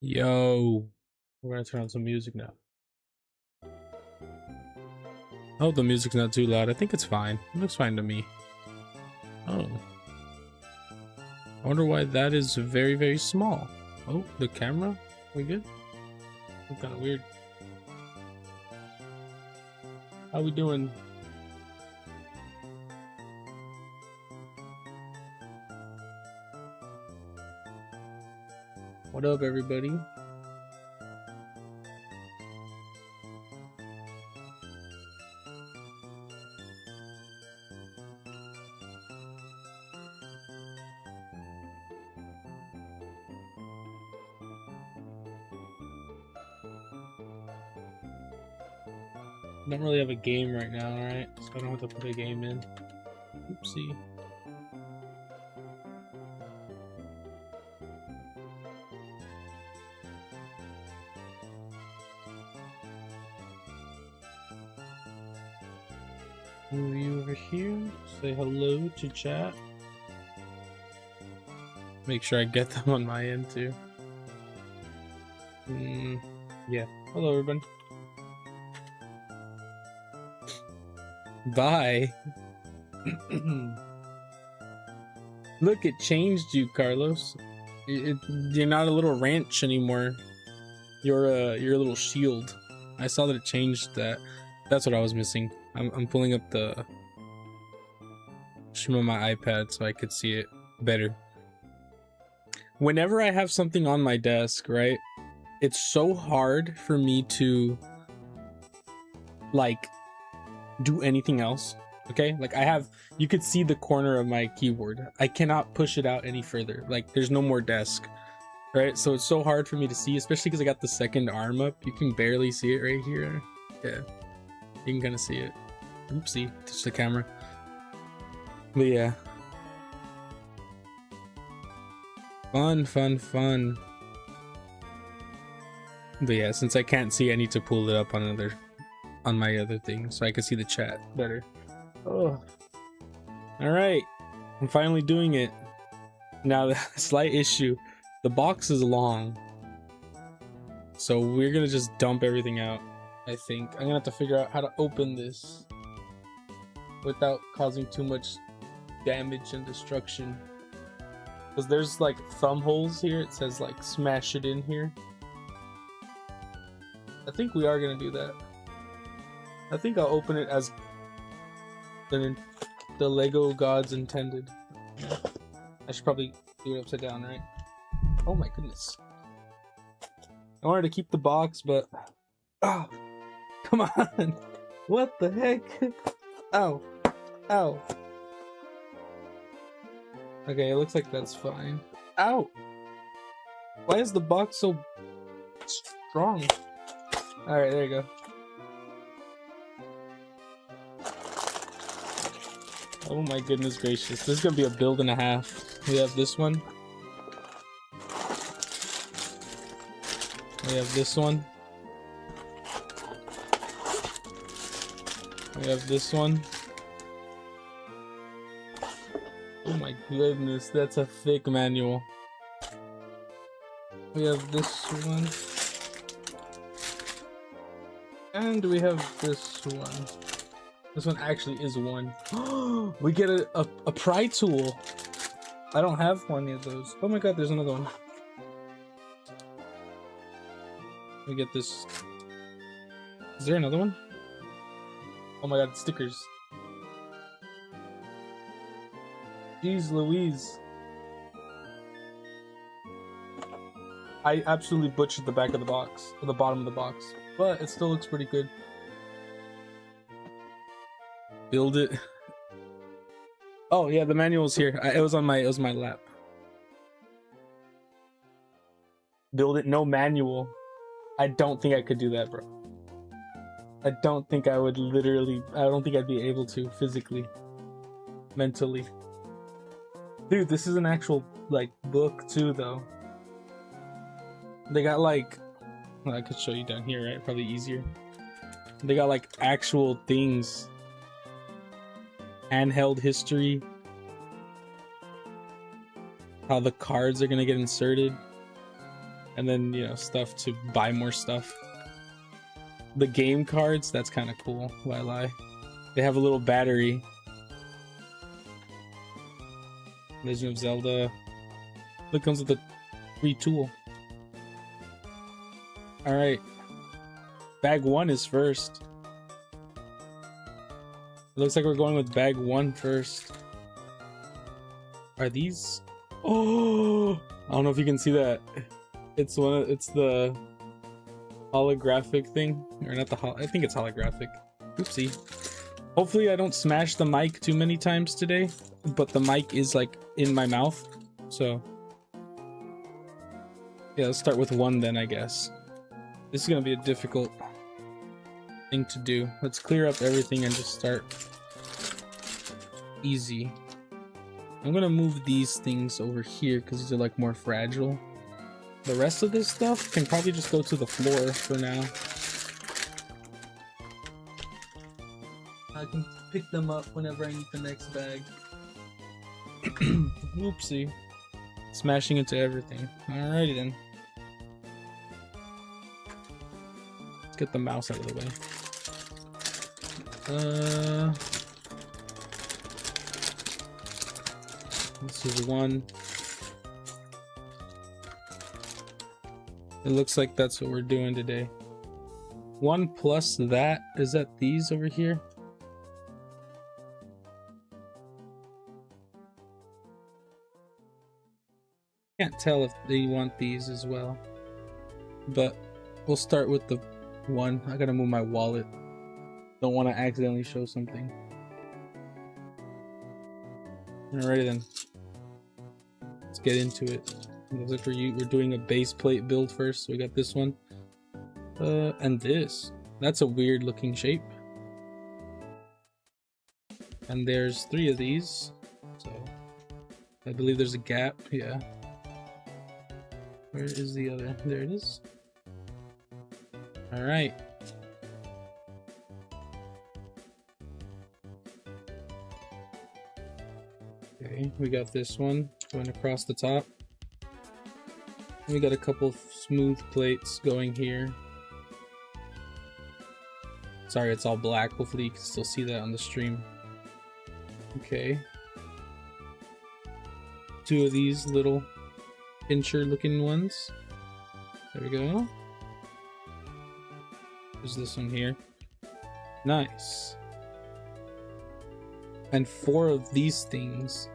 Yo, we're gonna turn on some music now. I hope the music's not too loud. I think it's fine. It looks fine to me. Oh. I wonder why that is very, very small. Oh, the camera? We good? It's kind of weird. How we doing? What up, everybody? I don't really have a game right now, alright? So I don't have to put a game in. Oopsie. Move you over here. Say hello to chat. Make sure I get them on my end too. Yeah. Hello, everybody. Bye. Look, it changed you, Carlos. You're not a little ranch anymore. You're a little shield. I saw that it changed that. That's what I was missing. I'm pulling up the stream on my iPad so I could see it better. Whenever I have something on my desk, right, it's so hard for me to like do anything else. Okay, like you could see the corner of my keyboard. I cannot push it out any further. Like there's no more desk, right? So it's so hard for me to see, especially because I got the second arm up. You can barely see it right here. Yeah, you can kind of see it. Oopsie, touch the camera. But yeah, fun. But yeah, since I can't see, I need to pull it up on my other thing so I can see the chat better. Oh, all right, I'm finally doing it. Now the slight issue, the box is long, so we're gonna just dump everything out. I think I'm gonna have to figure out how to open this without causing too much damage and destruction, because there's like thumb holes here. It says like smash it in here. I think we are gonna do that. I think I'll open it as the Lego gods intended. I should probably do it upside down, right? Oh my goodness. I wanted to keep the box, but oh, come on. What the heck? Ow. Ow. Okay, it looks like that's fine. Ow. Why is the box so strong? Alright, there you go. Oh my goodness gracious. This is gonna be a build and a half. We have this one. We have this one. We have this one. Oh my goodness, that's a thick manual. We have this one. And we have this one. This one actually is one. We get a pry tool. I don't have one of those. Oh my god, there's another one. We get this. Is there another one? Oh my god, stickers. Jeez Louise. I absolutely butchered the back of the box, or the bottom of the box, but it still looks pretty good. Build it. Oh yeah, the manual's here. It was on my lap. Build it, no manual. I don't think I could do that, bro. I don't think I would literally. I don't think I'd be able to physically, mentally. Dude, this is an actual like book too, though. They got like, well, I could show you down here, right? Probably easier. They got like actual things. Handheld history. How the cards are gonna get inserted. And then, you know, stuff to buy more stuff. The game cards, that's kind of cool. Why lie? They have a little battery. Legend of Zelda. It comes with a free tool. Alright. Bag 1 is first. It looks like we're going with bag 1 first. Are these? Oh! I don't know if you can see that. It's the holographic thing. Or not the I think it's holographic. Oopsie. Hopefully I don't smash the mic too many times today. But the mic is like in my mouth. So yeah, let's start with 1 then, I guess. This is gonna be a difficult thing to do. Let's clear up everything and just start easy. I'm gonna move these things over here because these are like more fragile. The rest of this stuff can probably just go to the floor for now. I can pick them up whenever I need the next bag. Oopsie. Smashing into everything. Alrighty then. Let's get the mouse out of the way. This is 1. It looks like that's what we're doing today. 1 plus that, is that these over here? Can't tell if they want these as well, but we'll start with the 1. I gotta move my wallet. Don't want to accidentally show something. Alrighty then. Let's get into it. Looks like we're doing a base plate build first. So we got this one. And this. That's a weird looking shape. And there's 3 of these. So I believe there's a gap. Yeah. Where is the other? There it is. Alright. Okay, we got this one going across the top. And we got a couple of smooth plates going here. Sorry, it's all black. Hopefully you can still see that on the stream. Okay. 2 of these little pincher looking ones. There we go. There's this one here. Nice. And 4 of these things.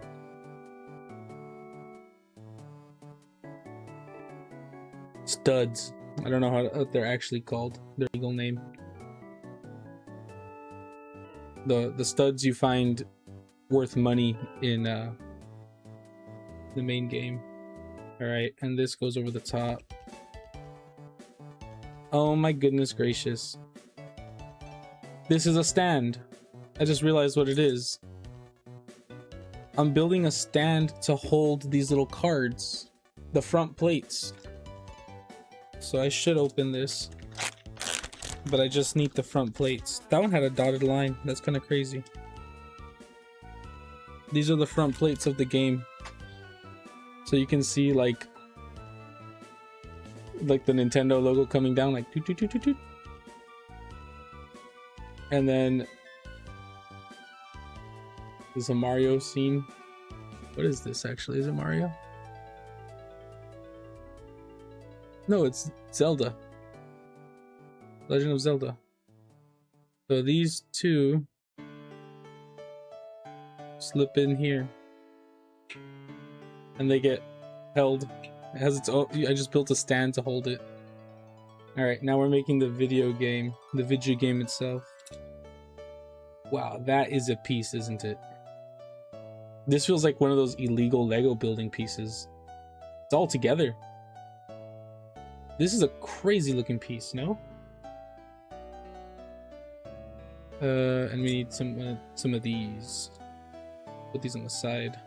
Studs. I don't know what they're actually called. Their legal name. The studs you find worth money in the main game. Alright, and this goes over the top. Oh my goodness gracious. This is a stand. I just realized what it is. I'm building a stand to hold these little cards. The front plates. So I should open this. But I just need the front plates. That one had a dotted line. That's kind of crazy. These are the front plates of the game. So you can see like the Nintendo logo coming down like toot toot toot toot toot. And then there's a Mario scene. What is this actually? Is it Mario? No, it's Zelda. Legend of Zelda. So these 2 slip in here. And they get held. It has its own. I just built a stand to hold it. Alright, now we're making the video game. The video game itself. Wow, that is a piece, isn't it? This feels like one of those illegal Lego building pieces. It's all together. This is a crazy looking piece, no? And we need some of these. Put these on the side.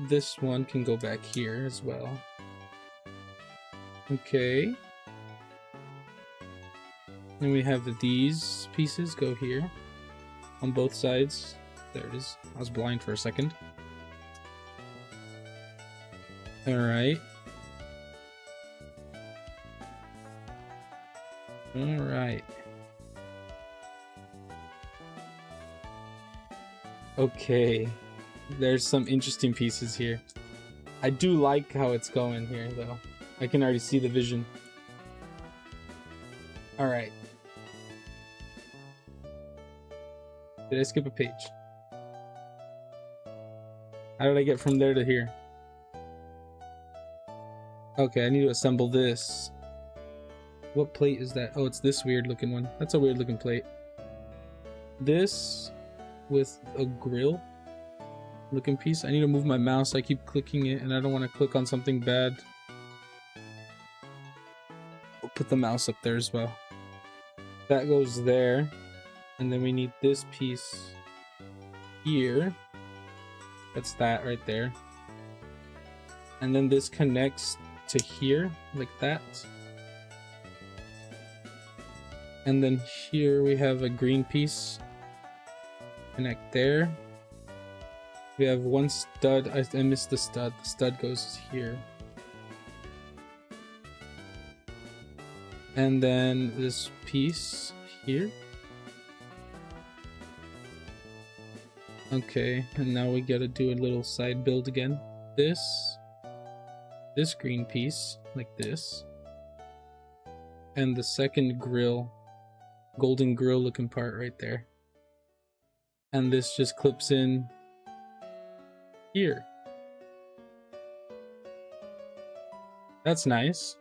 This one can go back here as well. Okay. And we have these pieces go here on both sides. There it is. I was blind for a second. All right. All right. Okay. There's some interesting pieces here. I do like how it's going here, though. I can already see the vision. All right. Did I skip a page? How did I get from there to here? Okay, I need to assemble this. What plate is that? Oh, it's this weird looking one. That's a weird looking plate. This with a grill looking piece. I need to move my mouse. I keep clicking it and I don't want to click on something bad. We'll put the mouse up there as well. That goes there. And then we need this piece here. That's that right there. And then this connects to here, like that. And then here we have a green piece. Connect there. We have one stud. I missed the stud. The stud goes here. And then this piece here. Okay, and now we gotta do a little side build again. This green piece, like this. And the second grill, golden grill looking part right there. And this just clips in here. That's nice.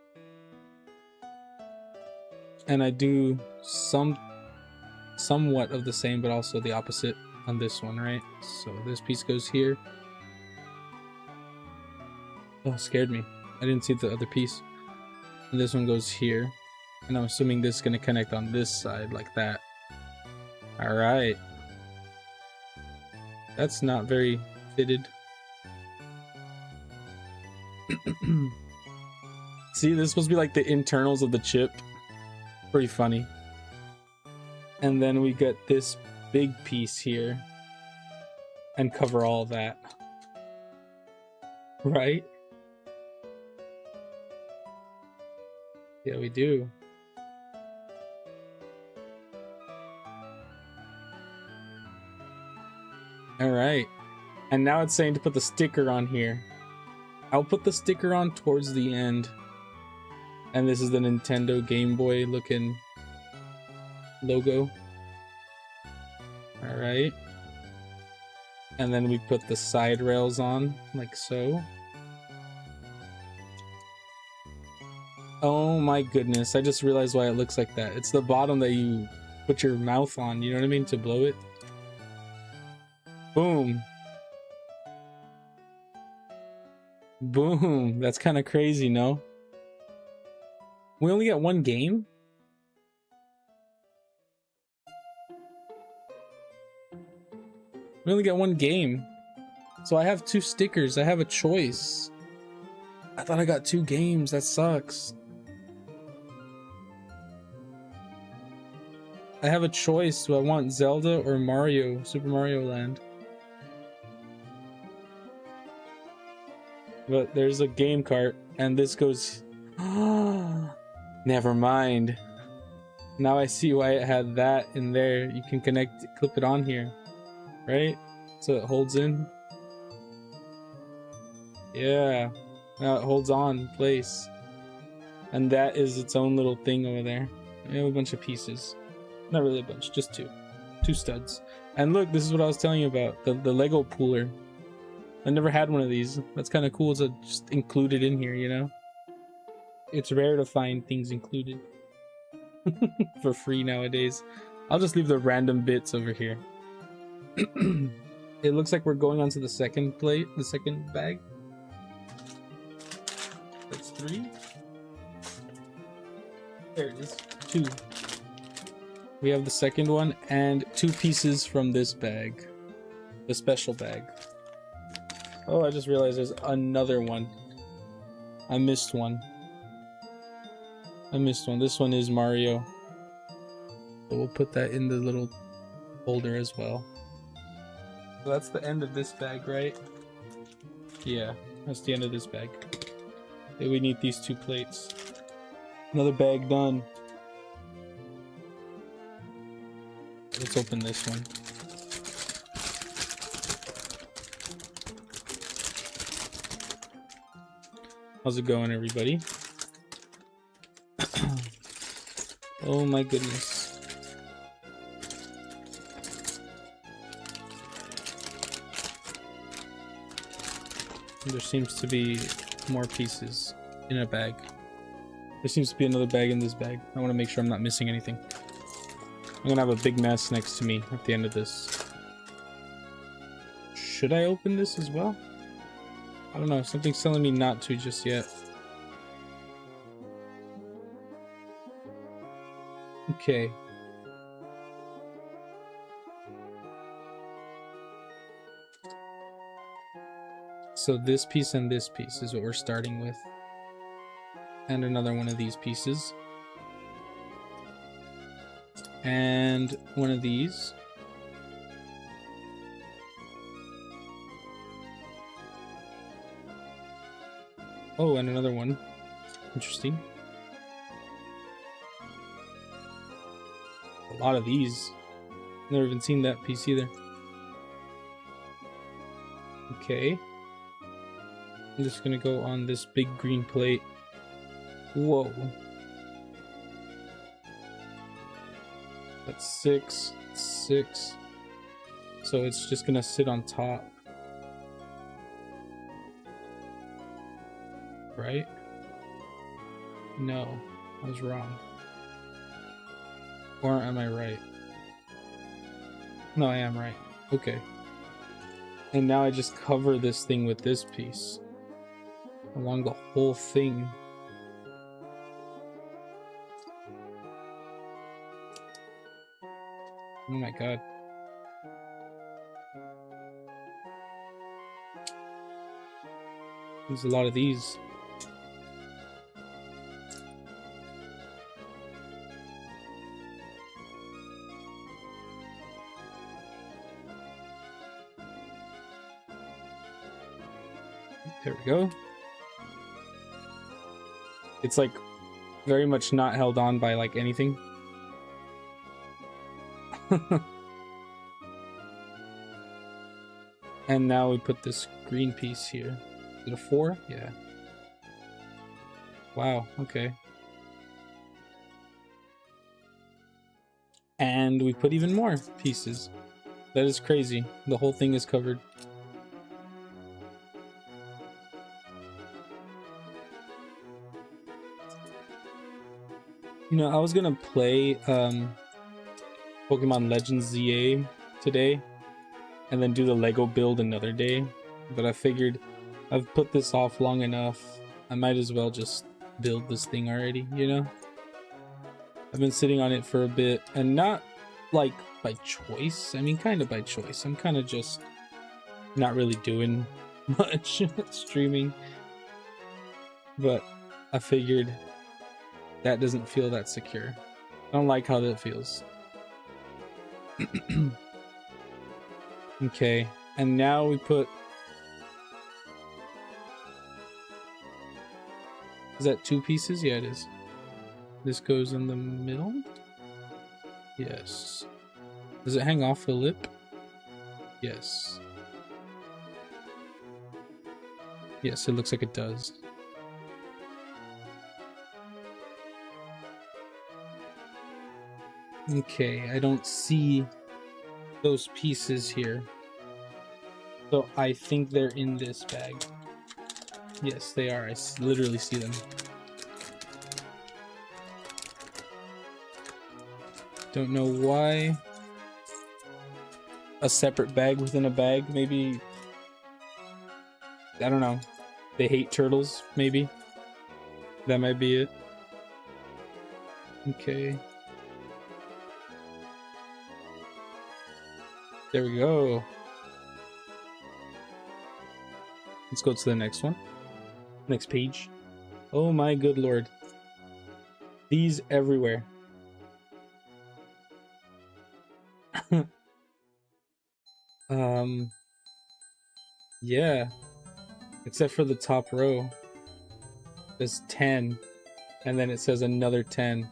And I do somewhat of the same, but also the opposite on this one, right? So this piece goes here. Oh, scared me. I didn't see the other piece. And this one goes here. And I'm assuming this is going to connect on this side like that. Alright. That's not very fitted. See, this is supposed to be like the internals of the chip. Pretty funny. And then we get this big piece here. And cover all that. Right? Yeah, we do. Alright. And now it's saying to put the sticker on here. I'll put the sticker on towards the end. And this is the Nintendo Game Boy looking logo. Alright. And then we put the side rails on, like so. Oh my goodness, I just realized why it looks like that. It's the bottom that you put your mouth on, you know what I mean? To blow it. Boom. Boom. That's kind of crazy, no? We only get one game? We only get one game. So I have two stickers. I have a choice. I thought I got two games. That sucks. I have a choice. Do I want Zelda or Mario? Super Mario Land. But there's a game cart. And this goes... Never mind. Now I see why it had that in there. You can connect, clip it on here. Right? So it holds in. Yeah. Now it holds on in place. And that is its own little thing over there. We have a bunch of pieces. Not really a bunch, just two. Two studs. And look, this is what I was telling you about. The Lego pooler. I never had one of these. That's kind of cool to just include it in here, you know? It's rare to find things included. For free nowadays. I'll just leave the random bits over here. It looks like we're going on to the second plate, the second bag. That's 3. There it is. 2. We have the second one and 2 pieces from this bag. The special bag. Oh, I just realized there's another one. I missed one. This one is Mario. So we'll put that in the little holder as well. So that's the end of this bag, right? Yeah. That's the end of this bag. Okay, we need these 2 plates. Another bag done. Let's open this one. How's it going, everybody? Oh my goodness. There seems to be more pieces in a bag. There seems to be another bag in this bag. I want to make sure I'm not missing anything. I'm gonna have a big mess next to me at the end of this. Should I open this as well? I don't know. Something's telling me not to just yet. Okay. So this piece and this piece is what we're starting with. And another one of these pieces. And one of these. Oh, and another one. Interesting. A lot of these. Never even seen that piece either. Okay. I'm just gonna go on this big green plate. Whoa. That's 6. 6. So it's just gonna sit on top. Right? No, I was wrong. Or am I right? No, I am right. Okay. And now I just cover this thing with this piece. Along the whole thing. Oh my god. There's a lot of these. There we go. It's like very much not held on by like anything. And now we put this green piece here. Is it a 4? Yeah. Wow, okay. And we put even more pieces. That is crazy. The whole thing is covered. You know, I was gonna play Pokemon Legends ZA today and then do the Lego build another day, but I figured I've put this off long enough. I might as well just build this thing already, you know? I've been sitting on it for a bit, and not like by choice. I mean, kind of by choice. I'm kind of just not really doing much streaming, but I figured that doesn't feel that secure. I don't like how that feels. Okay, and now we put... Is that 2 pieces? Yeah, it is. This goes in the middle? Yes. Does it hang off the lip? Yes. Yes, it looks like it does. Okay, I don't see those pieces here. So I think they're in this bag. Yes, they are. I literally see them. Don't know why. A separate bag within a bag, maybe. I don't know. They hate turtles, maybe. That might be it. Okay. There we go. Let's go to the next one. Next page. Oh my good lord. These everywhere. Yeah. except for the top row. There's 10, and then it says another 10.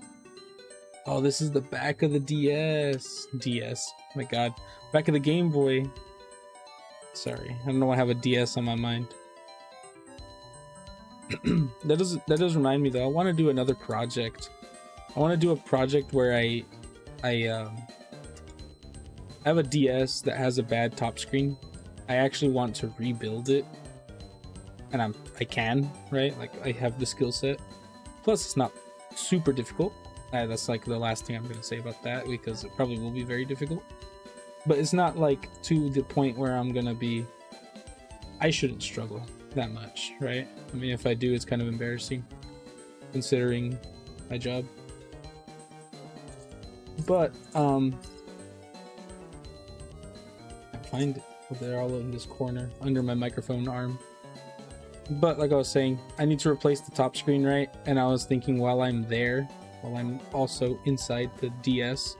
Oh, this is the back of the DS. Oh my god. Back of the Game Boy. Sorry, I don't know why I have a DS on my mind. That does remind me though. I want to do another project. I want to do a project where I have a DS that has a bad top screen. I actually want to rebuild it, and I can, right? Like, I have the skill set. Plus, it's not super difficult. That's like the last thing I'm gonna say about that, because it probably will be very difficult. But it's not like to the point where I'm gonna be. I shouldn't struggle that much, right? I mean, if I do, it's kind of embarrassing, considering my job. But I find it. They're all in this corner under my microphone arm. But like I was saying, I need to replace the top screen, right? And I was thinking, while I'm there, while I'm also inside the DS,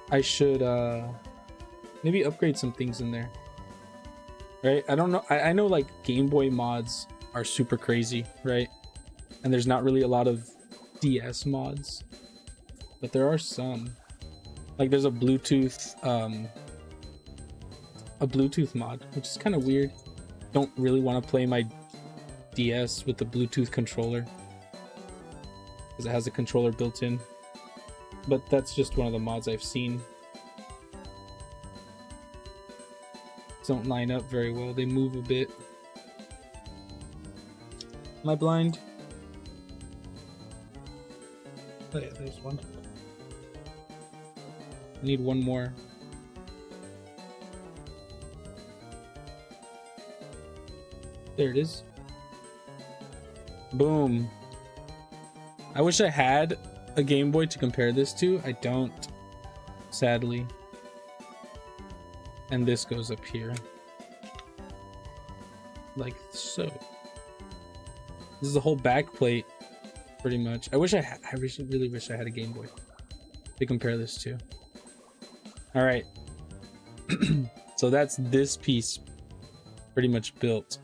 I should maybe upgrade some things in there, right? I don't know. I know like Game Boy mods are super crazy, right? And there's not really a lot of DS mods, but there are some. Like, there's a Bluetooth mod, which is kind of weird. Don't really want to play my DS with the Bluetooth controller because it has a controller built in, but that's just one of the mods I've seen. Don't line up very well. They move a bit. Am I blind? Oh yeah, there's one. I need one more. There it is. Boom. I wish I had a Game Boy to compare this to. I don't, sadly. And this goes up here. Like so. This is the whole back plate, pretty much. I really wish I had a Game Boy to compare this to. Alright. So that's this piece pretty much built.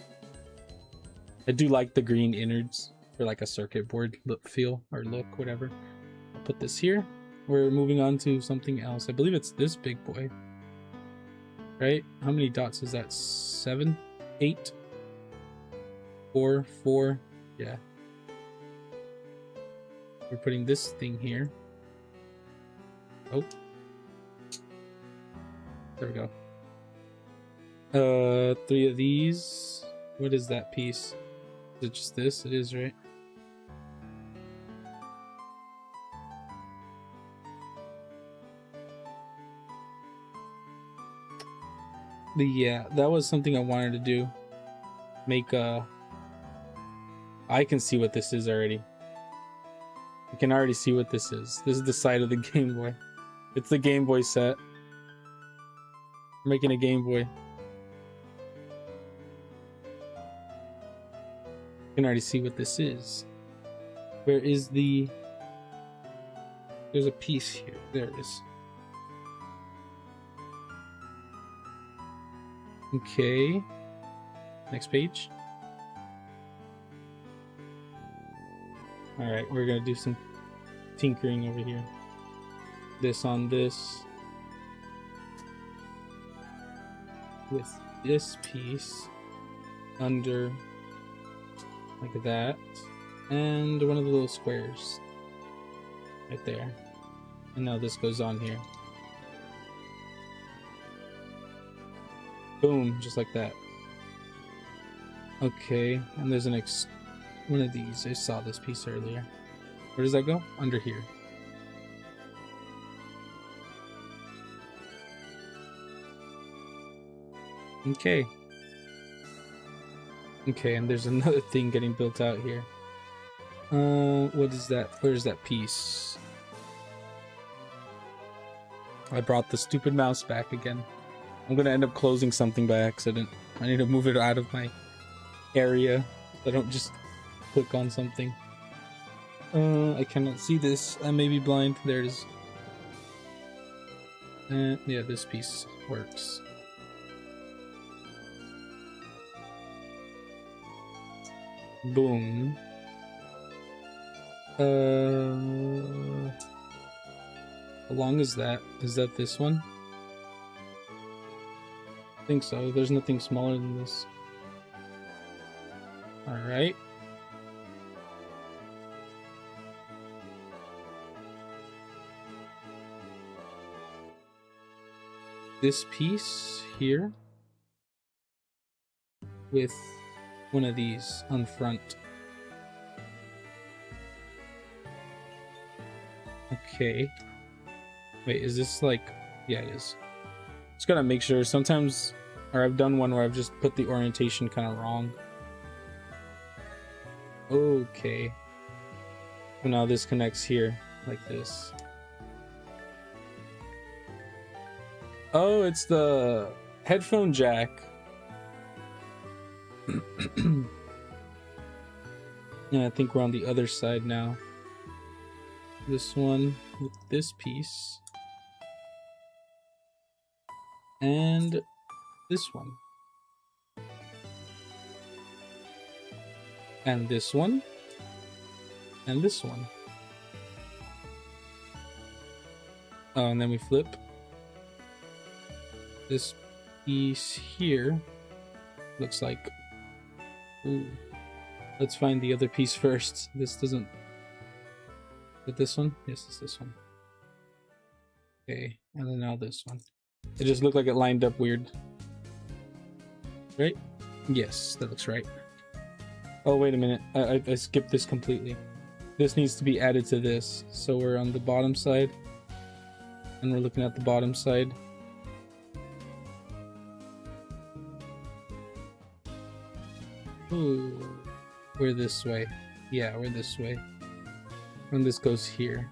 I do like the green innards for like a circuit board look, feel, or look, whatever. I'll put this here. We're moving on to something else. I believe it's this big boy. Right? How many dots is that? 7? 8? 4? 4? Yeah. We're putting this thing here. Oh. There we go. 3 of these. What is that piece? Is it just this? It is, right? But yeah, that was something I wanted to do. Make a... I can see what this is already. I can already see what this is. This is the side of the Game Boy. It's the Game Boy set. We're making a Game Boy. I can already see what this is. Where is the... There's a piece here. There it is. Okay. Next page. Alright, we're gonna do some tinkering over here. This on this. With this piece under like that, and one of the little squares right there, and now this goes on here. Boom, just like that. Okay, and there's one of these. I saw this piece earlier. Where does that go? Under here. Okay. Okay, and there's another thing getting built out here. What is that? Where's that piece? I brought the stupid mouse back again. I'm gonna end up closing something by accident. I need to move it out of my area so I don't just click on something. I cannot see this. I may be blind. There it is. And yeah, this piece works. Boom. How long is that? Is that this one? I think so. There's nothing smaller than this. Alright. This piece here with one of these on front. Okay. Wait, is this like... Yeah, it is. Just gotta make sure. Sometimes, or I've done one where I've just put the orientation kind of wrong. Okay. So now this connects here, like this. Oh, it's the headphone jack. And I think we're on the other side now. This one with this piece. And this one. And this one. And this one. Oh, and then we flip. This piece here looks like... Ooh. Let's find the other piece first. This doesn't... Is it this one? Yes, it's this one. Okay, and then now this one. It just looked like it lined up weird. Right? Yes, that looks right. Oh, wait a minute. I skipped this completely. This needs to be added to this. So we're on the bottom side. And we're looking at the bottom side. Ooh. We're this way. Yeah, we're this way. And this goes here.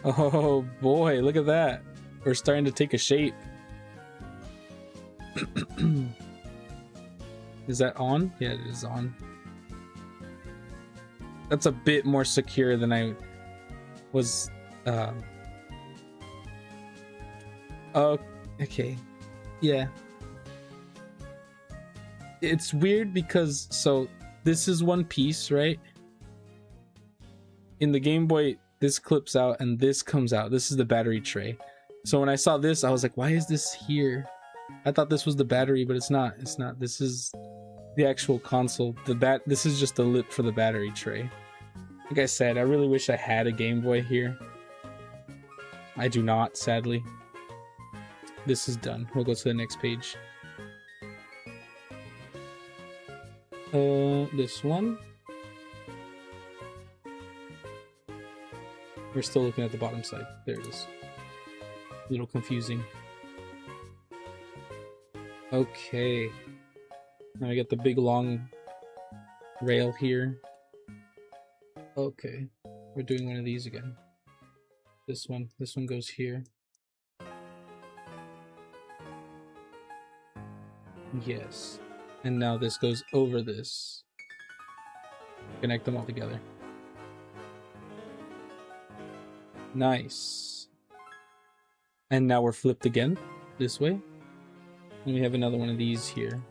Oh boy, look at that. We're starting to take a shape. Is that on? Yeah, it is on. That's a bit more secure than I was. Oh, okay. Yeah. It's weird because, so this is one piece, right? In the Game Boy, this clips out and this comes out. This is the battery tray. So when I saw this, I was like, why is this here? I thought this was the battery, but it's not. It's not. This is the actual console. This is just the lip for the battery tray. Like I said, I really wish I had a Game Boy here. I do not, sadly. This is done. We'll go to the next page. This one. We're still looking at the bottom side. There it is. A little confusing. Okay. Now I got the big long rail here. Okay. We're doing one of these again. This one goes here. Yes. And now this goes over this. Connect them all together. Nice. And now we're flipped again this way. And we have another one of these here.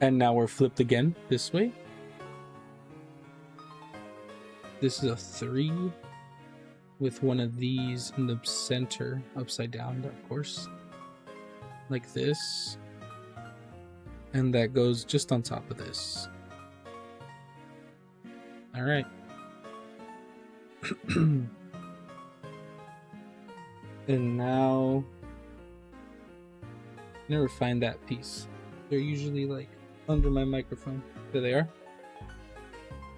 And now we're flipped again this way. This is a 3 with one of these in the center, upside down, of course. Like this. And that goes just on top of this. All right. And now, never find that piece. They're usually like under my microphone. There they are.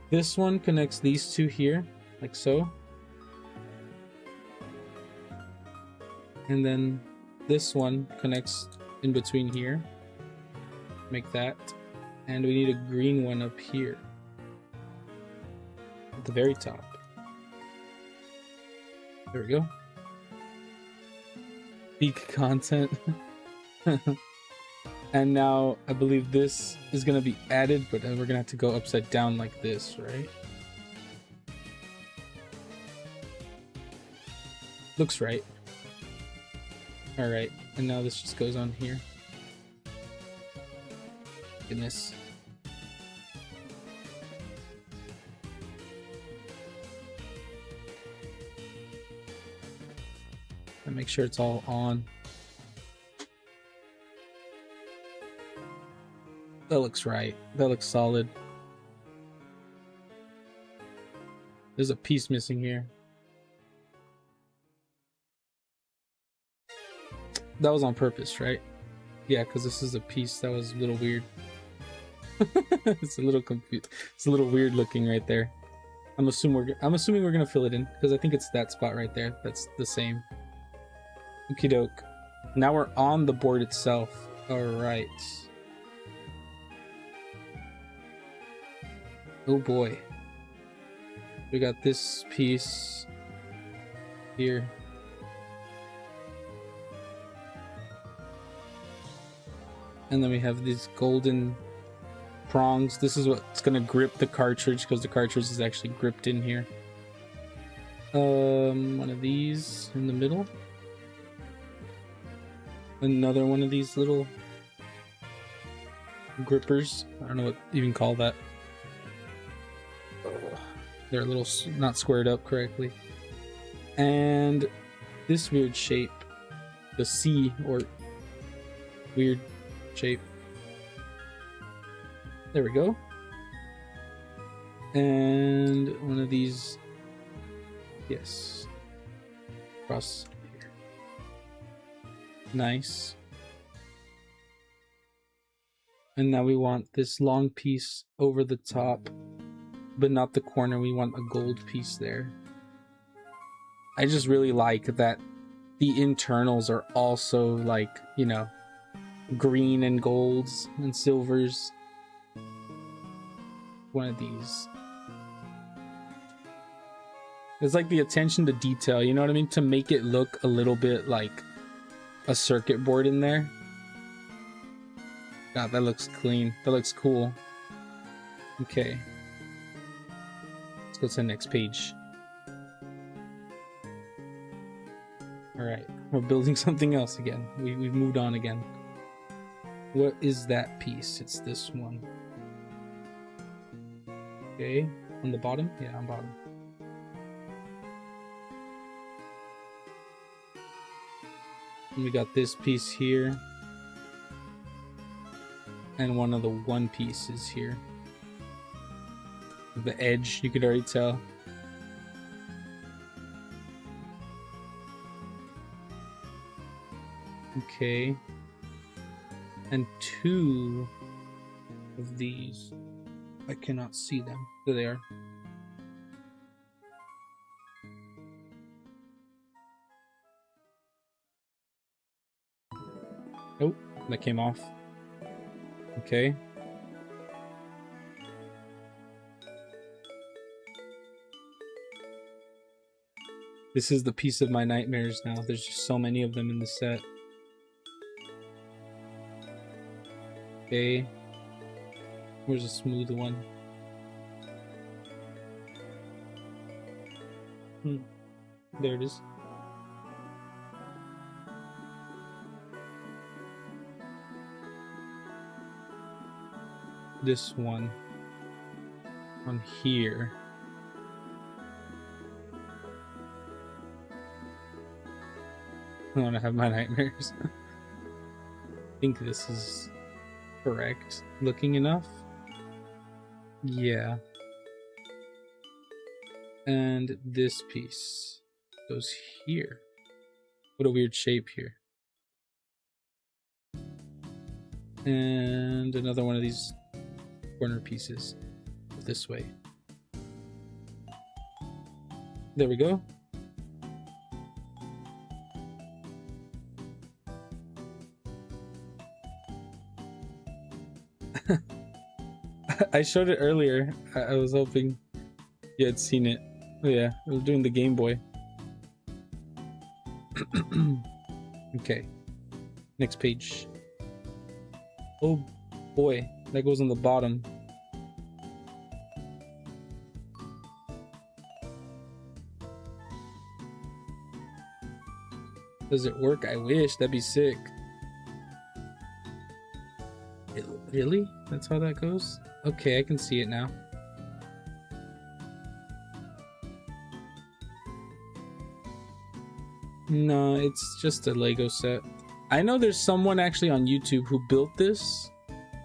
This one connects these two here, like so. And then this one connects in between here. Make that. And we need a green one up here. At the very top. There we go. Peak content. And now I believe this is going to be added, but then we're going to have to go upside down like this, right? Looks right. All right, and now this just goes on here. Goodness. And make sure it's all on. That looks right. That looks solid. There's a piece missing here. That was on purpose, right? Yeah, because this is a piece that was a little weird. It's a little confused. It's a little weird looking right there. I'm assuming we're gonna fill it in because I think it's that spot right there. That's the same. Okie doke. Now we're on the board itself. All right. Oh boy. We got this piece here. And then we have these golden prongs. This is what's gonna grip the cartridge because the cartridge is actually gripped in here. One of these in the middle. Another one of these little grippers. I don't know what you even call that. They're a little not squared up correctly. And this weird shape, the C or weird shape. There we go. And one of these, yes, across here. Nice. And now we want this long piece over the top, but not the corner. We want a gold piece there. I just really like that the internals are also like, you know, green and golds and silvers. One of these. It's like the attention to detail, you know what I mean? To make it look a little bit like a circuit board in there. God, that looks clean. That looks cool. Okay. Let's go to the next page. Alright, we're building something else again. We've moved on again. What is that piece? It's this one. Okay, on the bottom? Yeah, on bottom. And we got this piece here. And one of the one pieces here. The edge, you could already tell. Okay. And two of these. I cannot see them. There they are. Oh, that came off. Okay. This is the piece of my nightmares now. There's just so many of them in the set. Okay. Where's a smooth one? There it is. This one on here. I want to have my nightmares. I think this is correct looking enough. Yeah. And this piece goes here. What a weird shape here. And another one of these corner pieces this way. There we go. I showed it earlier. I was hoping you had seen it. Oh yeah, I was doing the Game Boy. Okay, next page. Oh boy, that goes on the bottom. Does it work? I wish. That'd be sick. Really? That's how that goes? Okay, I can see it now. No, it's just a Lego set. I know there's someone actually on YouTube who built this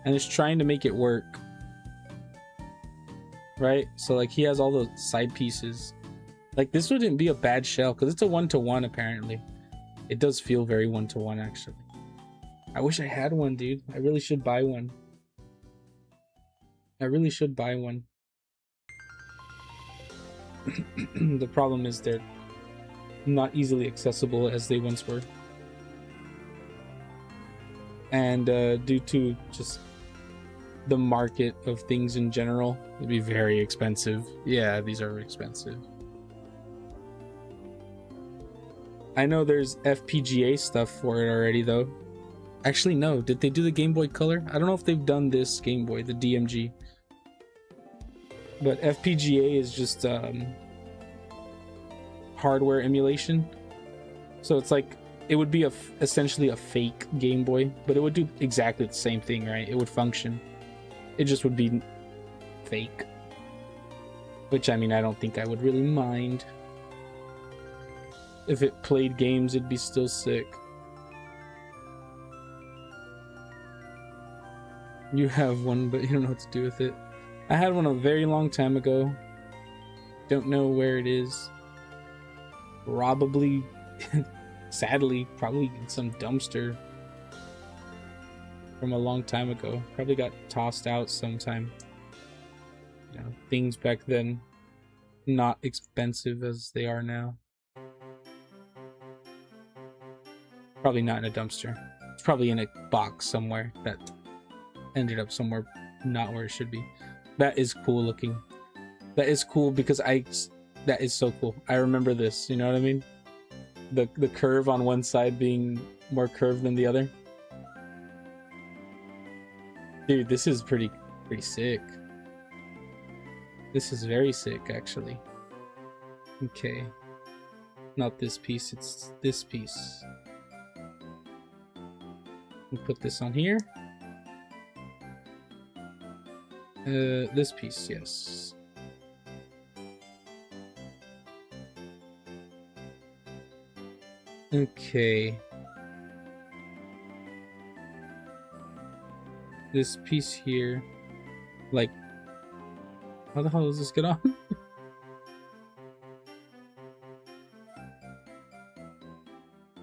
and is trying to make it work. Right? So like he has all the side pieces. Like this wouldn't be a bad shell because it's a 1-to-1 apparently. It does feel very 1-to-1 actually. I wish I had one, dude. I really should buy one. I really should buy one. The problem is they're not easily accessible as they once were. And due to just the market of things in general, it'd be very expensive. Yeah, these are expensive. I know there's FPGA stuff for it already though. Actually, no. Did they do the Game Boy Color? I don't know if they've done this Game Boy, the DMG. But FPGA is just hardware emulation. So it's like, it would be essentially a fake Game Boy, but it would do exactly the same thing, right? It would function. It just would be fake. Which, I mean, I don't think I would really mind. If it played games, it'd be still sick. You have one, but you don't know what to do with it. I had one a very long time ago. Don't know where it is. Probably, sadly, probably in some dumpster from a long time ago. Probably got tossed out sometime. You know, things back then, not expensive as they are now. Probably not in a dumpster. It's probably in a box somewhere that ended up somewhere not where it should be. That is cool looking. That is cool because that is so cool. I remember this, you know what I mean? The curve on one side being more curved than the other. Dude, this is pretty sick. This is very sick actually. Okay. Not this piece, it's this piece. We'll put this on here. This piece, yes. Okay. This piece here, like, how the hell does this get on?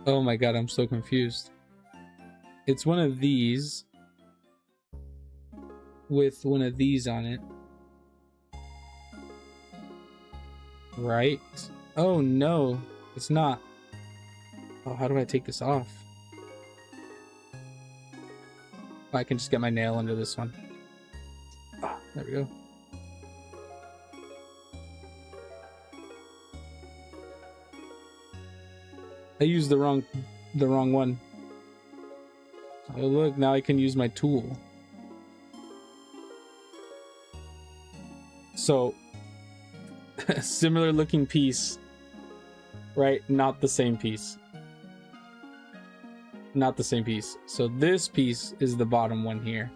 Oh my god, I'm so confused. It's one of these with one of these on it. Right? Oh no, it's not. Oh, how do I take this off? Oh, I can just get my nail under this one. Ah, there we go. I used the wrong one. Oh look, now I can use my tool. So, similar looking piece, right? Not the same piece. Not the same piece. So this piece is the bottom one here.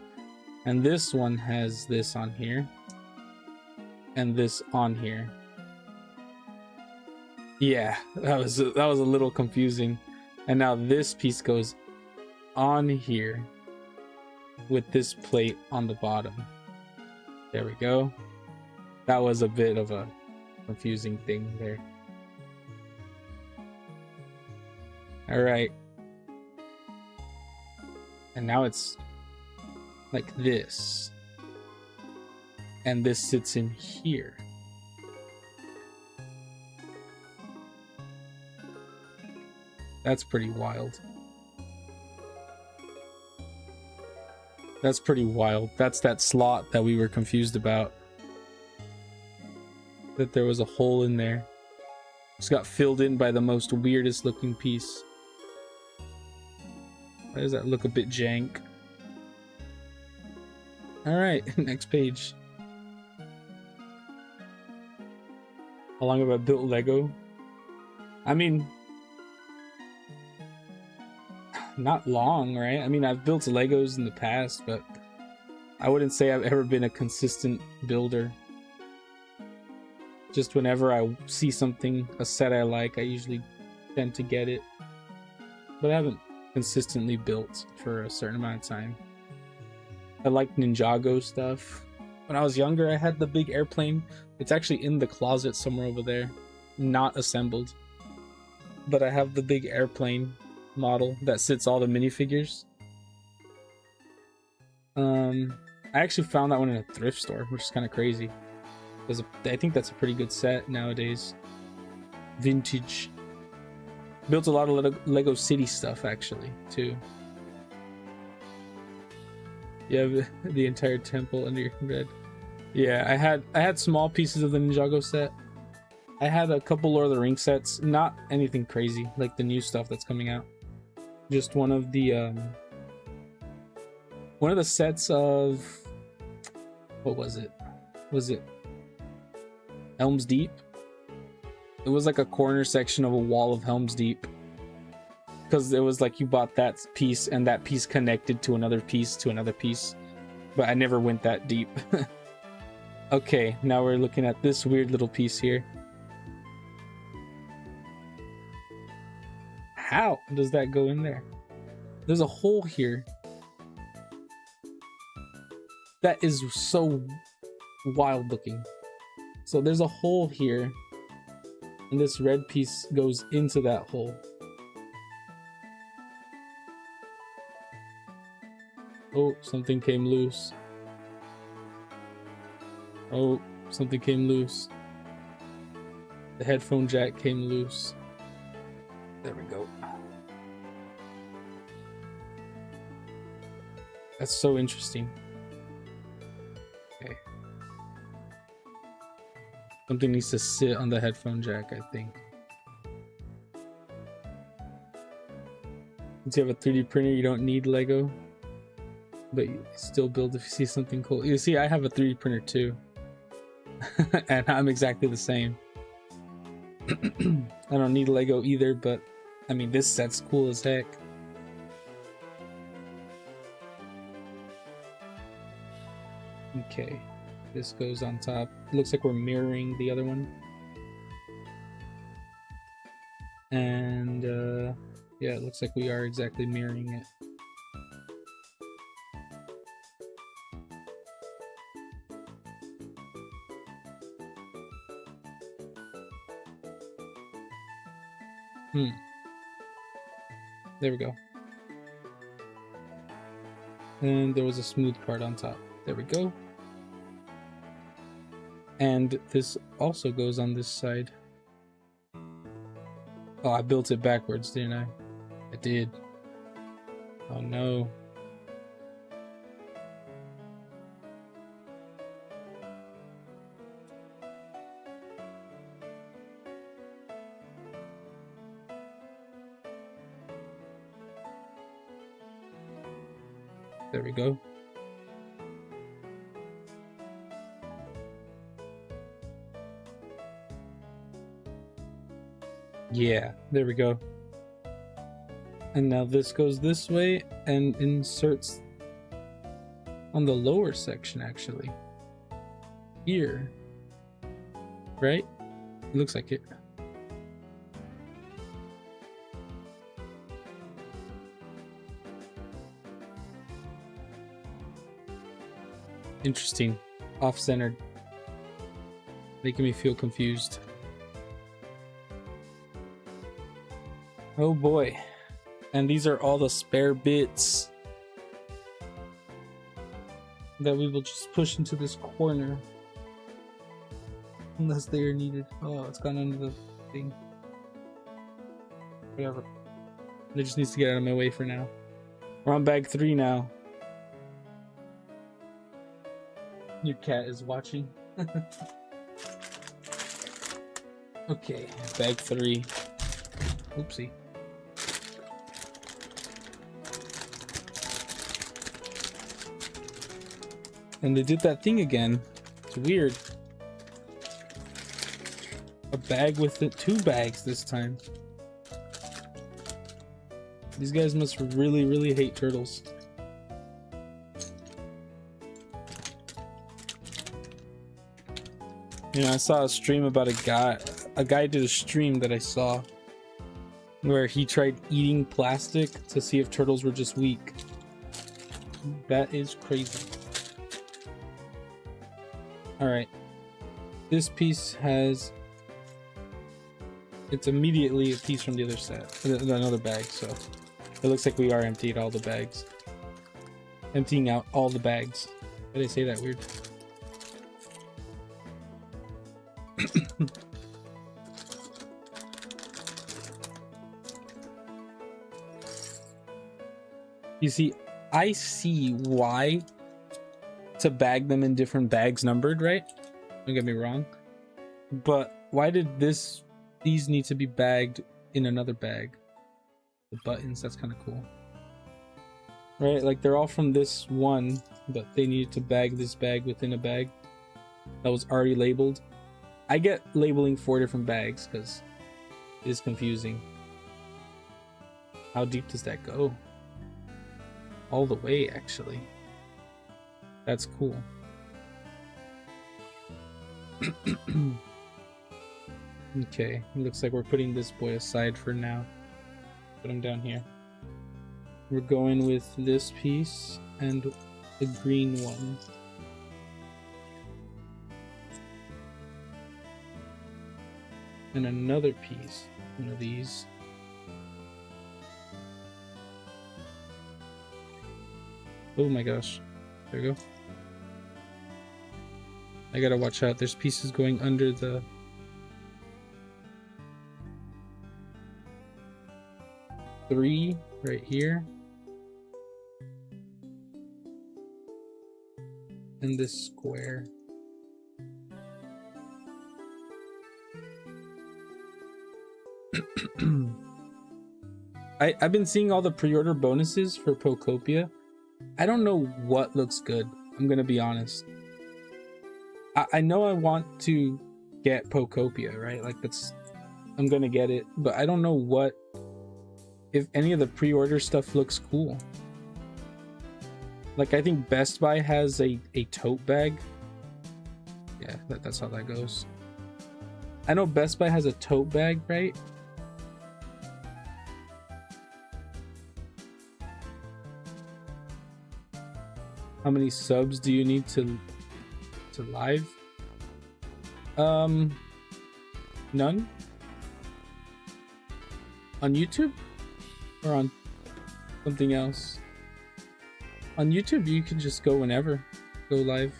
And this one has this on here. And this on here. Yeah, that was a little confusing. And now this piece goes on here with this plate on the bottom. There we go. That was a bit of a confusing thing there. All right. And now it's like this. And this sits in here. That's pretty wild. That's pretty wild. That's that slot that we were confused about. That there was a hole in there. Just got filled in by the most weirdest looking piece. Why does that look a bit jank? Alright, next page. How long have I built Lego? I mean, not long, right? I mean, I've built Legos in the past, but I wouldn't say I've ever been a consistent builder. Just whenever I see something, a set I like, I usually tend to get it. But I haven't consistently built for a certain amount of time. I like Ninjago stuff. When I was younger, I had the big airplane. It's actually in the closet somewhere over there, not assembled. But I have the big airplane model that sits all the minifigures. I actually found that one in a thrift store, which is kind of crazy. I think that's a pretty good set nowadays. Vintage. Built a lot of Lego City stuff actually too. You have the entire temple under your bed. Yeah, I had small pieces of the Ninjago set. I had a couple Lord of the Rings sets, not anything crazy like the new stuff that's coming out. Just one of the sets of, what was it? Was it Helm's Deep? It was like a corner section of a wall of Helm's Deep. Because it was like you bought that piece and that piece connected to another piece to another piece. But I never went that deep. Okay, now we're looking at this weird little piece here. How does that go in there? There's a hole here. That is so wild looking. So there's a hole here. And this red piece goes into that hole. Oh, something came loose. Oh, something came loose. The headphone jack came loose. There we go. That's so interesting. Okay. Something needs to sit on the headphone jack, I think. Since you have a 3D printer, you don't need Lego. But you still build if you see something cool. You see, I have a 3D printer too. And I'm exactly the same. I don't need Lego either, but I mean, this set's cool as heck. Okay, this goes on top. It looks like we're mirroring the other one. And yeah, it looks like we are exactly mirroring it. There we go. And there was a smooth part on top. There we go. And this also goes on this side. Oh, I built it backwards, didn't I? I did. Oh no. There we go. Yeah, there we go. And now this goes this way and inserts on the lower section actually. Here. Right? It looks like it. Interesting. Off-centered. Making me feel confused. Oh boy. And these are all the spare bits that we will just push into this corner. Unless they are needed. Oh, it's gone under the thing. Whatever. It just needs to get out of my way for now. We're on bag 3 now. Your cat is watching. Okay, bag 3. Oopsie. And they did that thing again. It's weird. A bag with it, 2 bags this time. These guys must really, really hate turtles. You know, I saw a stream about a guy did a stream that I saw where he tried eating plastic to see if turtles were just weak. That is crazy. All right, this piece has, it's immediately a piece from the other set, another bag, so it looks like we are emptied all the bags. Emptying out all the bags. Why did I say that weird? You see, I see why to bag them in different bags numbered, right? Don't get me wrong. But why did these need to be bagged in another bag? The buttons, that's kind of cool. Right, like they're all from this one, but they needed to bag this bag within a bag that was already labeled. I get labeling 4 different bags because it is confusing. How deep does that go? All the way, actually. That's cool. Okay, looks like we're putting this boy aside for now. Put him down here. We're going with this piece and the green one. And another piece, one of these. Oh my gosh. There we go. I gotta watch out. There's pieces going under the... three right here. And this square. I've been seeing all the pre-order bonuses for Pokopia. I don't know what looks good. I'm gonna be honest. I know I want to get Pokopia, right? Like I'm gonna get it, but I don't know if any of the pre-order stuff looks cool. Like I think Best Buy has a tote bag. Yeah, that's how that goes. I know Best Buy has a tote bag, right? How many subs do you need to live? None. On YouTube? Or on something else? On YouTube, you can just go whenever. Go live.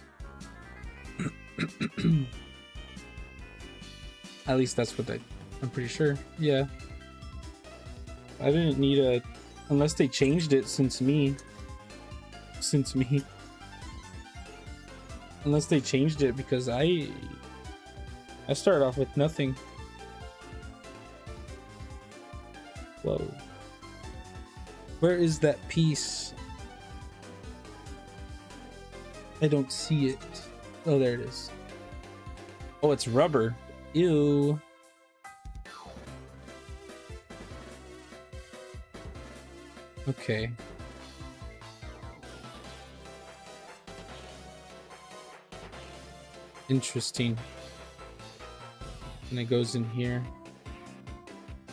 At least that's what I'm pretty sure. Yeah. I didn't need unless they changed it since me. Unless they changed it, because I started off with nothing. Whoa. Where is that piece? I don't see it. Oh, there it is. Oh, it's rubber. Ew. Okay. Interesting. And it goes in here.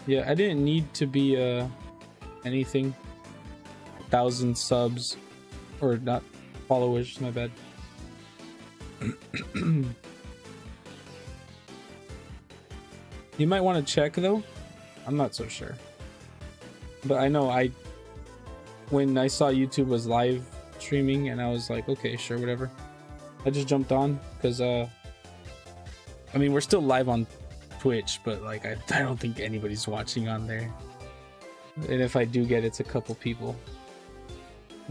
Yeah, I didn't need to be anything. 1,000 subs, or not followers, my bad. You might want to check though. I'm not so sure, but I know when I saw YouTube was live streaming, and I was like, okay, sure, whatever. I just jumped on because I mean, we're still live on Twitch, but like I don't think anybody's watching on there, and if I do get it's a couple people.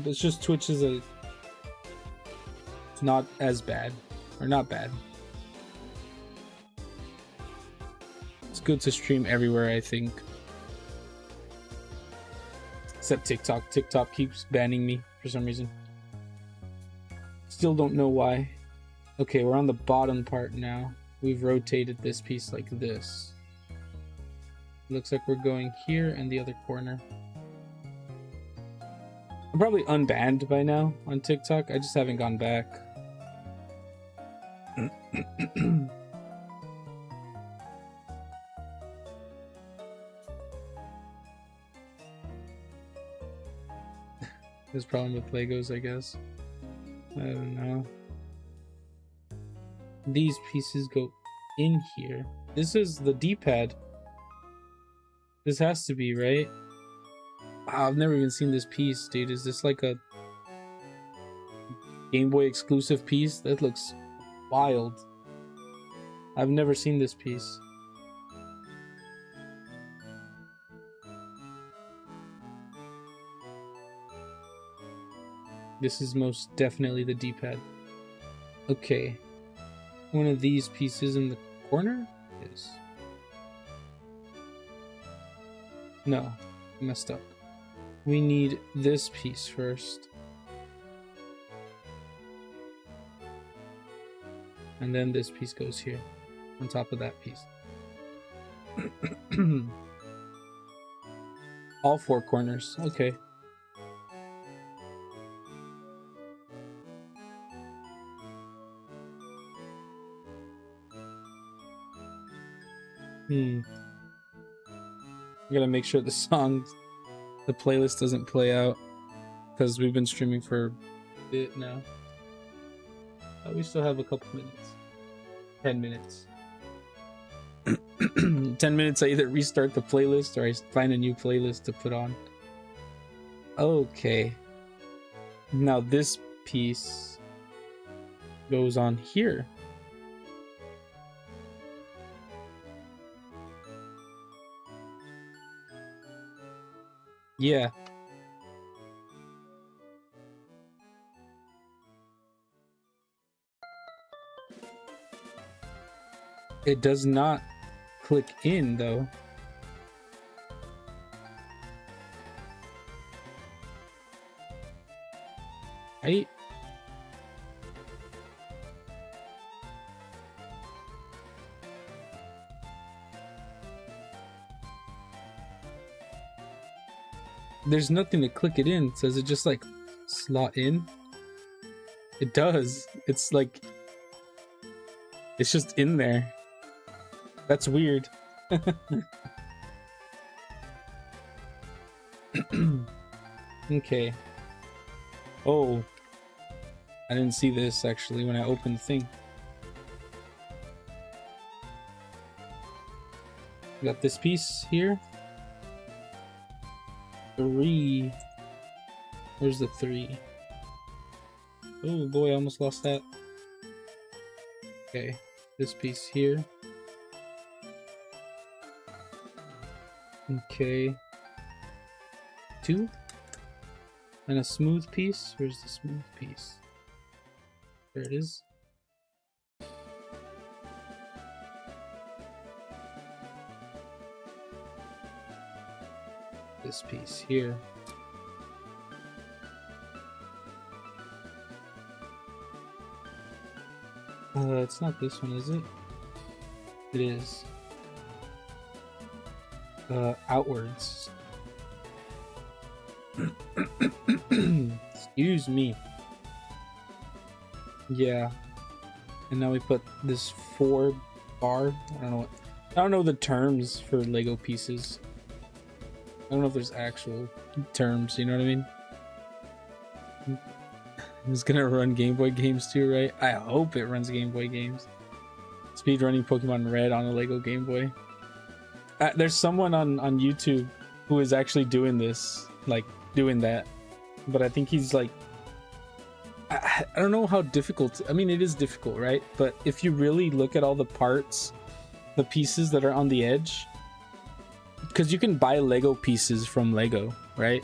It's just Twitch is not as bad, or not bad. It's good to stream everywhere, I think, except TikTok. TikTok keeps banning me for some reason. Still don't know why. Okay, we're on the bottom part now. We've rotated this piece like this. Looks like we're going here and the other corner. I'm probably unbanned by now on TikTok. I just haven't gone back. There's a problem with Legos, I guess. I don't know. These pieces go in here. This is the D-pad. This has to be, right? Wow, I've never even seen this piece, dude. Is this like a Game Boy exclusive piece? That looks wild. I've never seen this piece. This is most definitely the D-pad. Okay. One of these pieces in the corner is... No, I messed up. We need this piece first. And then this piece goes here, on top of that piece. All four corners, okay. I gotta make sure the playlist doesn't play out, because we've been streaming for a bit now. We still have a couple minutes. 10 minutes. 10 minutes, I either restart the playlist or I find a new playlist to put on. Okay. Now this piece goes on here. Yeah. It does not click in, though. Right? There's nothing to click it in. Does it just like slot in? It does. It's like, it's just in there. That's weird. Okay. Oh, I didn't see this actually when I opened the thing. Got this piece here. 3. Where's the 3? Oh boy, I almost lost that. Okay, this piece here. Okay. 2. And a smooth piece. Where's the smooth piece? There it is. This piece here. It's not this one, is it? It is. Outwards. Excuse me. Yeah. And now we put this 4 bar. I don't know the terms for Lego pieces. I don't know if there's actual terms, you know what I mean? It's gonna run Game Boy games too, right? I hope it runs Game Boy games. Speedrunning Pokemon Red on a Lego Game Boy. There's someone on YouTube who is actually doing this, like doing that. But I think he's like, I don't know how difficult. I mean, it is difficult, right? But if you really look at all the parts, the pieces that are on the edge, because you can buy Lego pieces from Lego, right?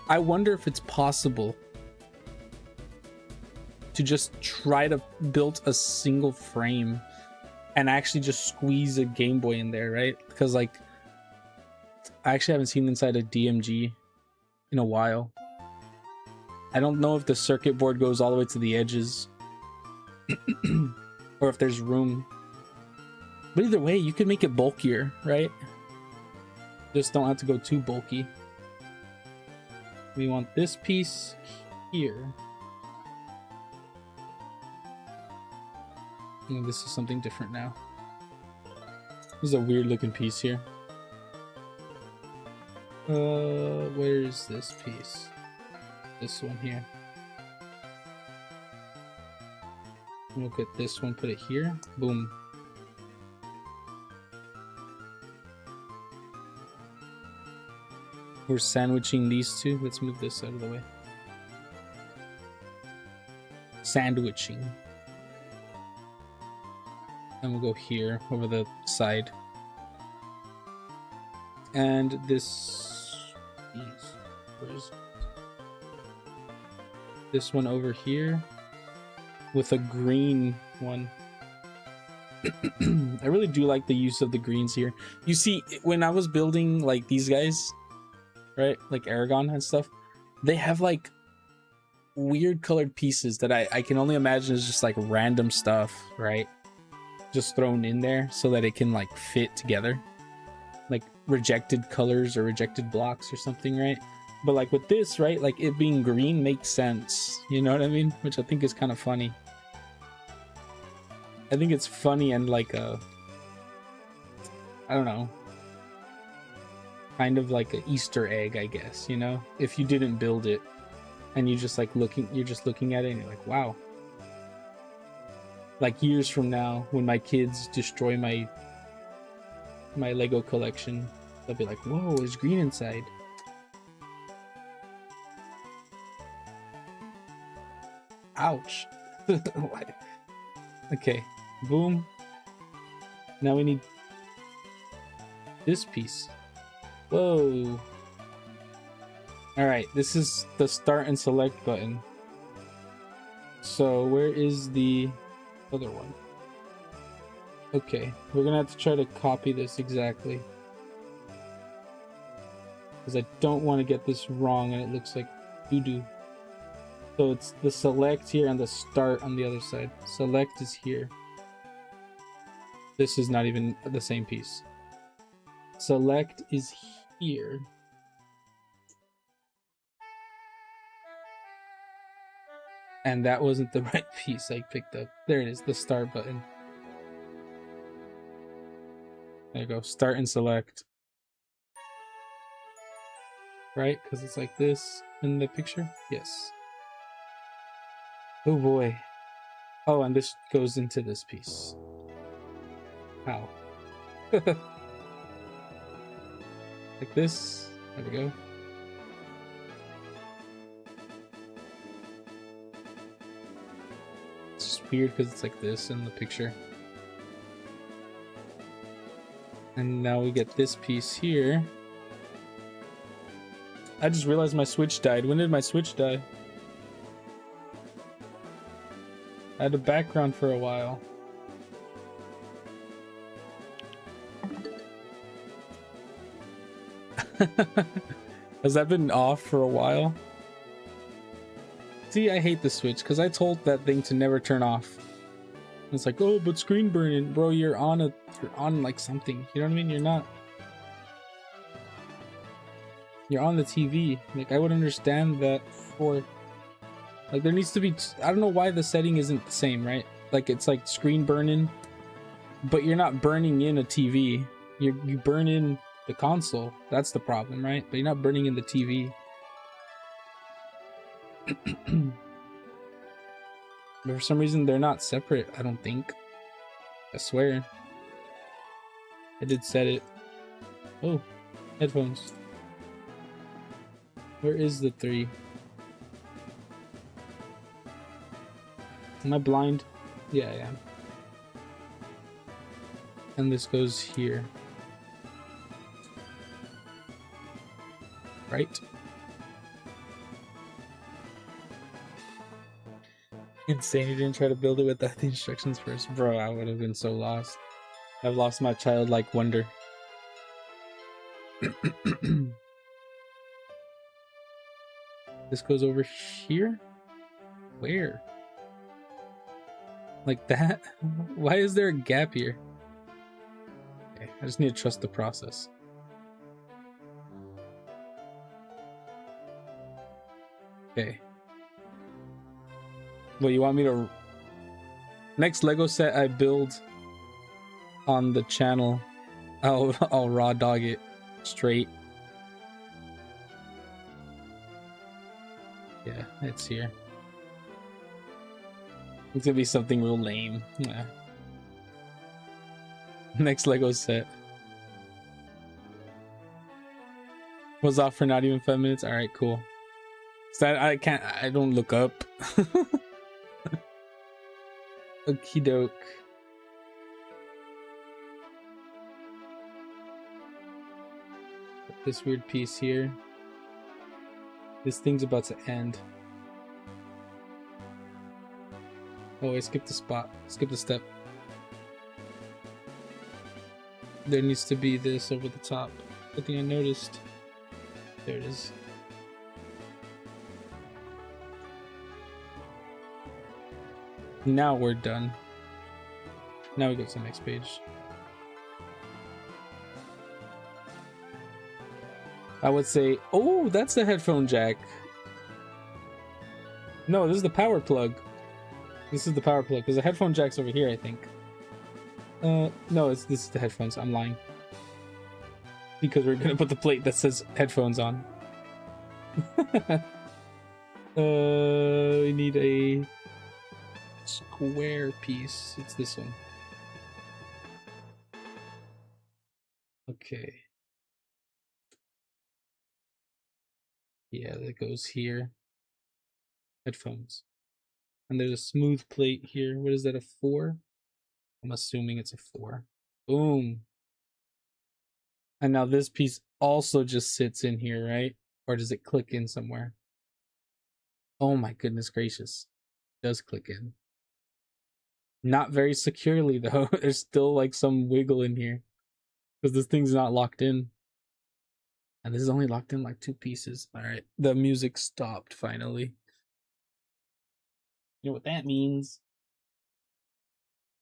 I wonder if it's possible to just try to build a single frame and actually just squeeze a Game Boy in there, right? Because like, I actually haven't seen inside a DMG in a while. I don't know if the circuit board goes all the way to the edges or if there's room. But either way, you can make it bulkier, right? Just don't have to go too bulky. We want this piece here. And this is something different now. This is a weird looking piece here. Where is this piece? This one here. We'll get this one, put it here. Boom. We're sandwiching these two. Let's move this out of the way. Sandwiching. And we'll go here over the side. And this piece. Where is it? This one over here with a green one. I really do like the use of the greens here. You see, when I was building like these guys, right, like Aragon and stuff, they have like weird colored pieces that I can only imagine is just like random stuff, right, just thrown in there so that it can like fit together, like rejected colors or rejected blocks or something, right? But like with this, right, like it being green makes sense, you know what I mean? Which I think is kind of funny. I think it's funny and like a, I don't know, kind of like an Easter egg, I guess, you know, if you didn't build it and you just like you're just looking at it and you're like, wow. Like years from now, when my kids destroy my Lego collection, they'll be like, whoa, there's green inside. Ouch. Okay, boom. Now we need this piece. Whoa. Alright, this is the start and select button. So where is the other one? Okay, we're gonna have to try to copy this exactly, because I don't want to get this wrong and it looks like doo-doo. So it's the select here and the start on the other side. Select is here. This is not even the same piece. Select is here. And that wasn't the right piece I picked up. There it is, the start button. There you go, start and select. Right, because it's like this in the picture? Yes. Oh boy. Oh, and this goes into this piece. How? Like this. There we go. It's just weird because it's like this in the picture. And now we get this piece here. I just realized my Switch died. When did my Switch die? I had a background for a while. Has that been off for a while? See, I hate the Switch because I told that thing to never turn off. It's like, oh, but screen burning, bro. You're on like something. You know what I mean? You're not. You're on the TV. Like, I would understand that for. Like, there needs to be. I don't know why the setting isn't the same, right? Like, it's like screen burning, but you're not burning in a TV. You burn in the console. That's the problem, right? But you're not burning in the TV. But for some reason, they're not separate, I don't think. I swear. I did set it. Oh, headphones. Where is the 3? Am I blind? Yeah, I am. And this goes here. Right? Insane, you didn't try to build it without the instructions first. Bro, I would have been so lost. I've lost my childlike wonder. This goes over here? Where? Like that? Why is there a gap here? Okay, I just need to trust the process. Okay. Well, you want me to... Next Lego set I build on the channel, I'll raw dog it straight. Yeah, it's here. It's gonna be something real lame. Yeah. Next Lego set. Was off for not even 5 minutes. All right, cool. So I don't look up. Okie doke. Put this weird piece here. This thing's about to end. Oh, I skipped the spot. Skip the step. There needs to be this over the top. I think I noticed. There it is. Now we're done. Now we go to the next page. I would say, oh, that's the headphone jack. No, this is the power plug. This is the power plug because the headphone jack's over here, I think. No, this is the headphones. I'm lying. Because we're gonna put the plate that says headphones on. We need a square piece. It's this one. Okay. Yeah, that goes here. Headphones. And there's a smooth plate here. What is that, a 4? I'm assuming it's a 4. Boom. And now this piece also just sits in here, right? Or does it click in somewhere? Oh my goodness gracious. It does click in. Not very securely though. There's still like some wiggle in here. Because this thing's not locked in. And this is only locked in like 2 pieces. Alright. The music stopped finally. You know what that means?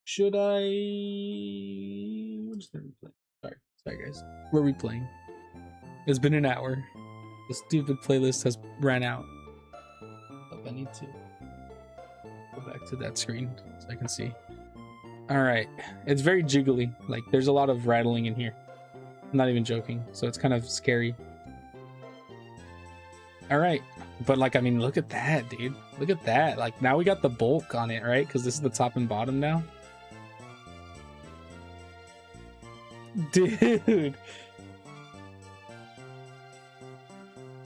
Should I... What is that replay? Sorry guys. We're replaying. It's been an hour. The stupid playlist has ran out. I need to go back to that screen so I can see. Alright. It's very jiggly. Like, there's a lot of rattling in here. I'm not even joking. So it's kind of scary. Alright. But, like, I mean, look at that, dude. Look at that. Like, now we got the bulk on it, right? Because this is the top and bottom now. Dude.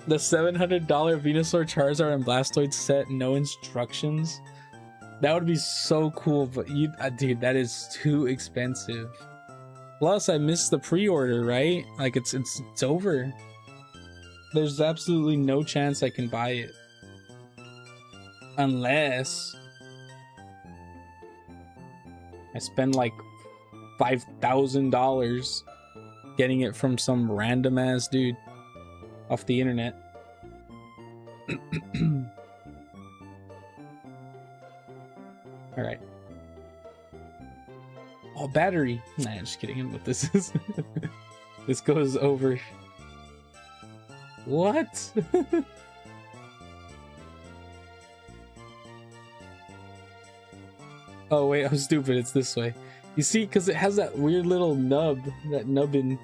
The $700 Venusaur, Charizard, and Blastoise set, no instructions. That would be so cool, but you, dude, that is too expensive. Plus, I missed the pre-order, right? Like, it's over. There's absolutely no chance I can buy it. Unless I spend like $5,000 getting it from some random ass dude off the internet. All right. Oh, battery. Nah, just kidding. I don't know what this is. This goes over. What? Oh wait, I'm stupid. It's this way. You see, because it has that weird little nub, that nubbin,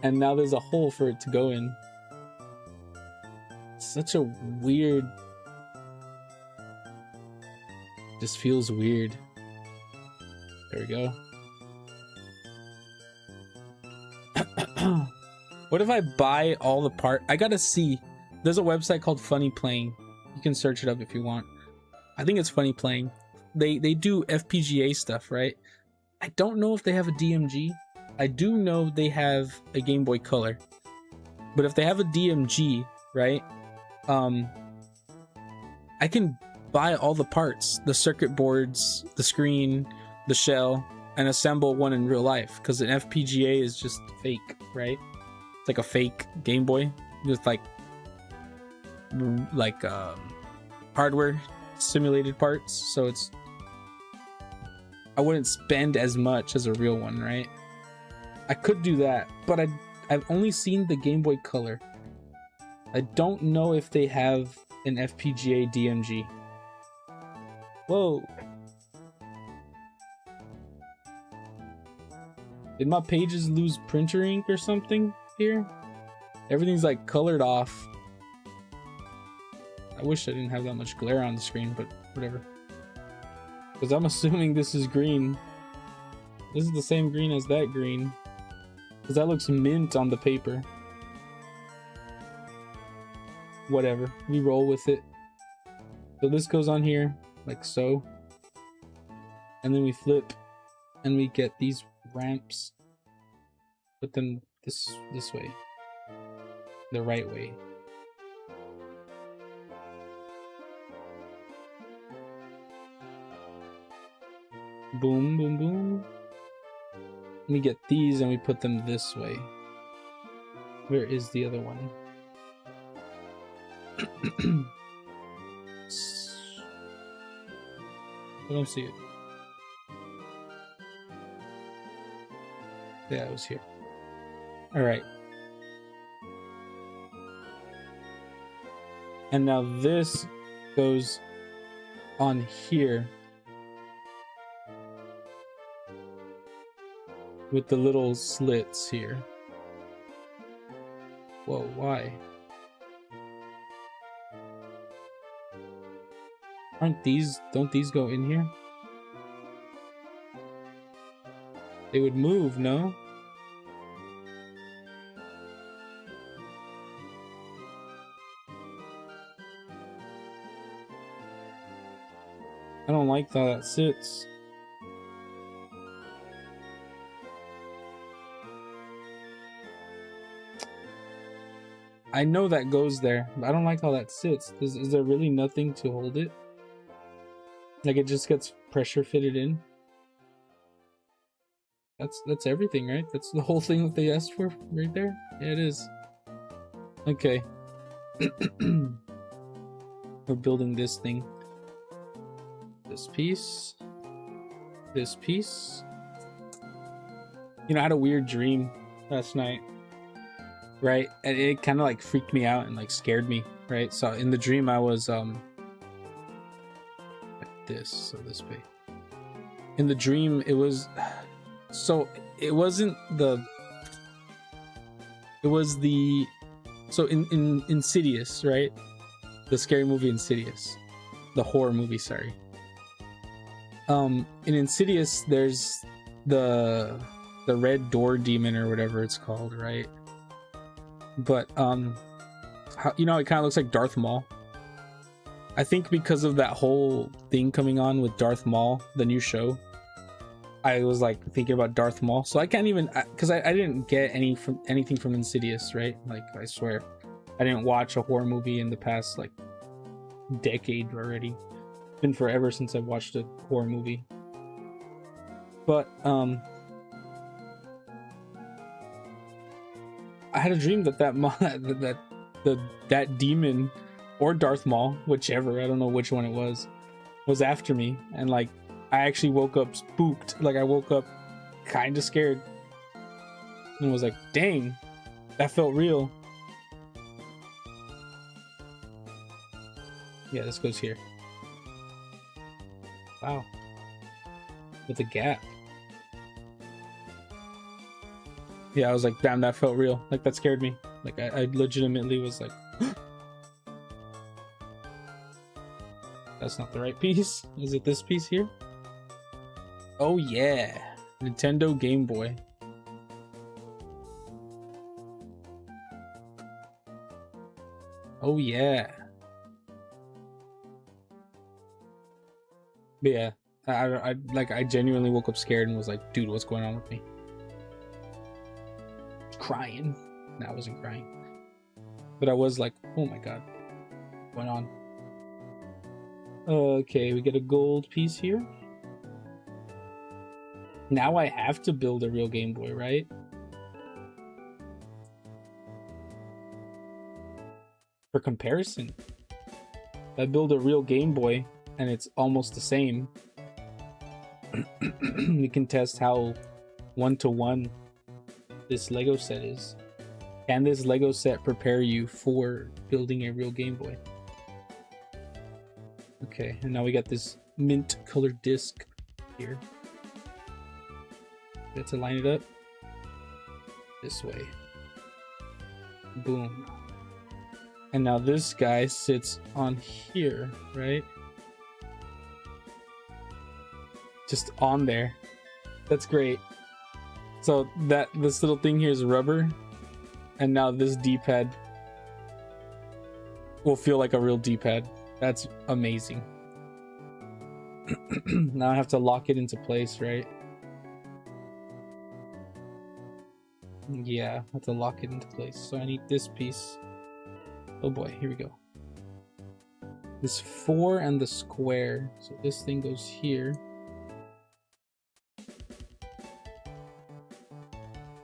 and now there's a hole for it to go in. Such a weird... Just feels weird. There we go. What if I buy all the part? I gotta see. There's a website called Funny Playing. You can search it up if you want. I think it's Funny Playing. They do FPGA stuff, right? I don't know if they have a DMG. I do know they have a Game Boy Color. But if they have a DMG, right? I can buy all the parts, the circuit boards, the screen, the shell, and assemble one in real life, because an FPGA is just fake, right? It's like a fake Game Boy with like hardware simulated parts, so it's... I wouldn't spend as much as a real one, right? I could do that, but I've only seen the Game Boy Color. I don't know if they have an FPGA DMG. Whoa. Did my pages lose printer ink or something here? Everything's like colored off. I wish I didn't have that much glare on the screen, but whatever. Because I'm assuming this is green. This is the same green as that green. Because that looks mint on the paper. Whatever. We roll with it. So this goes on here, like so. And then we flip. And we get these ramps. Put them this way. The right way. Boom, boom, boom. We get these and we put them this way. Where is the other one? I don't see it. Yeah, it was here. All right. And now this goes on here with the little slits here. Whoa, why? Don't these go in here? They would move, no? I don't like how that sits. I know that goes there, but I don't like how that sits. Is there really nothing to hold it? Like it just gets pressure fitted in? That's everything, right? That's the whole thing that they asked for right there? Yeah, it is. Okay. We're building this thing. This piece. This piece. You know, I had a weird dream last night. Right? And it kind of like freaked me out and like scared me, right? So in the dream I was like this, so this way. In the dream it was, so it wasn't the, it was the, so in Insidious, right? The scary movie Insidious, the horror movie, sorry. In Insidious there's the red door demon or whatever it's called, right? But how, you know, it kind of looks like Darth Maul. I think because of that whole thing coming on with Darth Maul, the new show, I was like thinking about Darth Maul. So I can't even, because I didn't get anything from Insidious, right? Like I swear I didn't watch a horror movie in the past like decade already. It's been forever since I've watched a horror movie. But I had a dream that that demon or Darth Maul, whichever, I don't know which one it was after me, and like I actually woke up spooked. Like I woke up kind of scared and was like, dang, that felt real. Yeah, this goes here. Wow. With a gap. Yeah, I was like, damn, that felt real. Like, that scared me. Like, I legitimately was like, that's not the right piece. Is it this piece here? Oh, yeah. Nintendo Game Boy. Oh, yeah. But yeah, I genuinely woke up scared and was like, dude, what's going on with me? Crying. No, I wasn't crying, but I was like, oh my god, what's going on? Okay, we get a gold piece here. Now I have to build a real Game Boy, right? For comparison, I build a real Game Boy and it's almost the same. We can test how one-to-one this Lego set is. Can this Lego set prepare you for building a real Game Boy? Okay, and now we got this mint colored disc here. We have to line it up this way. Boom. And now this guy sits on here, right? Just on there. That's great. So this little thing here is rubber, and now this D-pad will feel like a real D-pad. That's amazing. Now I have to lock it into place, right? Yeah, I have to lock it into place. So I need this piece. Oh boy, here we go. This 4 and the square. So this thing goes here.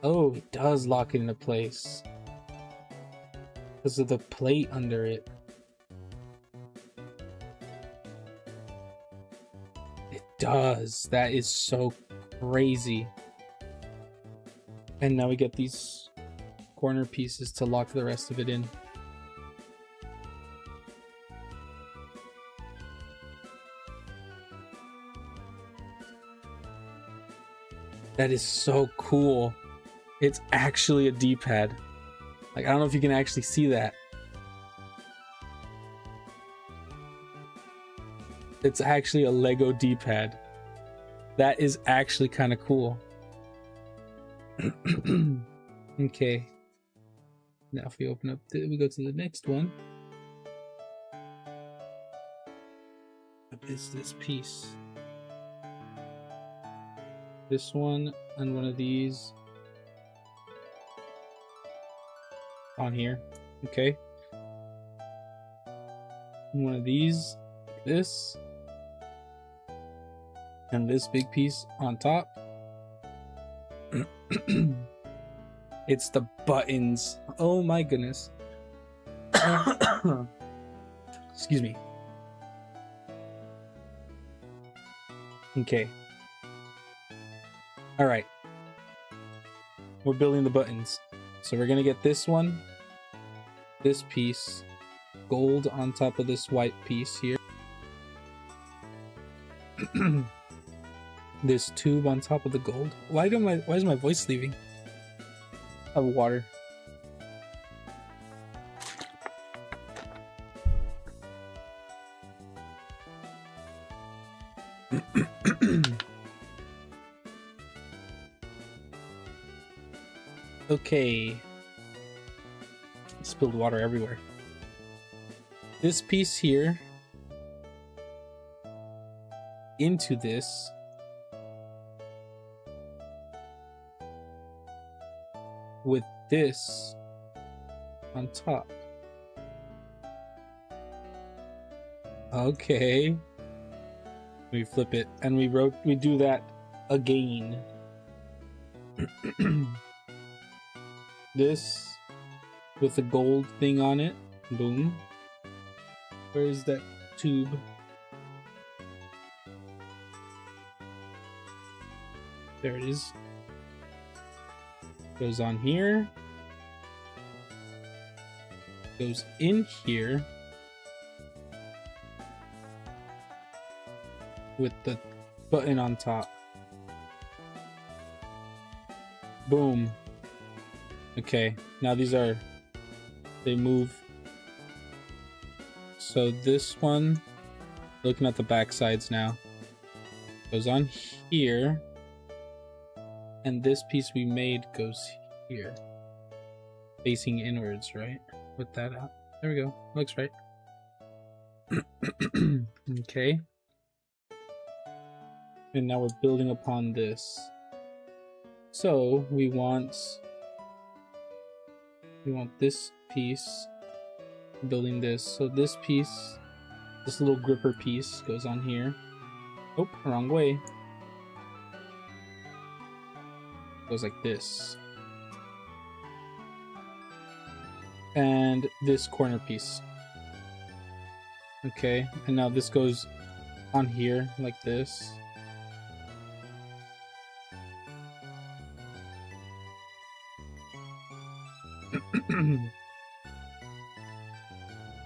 Oh, it does lock it into place because of the plate under it. It does. That is so crazy. And now we get these corner pieces to lock the rest of it in. That is so cool. It's actually a D-pad. Like, I don't know if you can actually see that. It's actually a Lego D-pad. That is actually kind of cool. Okay. Now if we open up, we go to the next one. What is this piece? This one and one of these on here. Okay. And one of these, like this, and this big piece on top. It's the buttons. Oh my goodness. Excuse me. Okay. All right. We're building the buttons. So we're going to get this one, this piece, gold on top of this white piece here. This tube on top of the gold. Why is my voice leaving? I have water. Okay. Spilled water everywhere. This piece here into this. With this on top. Okay. We flip it and we do that again. This with the gold thing on it. Boom. Where is that tube? There it is. Goes on here. Goes in here. With the button on top. Boom. Okay, now they move. So this one, looking at the back sides now, goes on here. And this piece we made goes here. Facing inwards, right? Put that out. There we go. Looks right. Okay. And now we're building upon this. So we want this piece, building this. So this piece, this little gripper piece goes on here. Oh, wrong way. Goes like this. And this corner piece. Okay, and now this goes on here like this.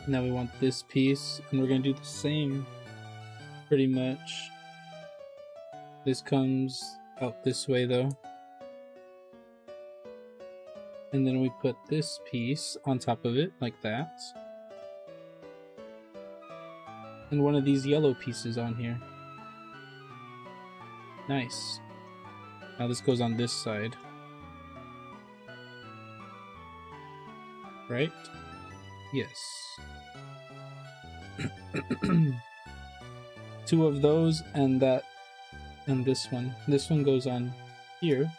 Now we want this piece, and we're gonna do the same. pretty much. This comes out this way though. And then we put this piece on top of it, like that. And one of these yellow pieces on here. Nice. Now this goes on this side. Right? Yes. 2 of those and that and this one. This one goes on here.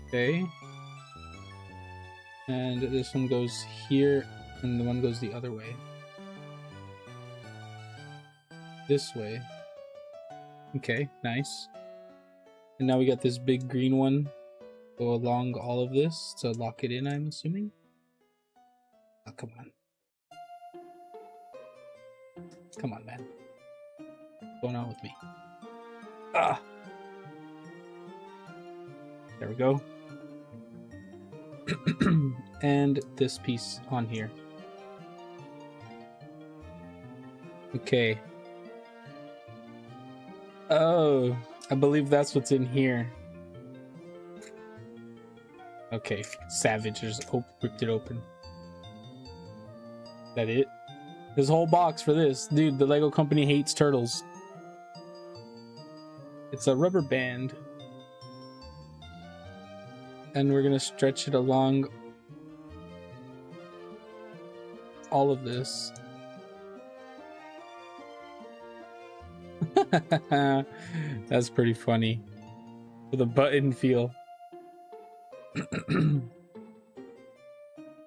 Okay. And this one goes here and the one goes the other way. This way. Okay, nice. And now we got this big green one go along all of this to lock it in, I'm assuming. Oh, come on. Come on, man. What's going on with me? Ah! There we go. And this piece on here. Okay. Oh, I believe that's what's in here. Okay, Savage just ripped it open. Is that it? This whole box for this. Dude, the Lego company hates turtles. It's a rubber band. And we're gonna stretch it along all of this. That's pretty funny. With a button feel.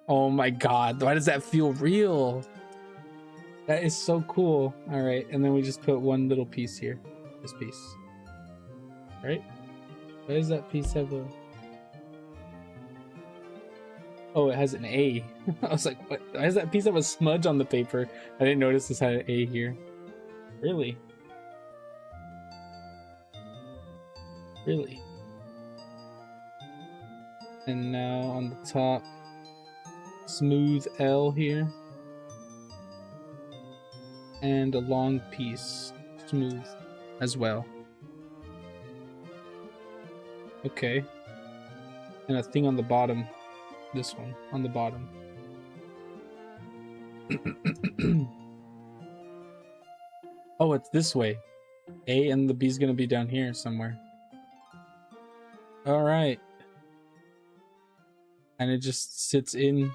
Oh my god, why does that feel real? That is so cool. Alright, and then we just put one little piece here. This piece. Right? Why does that piece have a... Oh, it has an A. I was like, what? Why does that piece have a smudge on the paper? I didn't notice this had an A here. Really? Really? And now on the top, smooth L here. And a long piece, smooth as well. Okay. And a thing on the bottom. This one, on the bottom. Oh, it's this way. A and the B's gonna be down here somewhere. Alright. And it just sits in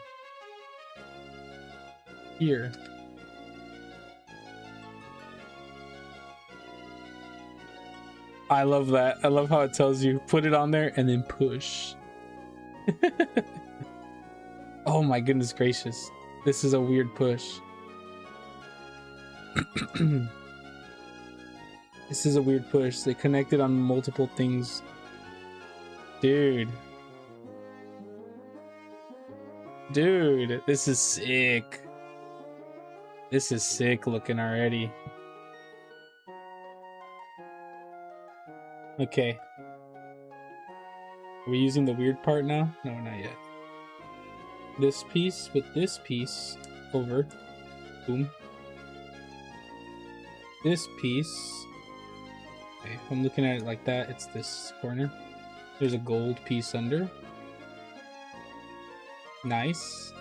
here. I love that. I love how it tells you put it on there and then push. Oh my goodness gracious. This is a weird push. This is a weird push. They connected on multiple things. Dude. Dude, this is sick. This is sick looking already. Okay. Are we using the weird part now? No, not yet. This piece with this piece over. Boom. This piece. Okay, if I'm looking at it like that, it's this corner. There's a gold piece under. Nice.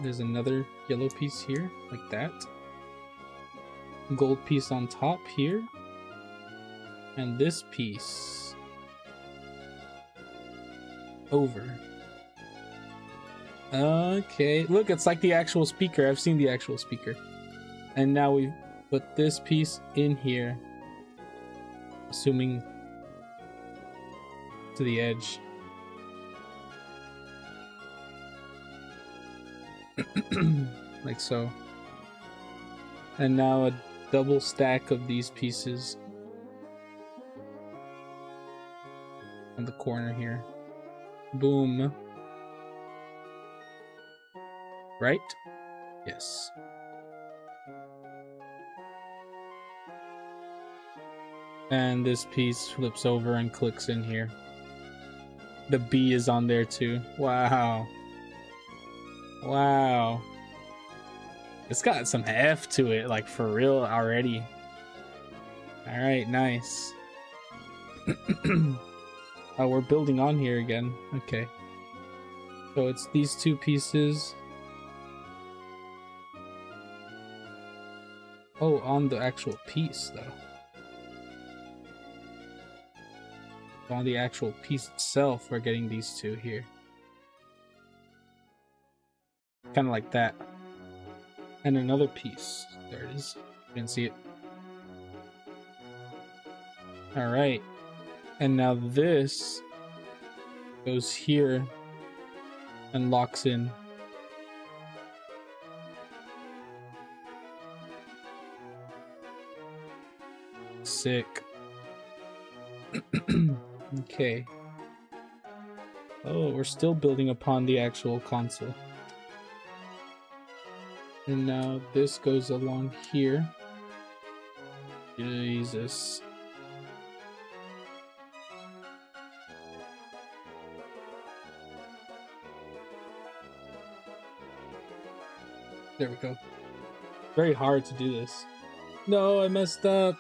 There's another yellow piece here, like that. Gold piece on top here. And this piece over. Okay, look, it's like the actual speaker. I've seen the actual speaker. And now we put this piece in here, assuming to the edge. Like so. And now a double stack of these pieces on the corner here. Boom. Right? Yes. And this piece flips over and clicks in here. The B is on there too. Wow. Wow. It's got some F to it, like for real already. All right, nice. Oh, we're building on here again. Okay. So it's these two pieces. Oh, on the actual piece though. On the actual piece itself, we're getting these two here. Kind of like that. And another piece. There it is. You can see it. All right. And now this goes here and locks in. Sick. Okay. Oh, we're still building upon the actual console. And now this goes along here. Jesus. There we go. Very hard to do this. No, I messed up.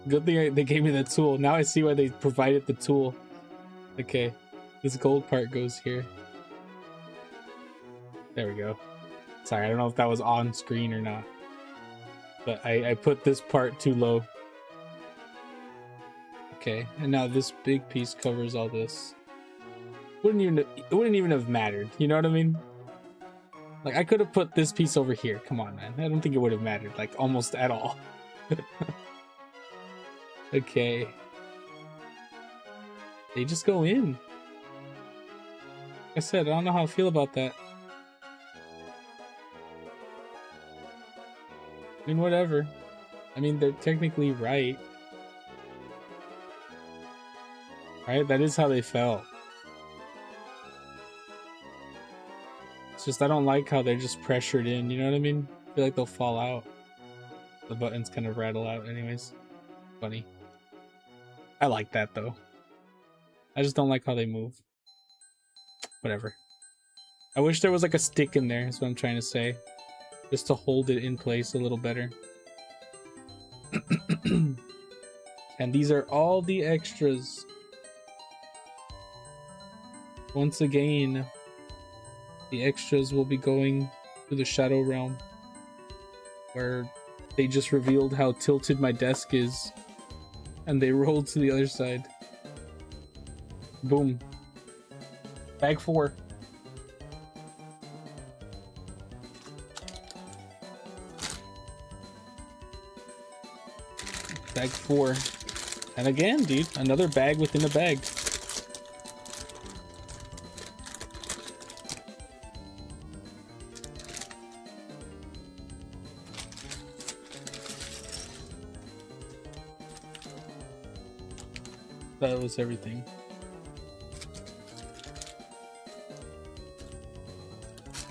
Good thing they gave me the tool. Now I see why they provided the tool. Okay, this gold part goes here. There we go. Sorry, I don't know if that was on screen or not. But I put this part too low. Okay, and now this big piece covers all this. It wouldn't even have mattered. You know what I mean? Like, I could have put this piece over here. Come on, man. I don't think it would have mattered, like, almost at all. Okay. They just go in. Like I said, I don't know how I feel about that. I mean, whatever. I mean, they're technically right. Right? That is how they fell. It's just I don't like how they're just pressured in, you know what I mean? I feel like they'll fall out. The buttons kind of rattle out anyways. Funny. I like that though. I just don't like how they move. Whatever. I wish there was like a stick in there, is what I'm trying to say. Just to hold it in place a little better. And these are all the extras. Once again, the extras will be going to the Shadow Realm, where they just revealed how tilted my desk is, and they rolled to the other side. Boom. Bag 4. Bag 4. And again, dude, another bag within a bag. That was everything.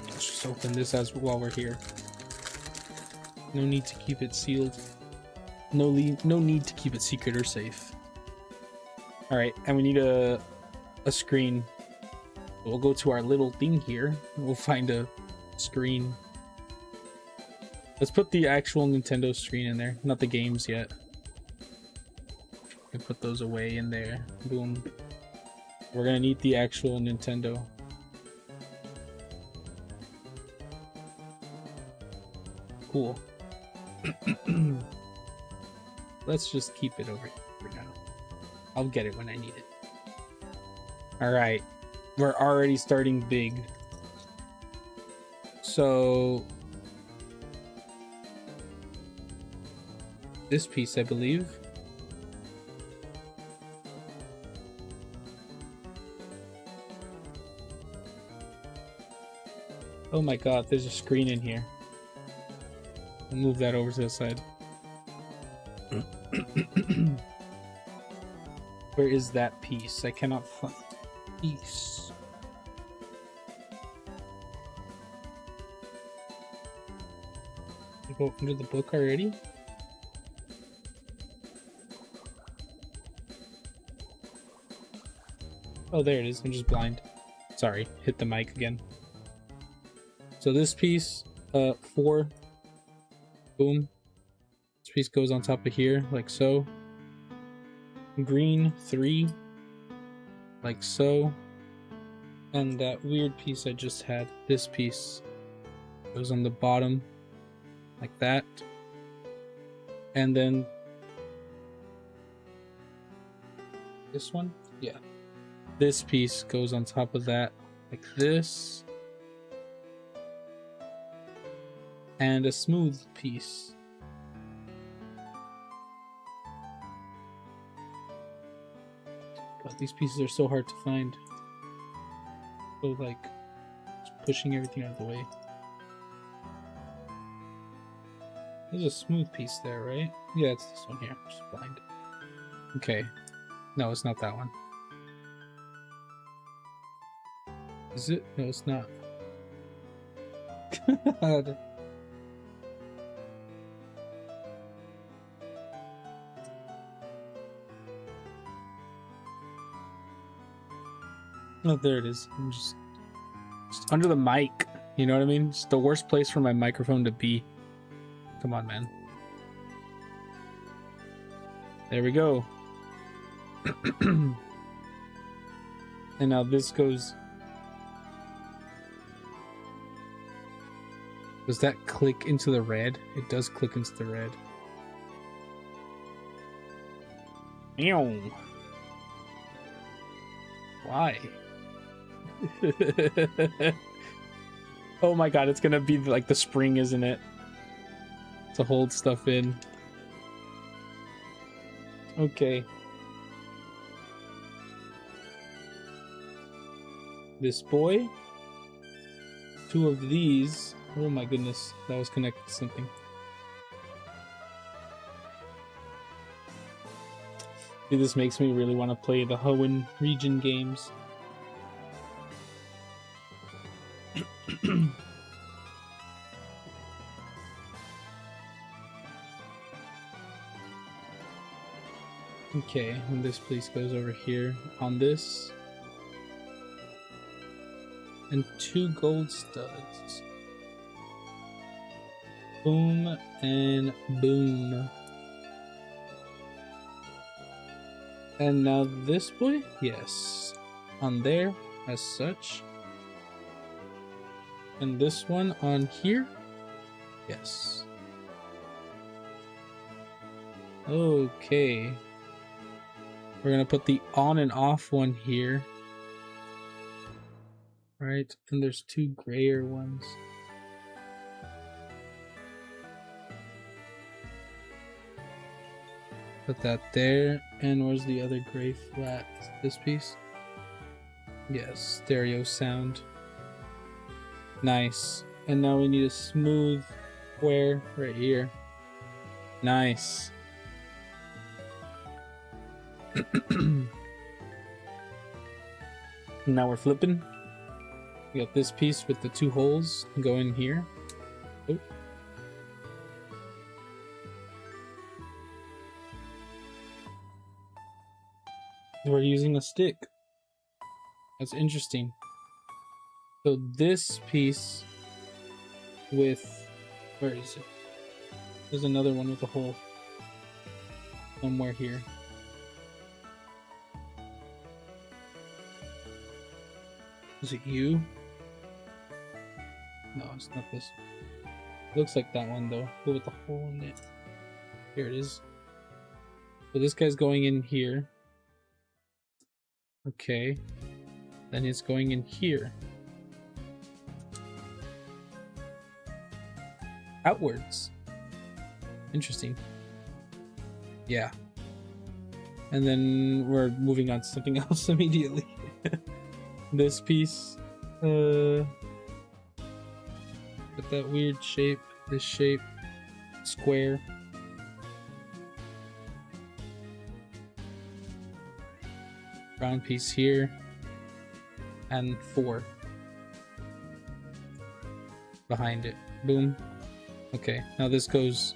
Let's just open this as while we're here. No need to keep it sealed. No need to keep it secret or safe. All right, and we need a screen. We'll go to our little thing here. We'll find a screen. Let's put the actual Nintendo screen in there, not the games yet. And put those away in there. Boom. We're gonna need the actual Nintendo. Cool. Let's just keep it over here for now. I'll get it when I need it. Alright. We're already starting big. So this piece, I believe. Oh my god, there's a screen in here. I'll move that over to the side. Where is that piece? I cannot find piece. You go under the book already? Oh, there it is. I'm just blind. Sorry, hit the mic again. So this piece, 4. Boom. This piece goes on top of here, like so. Green, 3. Like so. And that weird piece I just had, this piece, goes on the bottom, like that. And then this one, yeah. This piece goes on top of that, like this. And a smooth piece. God, these pieces are so hard to find. So like, just pushing everything out of the way. There's a smooth piece there, right? Yeah, it's this one here. I'm just blind. Okay. No, it's not that one. Is it? No, it's not. God. Oh, there it is. I'm just under the mic. You know what I mean? It's the worst place for my microphone to be. Come on, man. There we go. And now this goes. Does that click into the red? It does click into the red. Ew. Why? Oh my god, it's gonna be like the spring, isn't it? To hold stuff in. Okay. This boy. 2 of these. Oh my goodness, that was connected to something. Dude, this makes me really want to play the Hoenn region games. Okay, and this piece goes over here on this. And 2 gold studs. Boom and boom. And now this boy? Yes. On there, as such. And this one on here? Yes. Okay. We're gonna put the on and off one here. Right, and there's 2 grayer ones. Put that there, and where's the other gray flat? This piece? Yes, stereo sound. Nice. And now we need a smooth square right here. Nice. Now we're flipping. We got this piece with the 2 holes go in here. Oh. We're using a stick. That's interesting. So this piece with, where is it? There's another one with a hole somewhere here. Is it you? No, it's not this. Looks like that one though, but with the hole in it. Here it is. So this guy's going in here. Okay. Then it's going in here. Outwards. Interesting. Yeah. And then we're moving on to something else immediately. This piece. With that weird shape. This shape. Square. Round piece here. And 4 behind it. Boom. Okay, now this goes.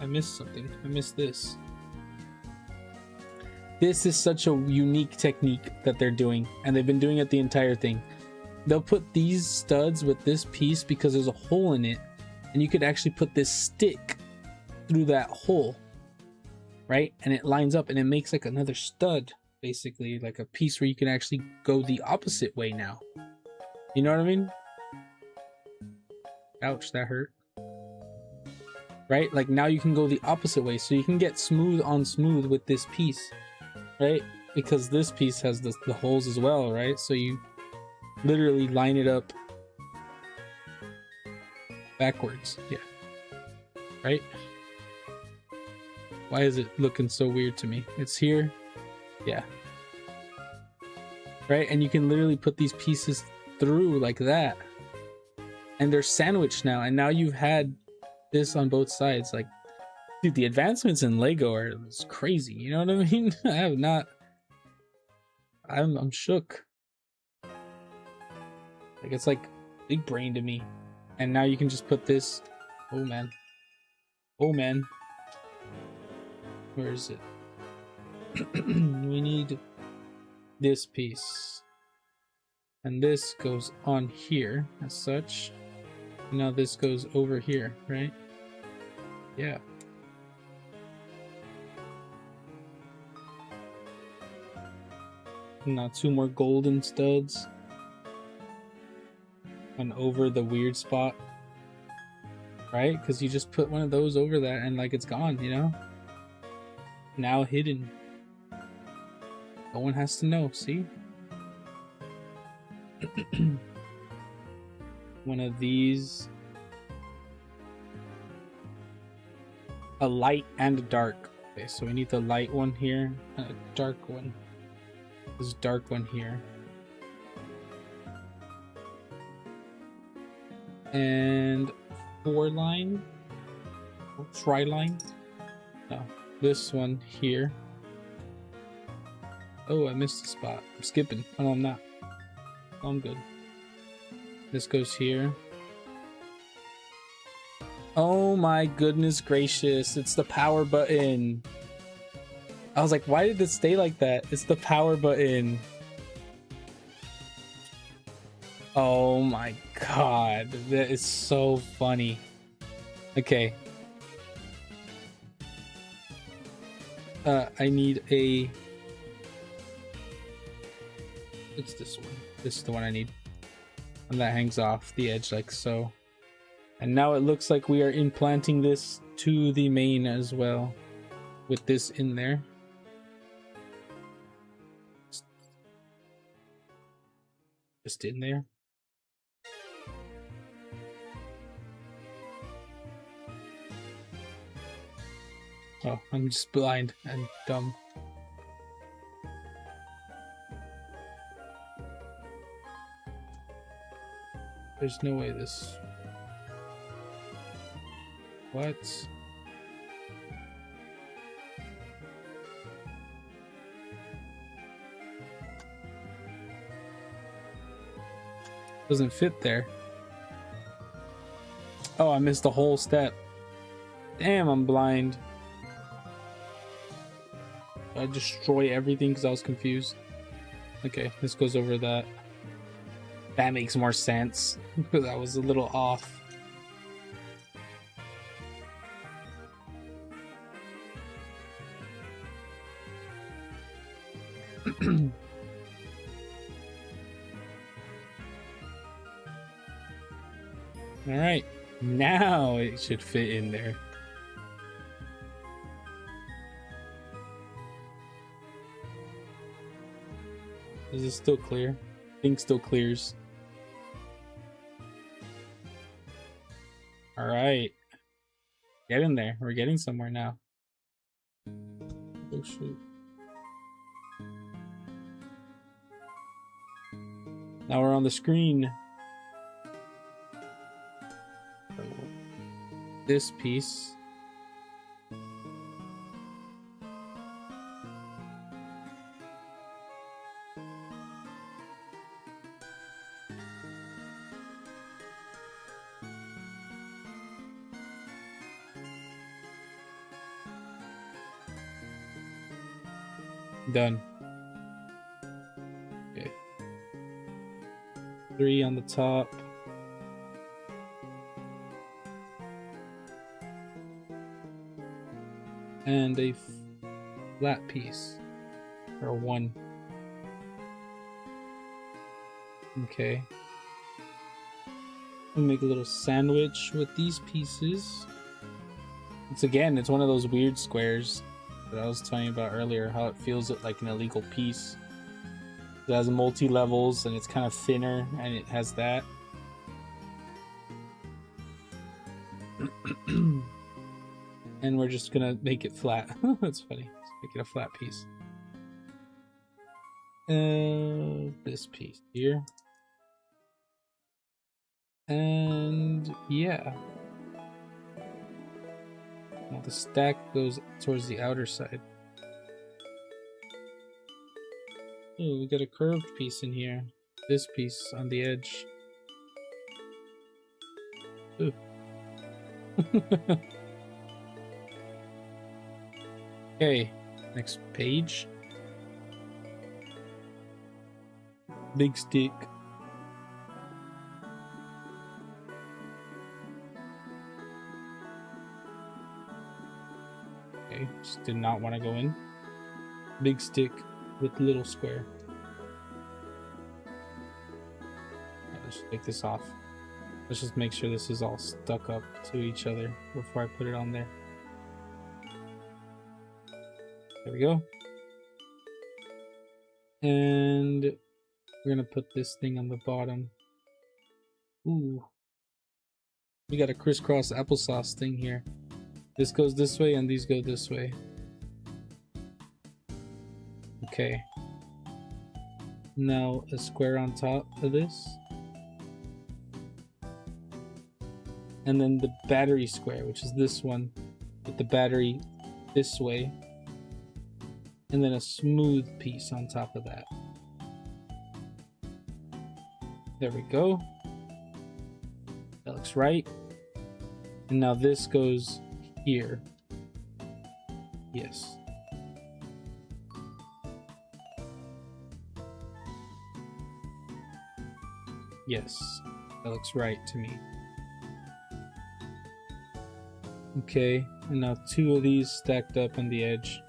I missed something. I missed this. This is such a unique technique that they're doing, and they've been doing it the entire thing. They'll put these studs with this piece because there's a hole in it, and you could actually put this stick through that hole, right? And it lines up and it makes like another stud, basically like a piece where you can actually go the opposite way now. You know what I mean? Ouch, that hurt. Right? Like now you can go the opposite way, so you can get smooth on smooth with this piece, right? Because this piece has the holes as well, right? So you literally line it up backwards. Yeah. Right? Why is it looking so weird to me? It's here. Yeah. Right? And you can literally put these pieces through like that. And they're sandwiched now. And now you've had this on both sides. Like, dude, the advancements in Lego are crazy. You know what I mean? I have not... I'm shook. Like, it's like big brain to me. And now you can just put this... Oh, man. Oh, man. Where is it? We need this piece. And this goes on here, as such. Now this goes over here, right? Yeah. Now 2 more golden studs. And over the weird spot. Right? Because you just put one of those over that and like it's gone, you know? Now hidden. No one has to know, see? One of these. A light and a dark. Okay, so we need the light one here and a dark one. This dark one here. And 4-line. Or tri-line. No, this one here. Oh, I missed a spot. I'm skipping. Oh, no, I'm not. Oh, I'm good. This goes here. Oh my goodness gracious. It's the power button. I was like, why did it stay like that? It's the power button. Oh my god. That is so funny. Okay. I need a... It's this one. This is the one I need. And that hangs off the edge like so. And now it looks like we are implanting this to the main as well. With this in there. Just in there. Oh, I'm just blind and dumb. There's no way this... What? Doesn't fit there. Oh, I missed the whole step. Damn, I'm blind. I destroy everything because I was confused. Okay, this goes over that. That makes more sense because I was a little off. All right, now it should fit in there. Is it still clear? Thing still clears. All right, get in there. We're getting somewhere now. Oh shoot. Now we're on the screen. This piece. Done. Okay. 3 on the top. And a flat piece. Or 1. Okay. We'll make a little sandwich with these pieces. It's one of those weird squares that I was telling you about earlier, how it feels like an illegal piece. It has multi-levels and it's kind of thinner and it has that. And we're just gonna make it flat. That's funny. Let's make it a flat piece. This piece here. And yeah. Now the stack goes towards the outer side. Oh, we got a curved piece in here. This piece on the edge. Ooh. Okay, next page. Big stick. Okay, just did not want to go in. Big stick with little square. Let's take this off. Let's just make sure this is all stuck up to each other before I put it on there. There we go. And we're gonna put this thing on the bottom. Ooh. We got a crisscross applesauce thing here. This goes this way and these go this way. Okay. Now a square on top of this. And then the battery square, which is this one, with the battery this way. And then a smooth piece on top of that. There we go. That looks right. And now this goes here. Yes. Yes, that looks right to me. Okay, and now 2 of these stacked up on the edge.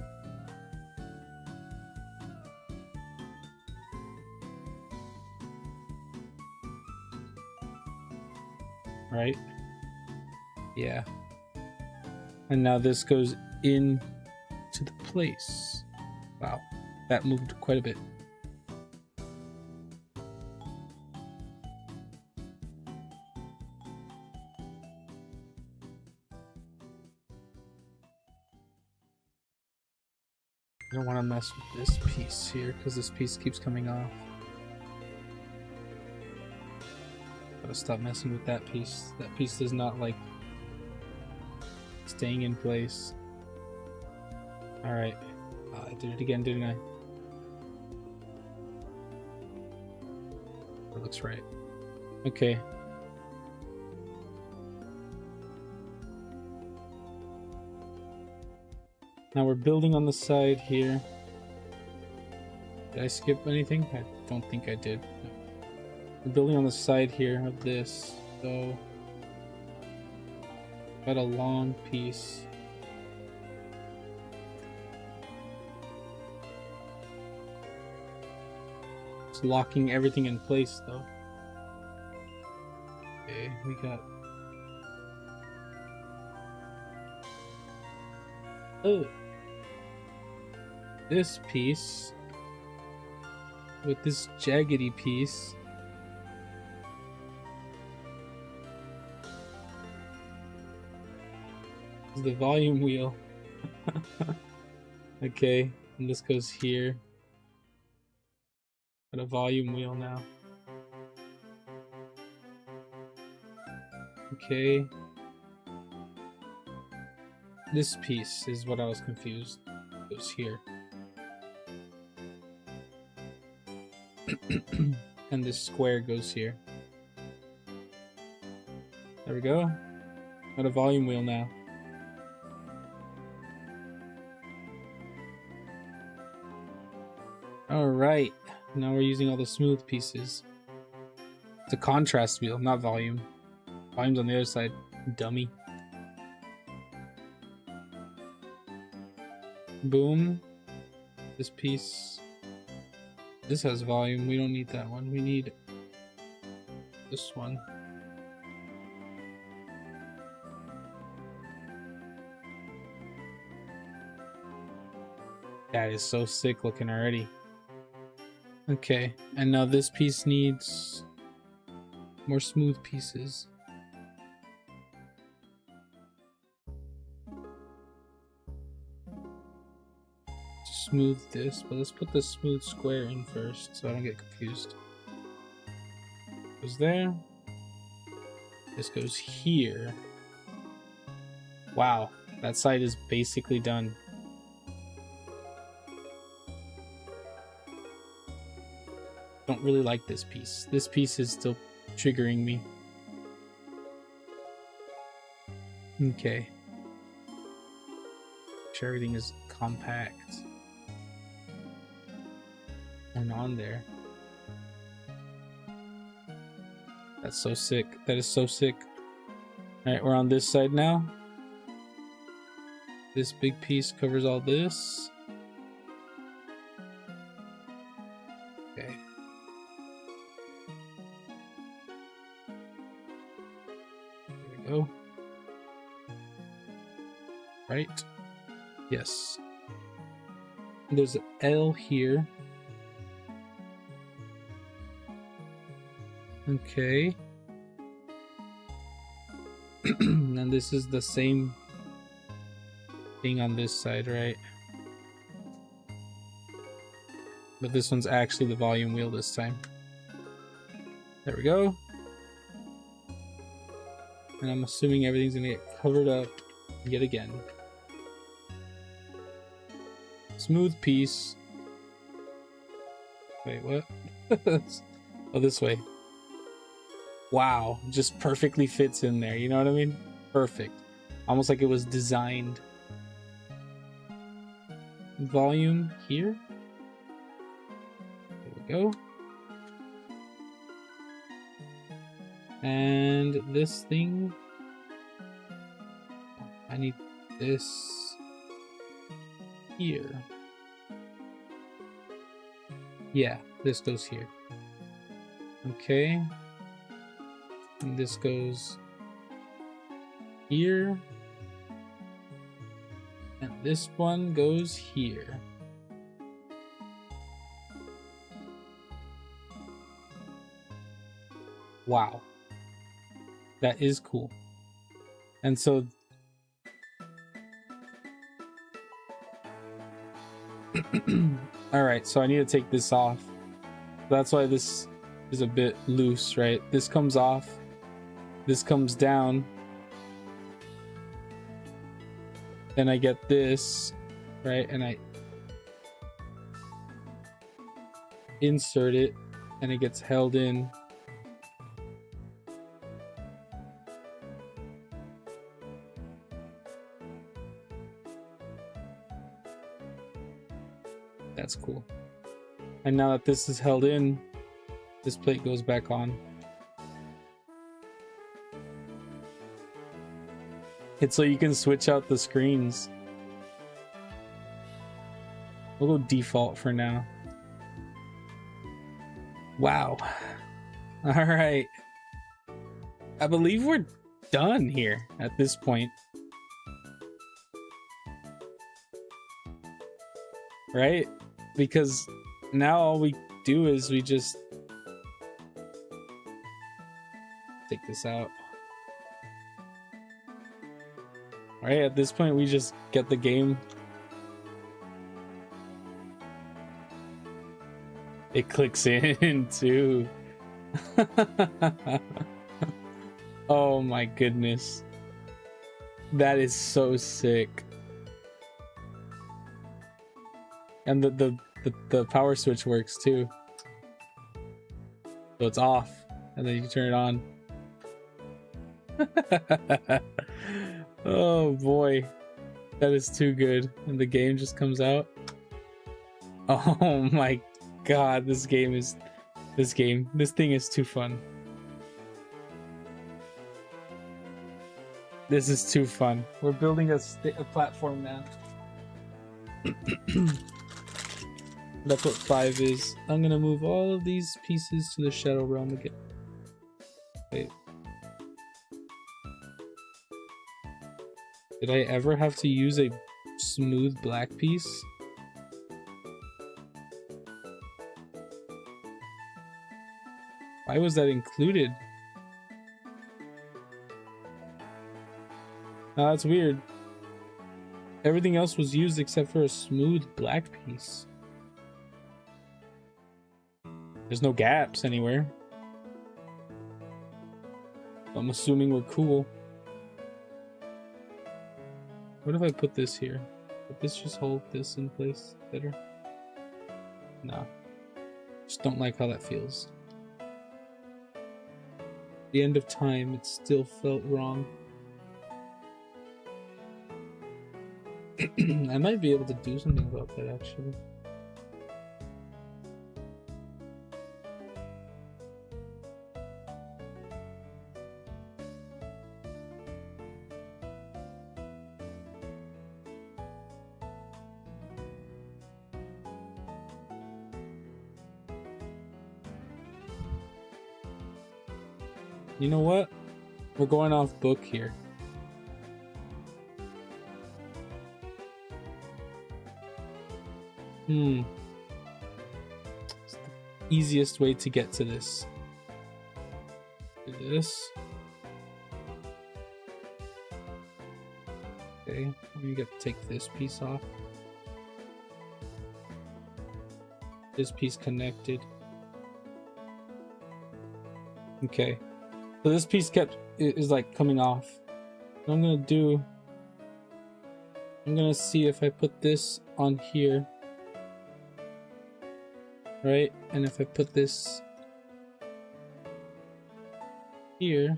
Right? Yeah. And now this goes in to the place. Wow, that moved quite a bit. I don't want to mess with this piece here because this piece keeps coming off. Gotta stop messing with that piece. That piece does not like staying in place. Alright. I did it again, didn't I? That looks right. Okay. Now we're building on the side here. Did I skip anything? I don't think I did. No. We're building on the side here of this, so got a long piece. It's locking everything in place though. Okay, we got... Oh! This piece with this jaggedy piece is the volume wheel. Okay, and this goes here. Got a volume wheel now. Okay. This piece is what I was confused. It goes here. And this square goes here. There we go. Got a volume wheel now. All right, now we're using all the smooth pieces. It's a contrast wheel, not volume. Volume's on the other side, dummy. Boom. This piece. This has volume. We don't need that one. We need this one. That is so sick looking already. Okay, and now this piece needs more smooth pieces. Smooth this, but let's put the smooth square in first so I don't get confused. Goes there. This goes here. Wow, that side is basically done. Don't really like this piece. This piece is still triggering me. Okay. Make sure everything is compact and on there. That's so sick. That is so sick. Alright, we're on this side now. This big piece covers all this. Okay. There we go. Right? Yes. There's an L here. Okay. And this is the same thing on this side, right? But this one's actually the volume wheel this time. There we go. And I'm assuming everything's gonna get covered up yet again. Smooth piece. Wait, what? Oh, this way. Wow, just perfectly fits in there, you know what I mean? Perfect. Almost like it was designed. Volume here. There we go. And this thing. I need this here. Yeah, this goes here. Okay. And this goes here. And this one goes here. Wow. That is cool. And so alright, so I need to take this off. That's why this is a bit loose, right? This comes off. This comes down. Then I get this, right? And I insert it and it gets held in. That's cool. And now that this is held in, this plate goes back on. It's so you can switch out the screens. We'll go default for now. Wow. All right. I believe we're done here at this point. Right? Because now all we do is we just take this out. Alright, at this point we just get the game. It clicks in too. Oh my goodness. That is so sick. And the power switch works too. So it's off and then you turn it on. Oh boy, that is too good. And the game just comes out. Oh my god, this thing is too fun. This is too fun. We're building a platform now. That's what 5 is. I'm gonna move all of these pieces to the Shadow Realm again. Wait. Did I ever have to use a smooth black piece? Why was that included? Oh, that's weird. Everything else was used except for a smooth black piece. There's no gaps anywhere. I'm assuming we're cool. What if I put this here? Would this just hold this in place better? No. Just don't like how that feels. The end of time, it still felt wrong. I might be able to do something about that actually. You know what? We're going off book here. It's the easiest way to get to this. Do this. Okay, we get to take this piece off. This piece connected. Okay. So this piece is like coming off. What I'm gonna do, I'm gonna see if I put this on here, right? And if I put this here,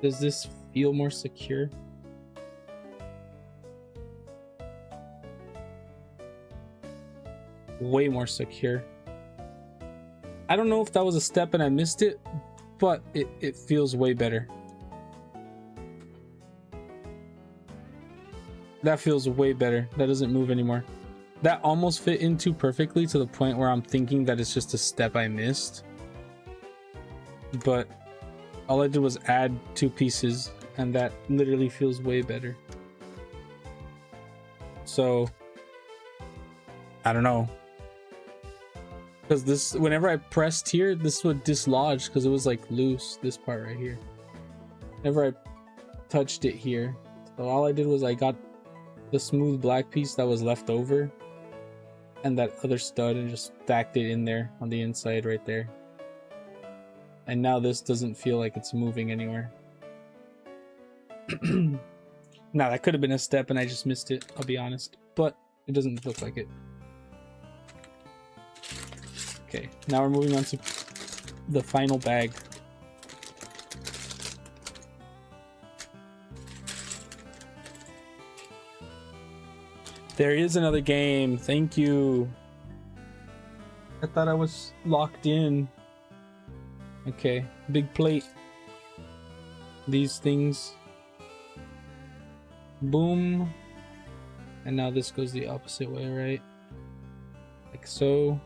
does this feel more secure? Way more secure. I don't know if that was a step and I missed it, but it feels way better. That feels way better. That doesn't move anymore. That almost fit in too perfectly to the point where I'm thinking that it's just a step I missed. But all I did was add 2 pieces and that literally feels way better. So I don't know. Because this, whenever I pressed here, this would dislodge because it was like loose, this part right here. Whenever I touched it here. So all I did was I got the smooth black piece that was left over and that other stud and just stacked it in there on the inside right there. And now this doesn't feel like it's moving anywhere. Now that could have been a step and I just missed it, I'll be honest. But it doesn't look like it. Okay, now we're moving on to the final bag. There is another game. Thank you. I thought I was locked in. Okay, big plate. These things. Boom. And now this goes the opposite way, right? Like so.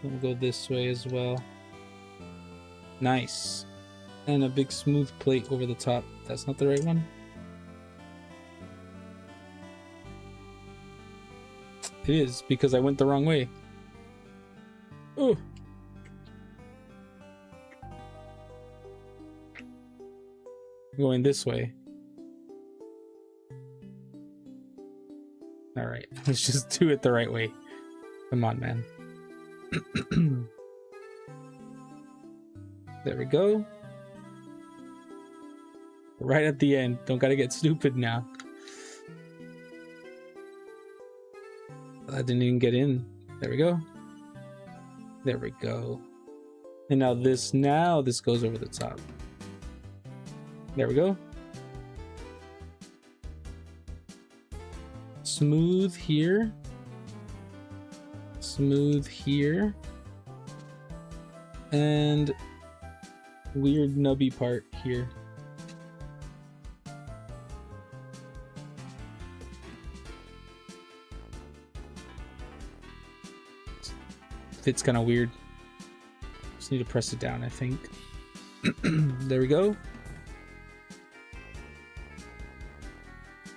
We'll go this way as well. Nice. And a big smooth plate over the top. That's not the right one. It is, because I went the wrong way. Ooh. Going this way. Alright, let's just do it the right way. Come on, man. There we go. Right at the end. Don't gotta get stupid now. I didn't even get in. There we go. There we go. And now this goes over the top. There we go. Smooth here. Smooth here. And weird nubby part here. Fits kind of weird. Just need to press it down, I think. There we go.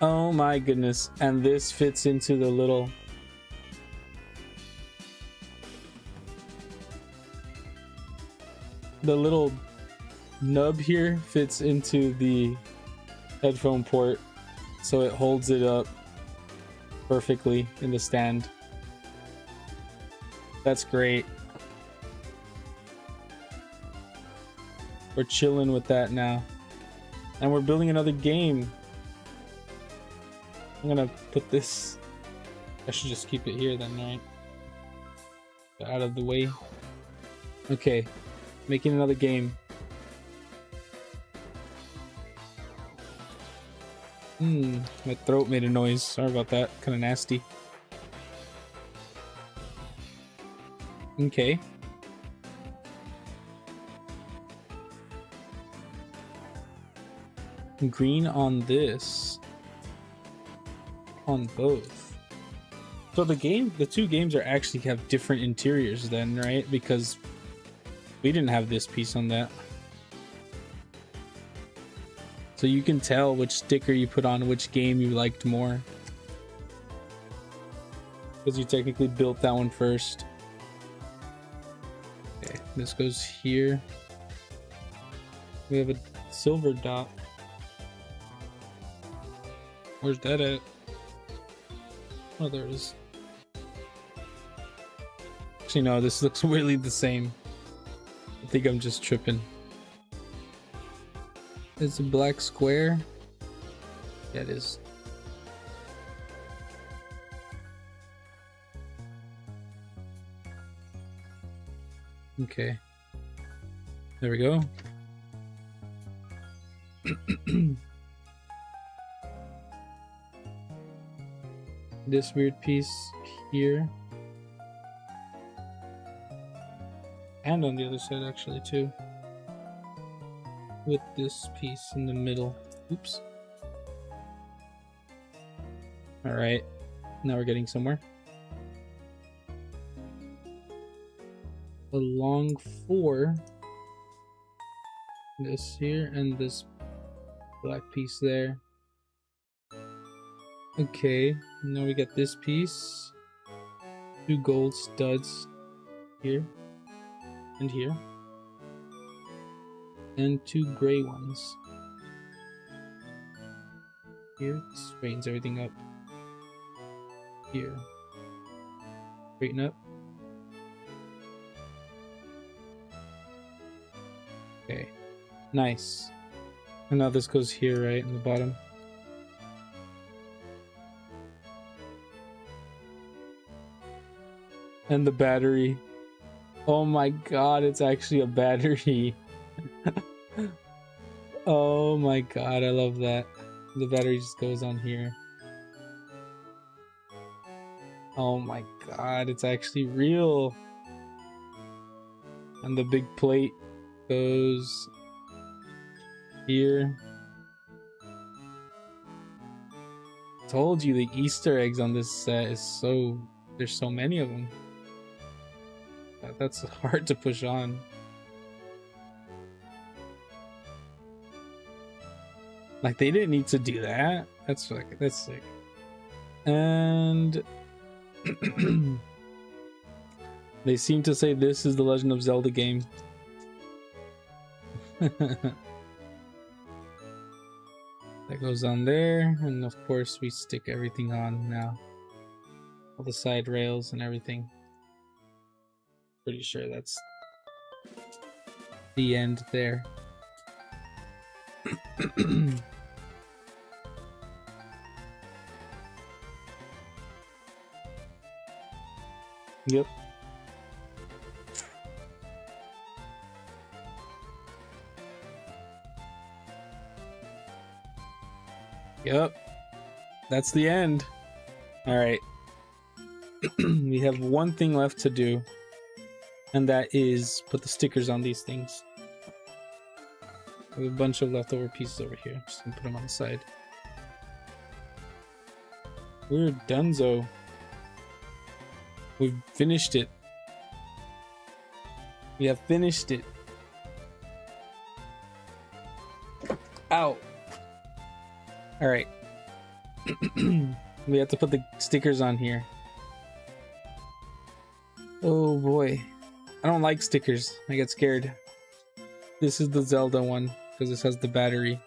Oh my goodness. And this fits into the little... The little nub here fits into the headphone port, so it holds it up perfectly in the stand. That's great. We're chilling with that now. And we're building another game. I'm gonna put this... I should just keep it here then, right? Out of the way. Okay. Making another game. My throat made a noise. Sorry about that. Kind of nasty. Okay. Green on this. On both. So the two games are actually have different interiors then, right? Because we didn't have this piece on that. So you can tell which sticker you put on which game you liked more. Because you technically built that one first. Okay, this goes here. We have a silver dot. Where's that at? Oh, there it is. Actually, no, this looks really the same. I think I'm just tripping. It's a black square. Yeah, it is. Okay. There we go. This weird piece here. And on the other side actually too. With this piece in the middle. Oops. Alright. Now we're getting somewhere. A long 4. This here and this black piece there. Okay, now we got this piece. 2 gold studs here and here. And 2 gray ones. Here, straightens everything up. Here. Straighten up. Okay, nice. And now this goes here, right, in the bottom. And the battery. Oh my god, it's actually a battery. Oh my god, I love that. The battery just goes on here. Oh my god, it's actually real. And the big plate goes here. Told you the Easter eggs on this set is so... There's so many of them. That's hard to push on. Like, they didn't need to do that. That's sick. And they seem to say this is the Legend of Zelda game. That goes on there, and of course we stick everything on now. All the side rails and everything. Pretty sure that's the end there. Yep. Yep. That's the end. All right. We have one thing left to do, and that is put the stickers on these things. We have a bunch of leftover pieces over here. Just gonna put them on the side. We're donezo. We've finished it. We have finished it. Ow. All right. We have to put the stickers on here. Oh boy. I don't like stickers. I get scared. This is the Zelda one because this has the battery.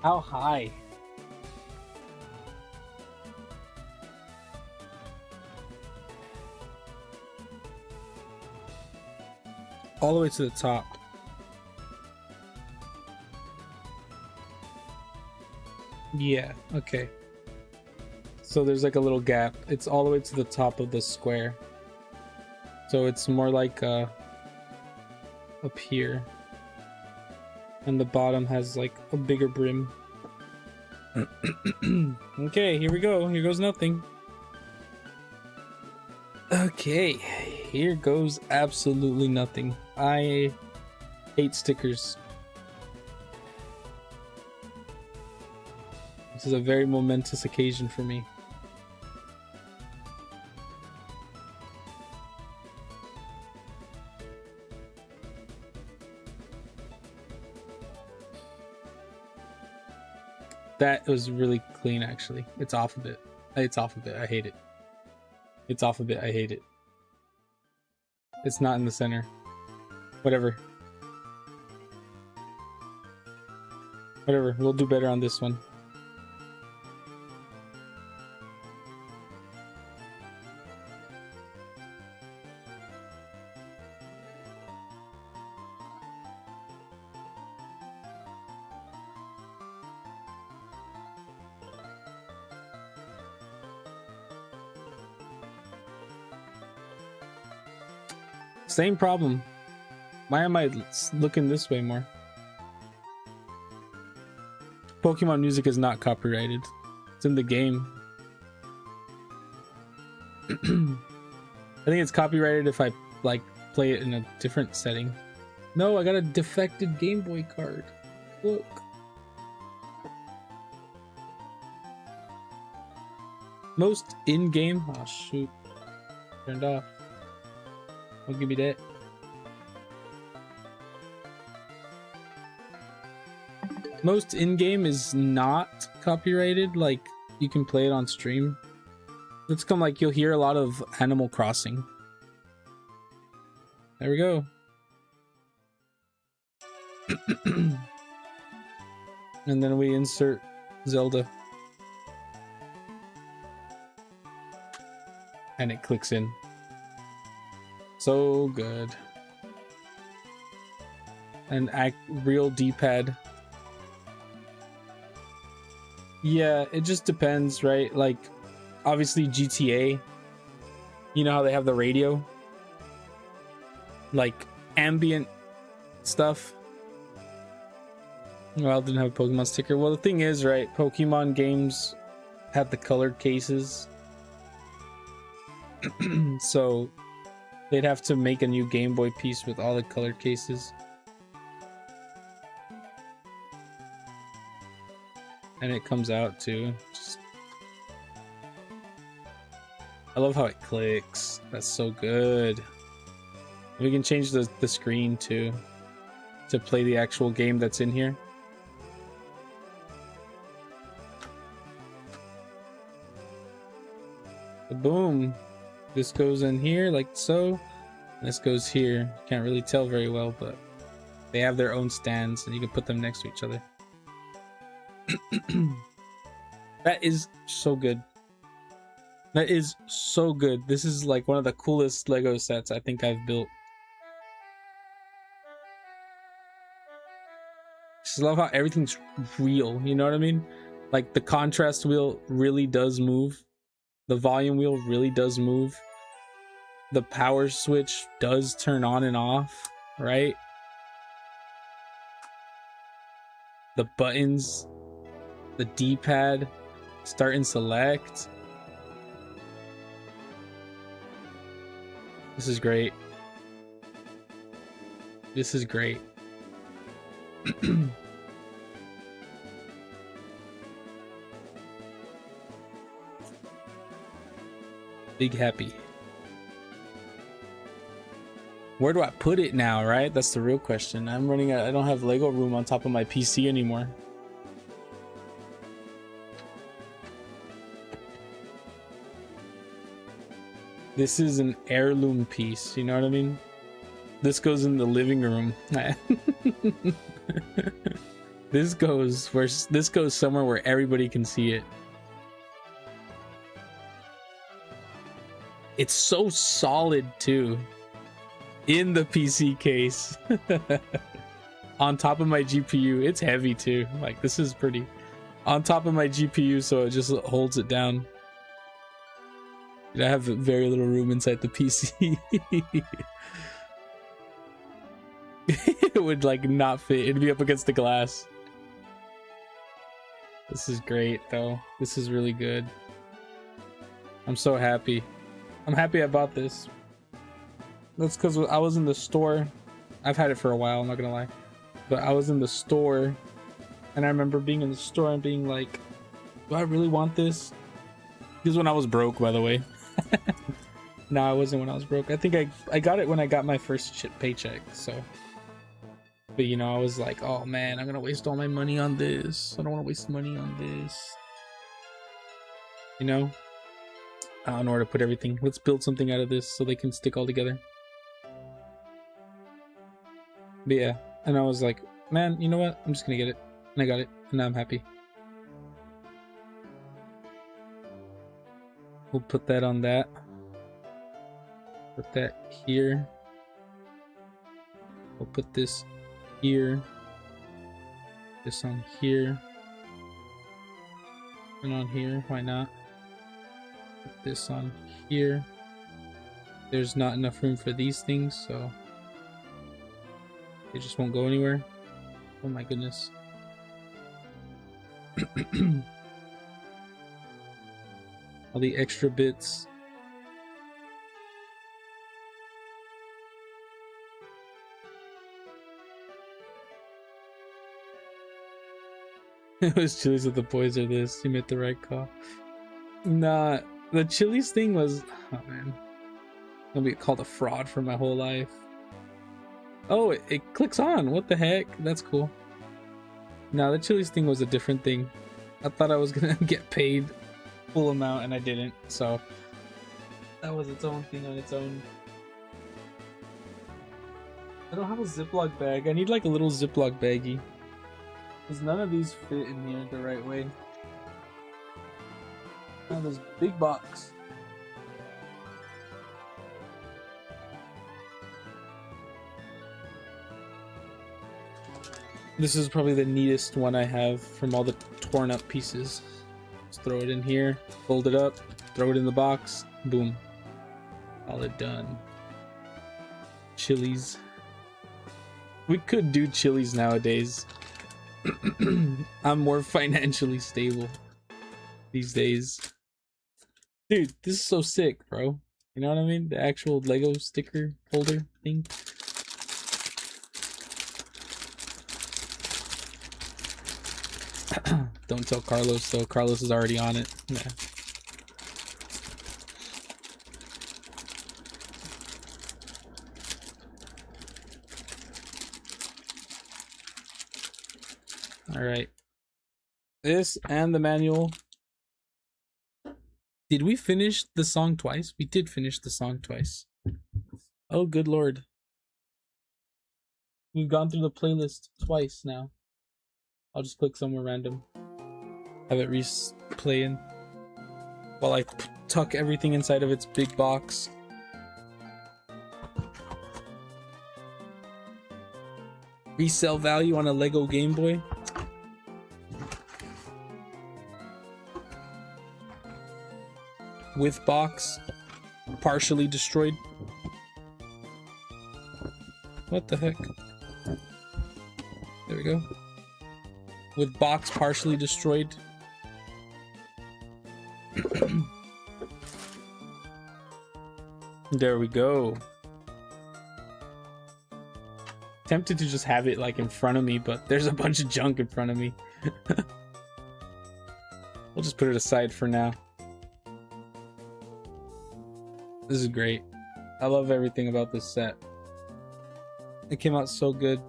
How high? All the way to the top. Yeah, okay. So there's like a little gap. It's all the way to the top of the square. So it's more like up here. And the bottom has like a bigger brim. Okay, here we go. Here goes nothing. Okay, here goes absolutely nothing. I hate stickers. This is a very momentous occasion for me. That was really clean, actually. It's off of it. It's off of it. I hate it. It's off of it. I hate it. It's not in the center. Whatever. Whatever. We'll do better on this one. Same problem. Why am I looking this way more? Pokemon music is not copyrighted. It's in the game. I think it's copyrighted if I like play it in a different setting. No, I got a defected Game Boy card. Look. Most in-game. Oh shoot. Turned off. Don't give me that. Most in-game is not copyrighted. Like you can play it on stream. It's come like you'll hear a lot of Animal Crossing. There we go. And then we insert Zelda. And it clicks in. So good. And real D-pad. Yeah, it just depends, right? Like, obviously GTA, you know how they have the radio? Like, ambient stuff. Well, didn't have a Pokemon sticker. Well, the thing is, right, Pokemon games have the colored cases. So they'd have to make a new Game Boy piece with all the colored cases. And it comes out too. I love how it clicks. That's so good. We can change the screen too to play the actual game that's in here. Boom. This goes in here like so. This goes here. Can't really tell very well, but they have their own stands and you can put them next to each other. That is so good. That is so good. This is like one of the coolest Lego sets I think I've built. Just love how everything's real, you know what I mean? Like the contrast wheel really does move. The volume wheel really does move. The power switch does turn on and off, right? The buttons, the D-pad, start and select. This is great. This is great. Big happy. Where do I put it now, right? That's the real question. I don't have Lego room on top of my PC anymore. This is an heirloom piece, you know what I mean? This goes in the living room. This goes somewhere where everybody can see it. It's so solid too. In the PC case. On top of my GPU. It's heavy too. Like this is pretty on top of my GPU, so it just holds it down. I have very little room inside the PC. It would like not fit. It'd be up against the glass. This is great though. This is really good. I'm so happy. I'm happy I bought this. That's because I was in the store. I've had it for a while, I'm not gonna lie. But I was in the store and I remember being in the store and being like, do I really want this? This is when I was broke, by the way. No, I wasn't when I was broke. I think I got it when I got my first paycheck, so. But you know, I was like, oh man, I'm gonna waste all my money on this. I don't want to waste money on this. You know? I don't know where to put everything. Let's build something out of this so they can stick all together. But yeah, and I was like, man, you know what? I'm just gonna get it. And I got it, and now I'm happy. We'll put that on that. Put that here. We'll put this here. This on here. And on here, why not? Put this on here. There's not enough room for these things, so they just won't go anywhere. Oh my goodness. All the extra bits. It was Chili's with the boys or this. You made the right call. Nah, the Chili's thing was, oh man, I'm gonna be called a fraud for my whole life. Oh, it clicks on. What the heck? That's cool. Nah, the Chili's thing was a different thing. I thought I was gonna get paid full amount and I didn't, so that was its own thing on its own. I don't have a Ziploc bag. I need like a little Ziploc baggie. Because none of these fit in here the right way. Now this big box. This is probably the neatest one I have from all the torn up pieces. Just throw it in here, fold it up, throw it in the box, boom. All it done. Chili's. We could do Chili's nowadays. I'm more financially stable these days. Dude, this is so sick, bro. You know what I mean? The actual Lego sticker holder thing. Don't tell Carlos though. Carlos is already on it. Yeah. All right. This and the manual. Did we finish the song twice? We did finish the song twice. Oh, good lord. We've gone through the playlist twice now. I'll just click somewhere random. Have it replaying. while I tuck everything inside of its big box. Resale value on a Lego Game Boy. With box, partially destroyed. What the heck? There we go. With box partially destroyed. There we go. Tempted to just have it like in front of me, but there's a bunch of junk in front of me. We'll just put it aside for now. This is great. I love everything about this set. It came out so good.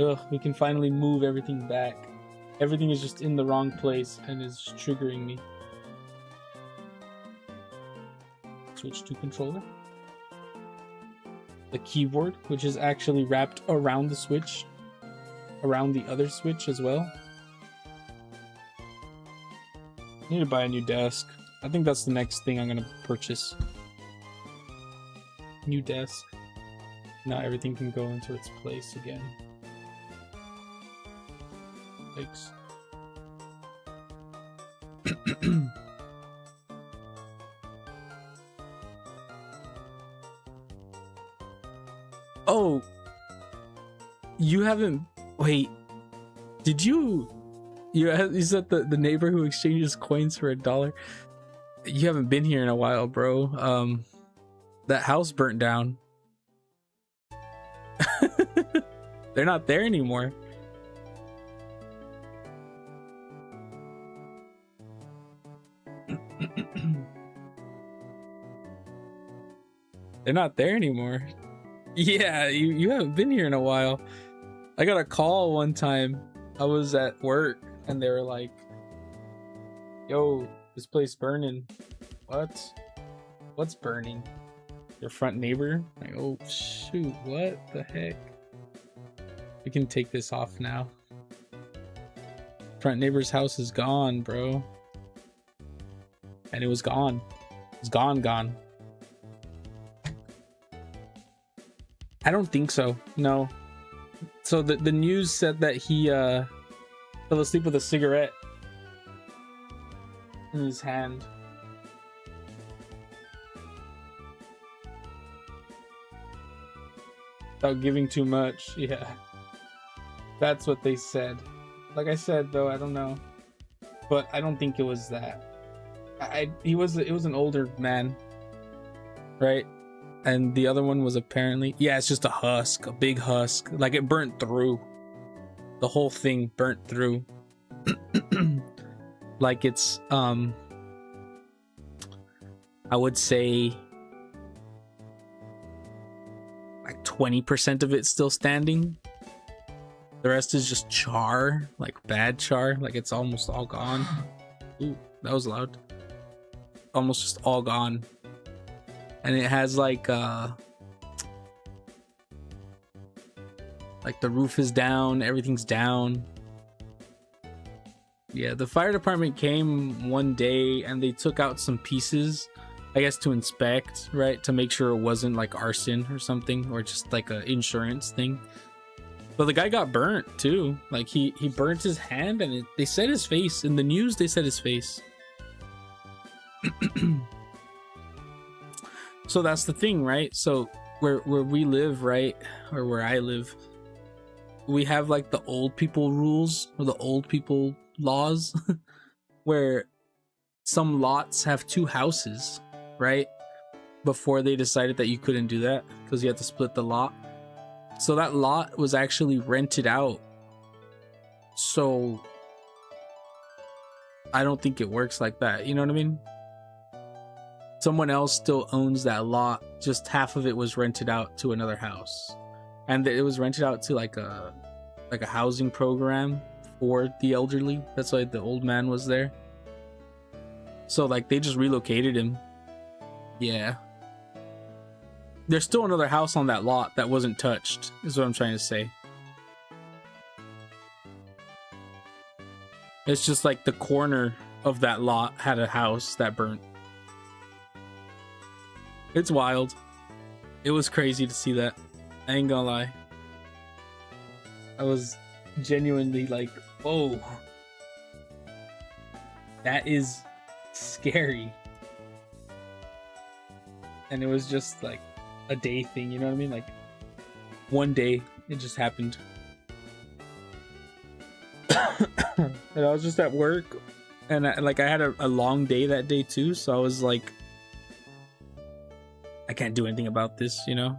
Ugh, we can finally move everything back. Everything is just in the wrong place and is triggering me. Switch to controller. The keyboard, which is actually wrapped around the switch, around the other switch as well. Need to buy a new desk. I think that's the next thing I'm gonna purchase. New desk. Now everything can go into its place again. Thanks. Oh, you haven't. Wait, did you? You said the neighbor who exchanges coins for $1. You haven't been here in a while, bro. That house burnt down. They're not there anymore. They're not there anymore. Yeah, you haven't been here in a while. I got a call one time. I was at work and they were like, yo, this place burning. What? What's burning? Your front neighbor? Like, oh shoot, what the heck? We can take this off now. Front neighbor's house is gone, bro. And it was gone. It's gone. I don't think so. No. So the news said that he fell asleep with a cigarette in his hand. Without giving too much. Yeah. That's what they said. Like I said though, I don't know. But I don't think it was that. It was an older man. Right? And the other one was apparently, yeah, it's just a husk, a big husk. Like it burnt through. The whole thing burnt through. Like it's, I would say like 20% of it's still standing. The rest is just char, like bad char. Like it's almost all gone. Ooh, that was loud. Almost just all gone. And it has like the roof is down, everything's down. Yeah, the fire department came one day and they took out some pieces, I guess to inspect, right? To make sure it wasn't like arson or something, or just like an insurance thing. But the guy got burnt too. Like he burnt his hand and they said his face. In the news, they said his face. So that's the thing, right? So where we live, right, or where I live, we have like the old people rules or the old people laws where some lots have 2 houses, right? Before they decided that you couldn't do that because you had to split the lot. So that lot was actually rented out. So I don't think it works like that. You know what I mean? Someone else still owns that lot, just half of it was rented out to another house, and it was rented out to like a housing program for the elderly. That's why the old man was there. So like they just relocated him. Yeah, there's still another house on that lot that wasn't touched, is what I'm trying to say. It's just like the corner of that lot had a house that burnt. It's wild. It was crazy to see that. I ain't gonna lie. I was genuinely like, whoa. That is scary. And it was just like a day thing, you know what I mean? Like one day it just happened. And I was just at work, and I had a long day that day too, so I was like, I can't do anything about this, you know?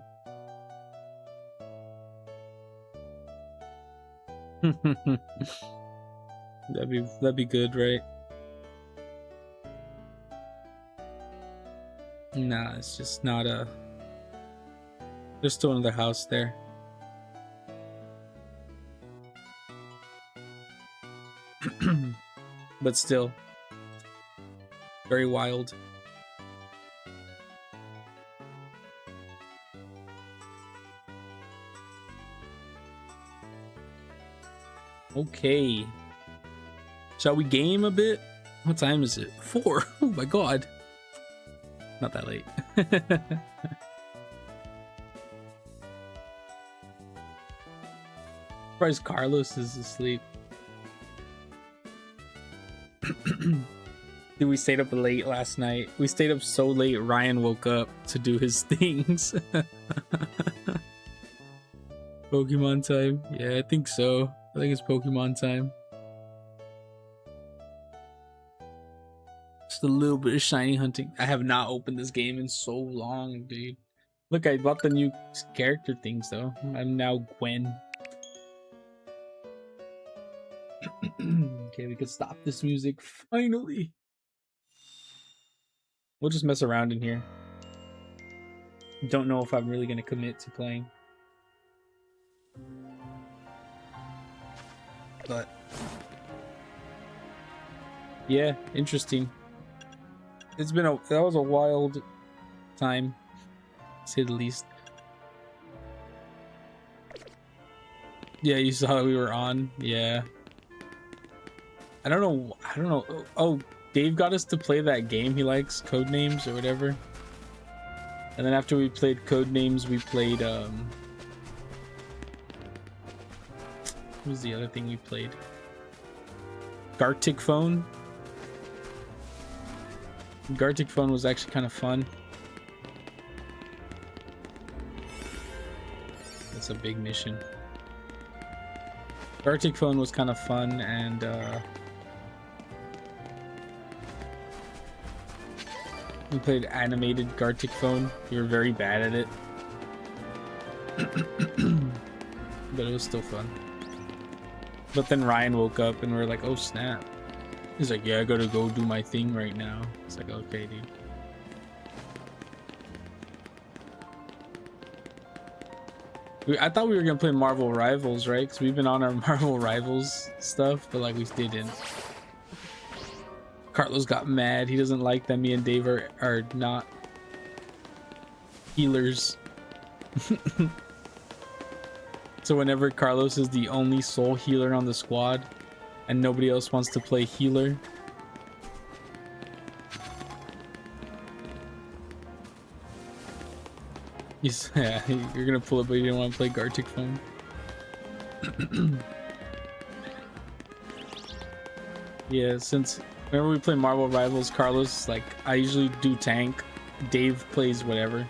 that'd be good, right? Nah, it's just not a... There's still another house there. But still, very wild. Okay, shall we game a bit? What time is it? 4. Oh my god, not that late. Surprised Carlos is asleep. Dude, we stayed up late last night. We stayed up so late, Ryan woke up to do his things. Pokemon time? Yeah, I think so. I think it's Pokemon time. Just a little bit of shiny hunting. I have not opened this game in so long, dude. Look, I bought the new character things though. I'm now Gwen. Okay, we can stop this music finally. We'll just mess around in here. Don't know if I'm really gonna commit to playing, but yeah, interesting. It's been that was a wild time, to say the least. Yeah, you saw we were on. Yeah. I don't know. Oh, Dave got us to play that game he likes, Codenames or whatever. And then after we played Codenames, we played what was the other thing we played? Gartic Phone. Gartic Phone was actually kind of fun. That's a big mission. Gartic Phone was kind of fun, and we played animated Gartic Phone. We were very bad at it. But it was still fun. But then Ryan woke up and we were like, oh snap. He's like, yeah, I gotta go do my thing right now. It's like, okay, dude. I thought we were gonna play Marvel Rivals, right? Because we've been on our Marvel Rivals stuff, but like we didn't. Carlos got mad. He doesn't like that me and Dave are not healers. So whenever Carlos is the only soul healer on the squad and nobody else wants to play healer, yeah, you're gonna pull it, but you didn't want to play Gartic Phone. Yeah, since whenever we play Marvel Rivals, Carlos, like, I usually do tank. Dave plays whatever.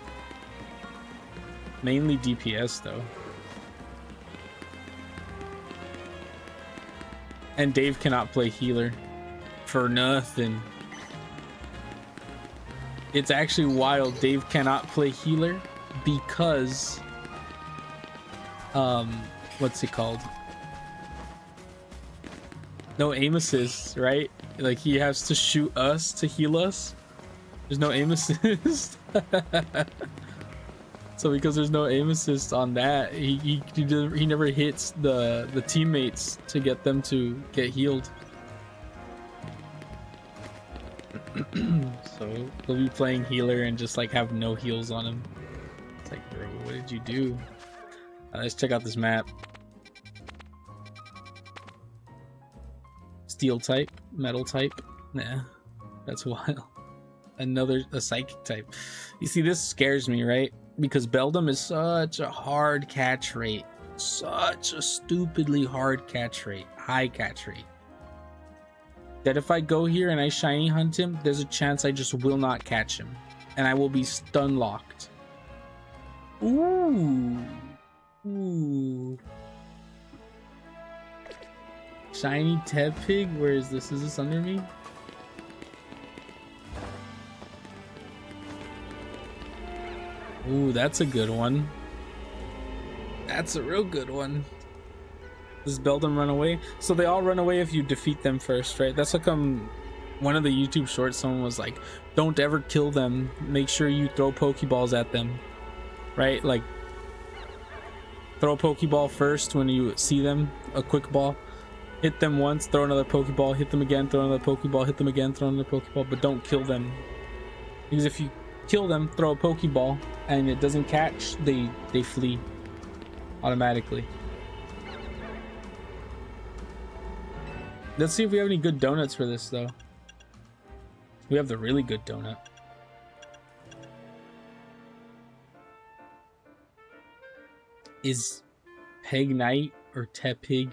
Mainly DPS though. And Dave cannot play healer for nothing. It's actually wild. Dave cannot play healer because what's it called? No aim assist, right? Like, he has to shoot us to heal us. There's no aim assist. So because there's no aim assist on that, he never hits the teammates to get them to get healed. So he'll be playing healer and just like have no heals on him. It's like, bro, what did you do? Let's check out this map. It's Steel type, metal type. Nah, that's wild. A psychic type. You see, this scares me, right? Because Beldum is such a hard catch rate. Such a stupidly hard catch rate. High catch rate. That if I go here and I shiny hunt him, there's a chance I just will not catch him. And I will be stun locked. Ooh. Ooh. Shiny Tepig? Where is this? Is this under me? Ooh, that's a good one. That's a real good one. Does Beldum run away? So they all run away if you defeat them first, right? That's how come one of the YouTube shorts, someone was like, don't ever kill them. Make sure you throw Pokeballs at them. Right? Like, throw a Pokeball first when you see them. A quick ball. Hit them once, throw another Pokeball. Hit them again, throw another Pokeball. Hit them again, throw another Pokeball. But don't kill them. Because if you kill them, throw a Pokeball, and it doesn't catch, they flee automatically. Let's see if we have any good donuts for this, though. We have the really good donut. Is Peg Knight or Tepig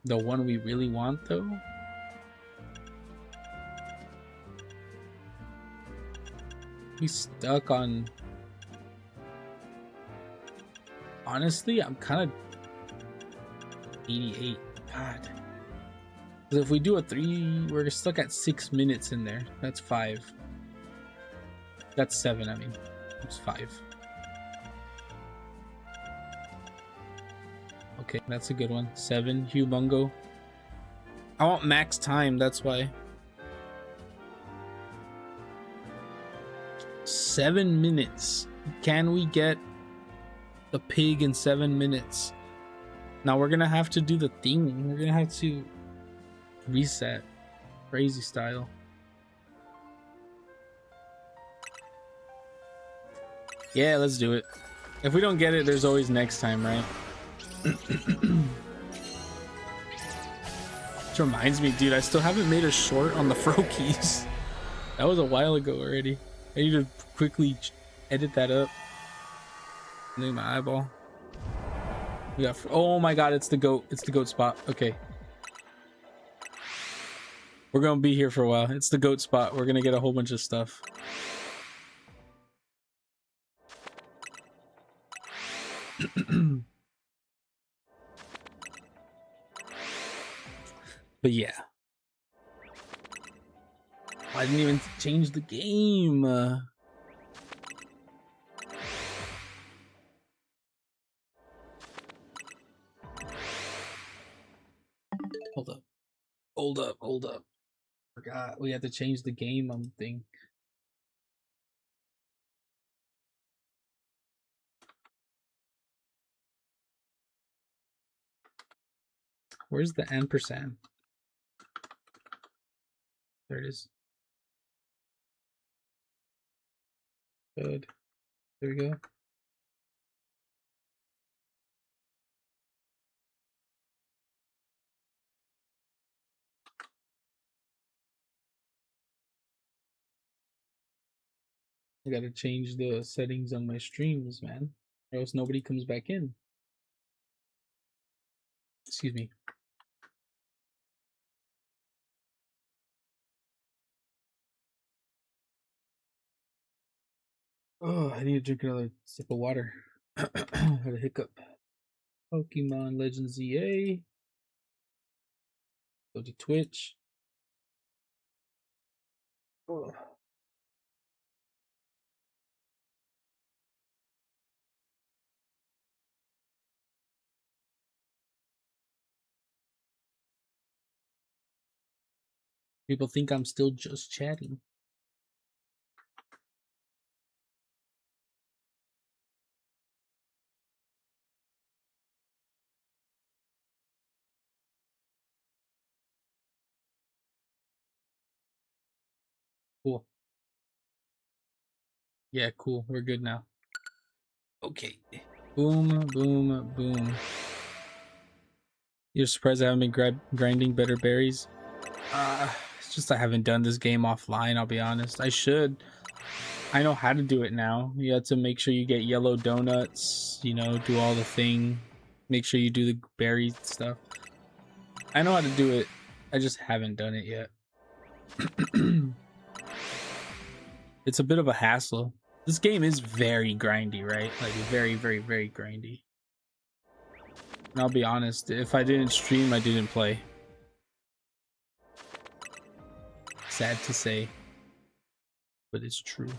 the one we really want, though? We stuck on... Honestly, I'm kind of 88. God. Because if we do a 3, we're stuck at 6 minutes in there. That's 5. That's 7, I mean. It's 5. Okay, that's a good one. 7, Humongo. I want max time, that's why. 7 minutes. Can we get the pig in 7 minutes? Now we're gonna have to do the thing. We're gonna have to reset. Crazy style. Yeah, let's do it. If we don't get it, there's always next time, right? Which reminds me, dude, I still haven't made a short on the Froakies. That was a while ago already. I need to quickly edit that up. Look at my eyeball. We got, oh my god, it's the goat. It's the goat spot. Okay. We're gonna be here for a while. It's the goat spot. We're gonna get a whole bunch of stuff. But yeah. I didn't even change the game. Hold up. Hold up. Hold up. Forgot we had to change the game thing. Where's the ampersand? There it is. Good. There we go. I gotta change the settings on my streams, man, or else nobody comes back in. Excuse me. Oh, I need to drink another sip of water. Had a hiccup. Pokemon Legends EA. Go to Twitch. Oh. People think I'm still just chatting. Cool. Yeah, cool. We're good now. Okay. Boom, boom, boom. You're surprised I haven't been grinding better berries? It's just I haven't done this game offline, I'll be honest. I should. I know how to do it now. You have to make sure you get yellow donuts, you know, do all the thing. Make sure you do the berry stuff. I know how to do it. I just haven't done it yet. It's a bit of a hassle. This game is very grindy, right? Like very, very, very grindy. And I'll be honest, if I didn't stream, I didn't play. Sad to say, but it's true.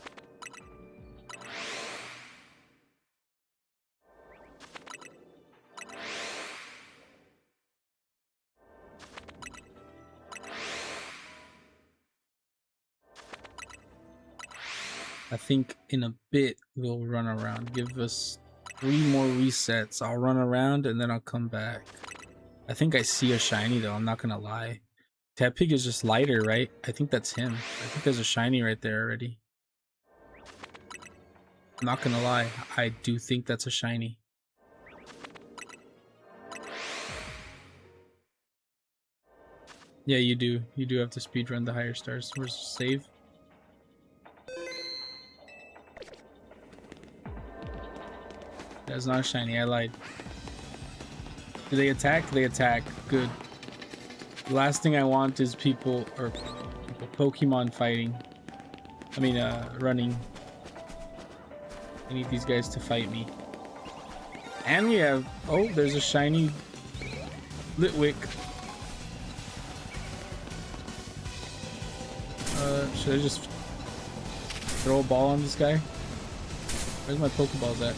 I think in a bit we'll run around. Give us 3 more resets. I'll run around and then I'll come back. I think I see a shiny though, I'm not gonna lie. Tepig is just lighter, right? I think that's him. I think there's a shiny right there already. I'm not gonna lie, I do think that's a shiny. Yeah, you do. You do have to speedrun the higher stars. Where's save? That's not a shiny, I lied. Do they attack? They attack. Good. The last thing I want is people Pokemon fighting. I mean, running. I need these guys to fight me. And we have... Oh, there's a shiny Litwick. Should I just throw a ball on this guy? Where's my Pokeballs at?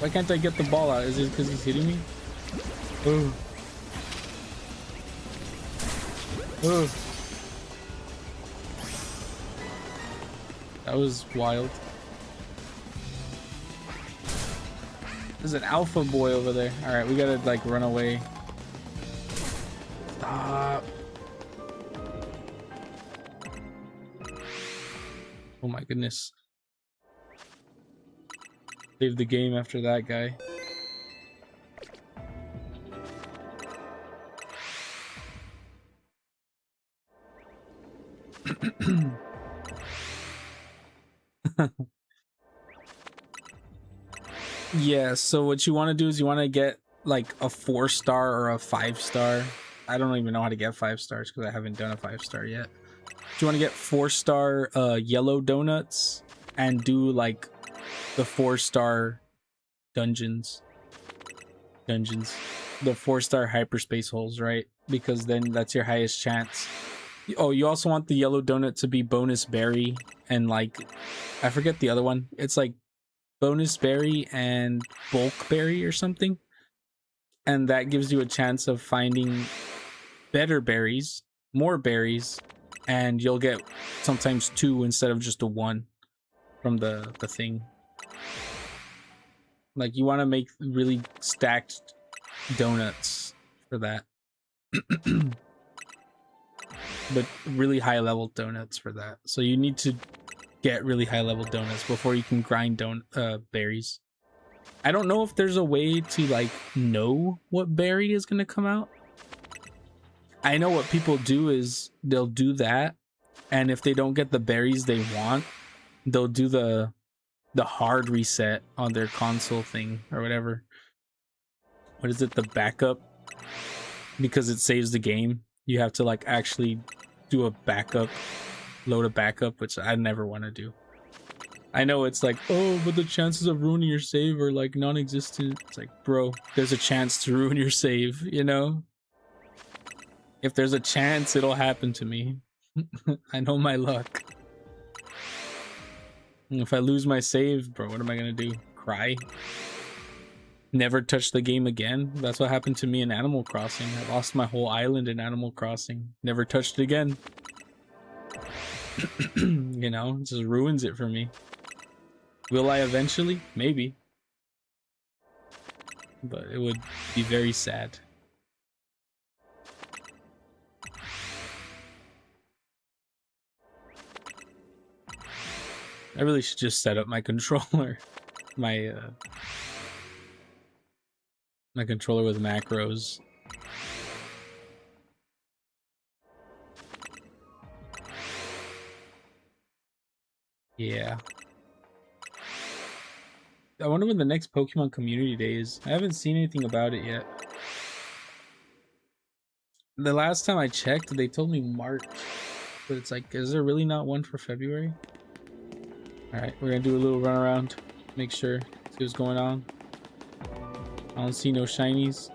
Why can't I get the ball out? Is it because he's hitting me? Oh. Oh. That was wild. There's an alpha boy over there. Alright, we gotta like run away. Stop. Oh my goodness. Save the game after that guy. Yeah, so what you want to do is you want to get like a 4-star or a 5-star. I don't even know how to get 5 stars because I haven't done a 5-star yet. You want to get 4-star yellow donuts and do like the 4-star dungeons. The 4-star hyperspace holes, right? Because then that's your highest chance. Oh, you also want the yellow donut to be bonus berry and like I forget the other one. It's like bonus berry and bulk berry or something, and that gives you a chance of finding better berries, more berries, and you'll get sometimes 2 instead of just a 1 from the thing. Like you want to make really stacked donuts for that. But really high level donuts for that, so you need to get really high level donuts before you can grind berries. I don't know if there's a way to like know what berry is gonna come out. I know what people do is they'll do that, and if they don't get the berries they want, they'll do the hard reset on their console thing or whatever. What is it? The backup? Because it saves the game. You have to like actually do a backup. Load a backup, which I never want to do. I know it's like, oh, but the chances of ruining your save are like non-existent. It's like, bro, there's a chance to ruin your save, you know? If there's a chance, it'll happen to me. I know my luck. And if I lose my save, bro, what am I gonna do? Cry? Never touch the game again? That's what happened to me in Animal Crossing. I lost my whole island in Animal Crossing. Never touched it again. You know, it just ruins it for me. Will I eventually? Maybe. But it would be very sad. I really should just set up my controller. My controller with macros. Yeah. I wonder when the next Pokemon Community Day is. I haven't seen anything about it yet. The last time I checked, they told me March. But it's like, is there really not one for February? Alright, we're gonna do a little run around. Make sure, see what's going on. I don't see no shinies.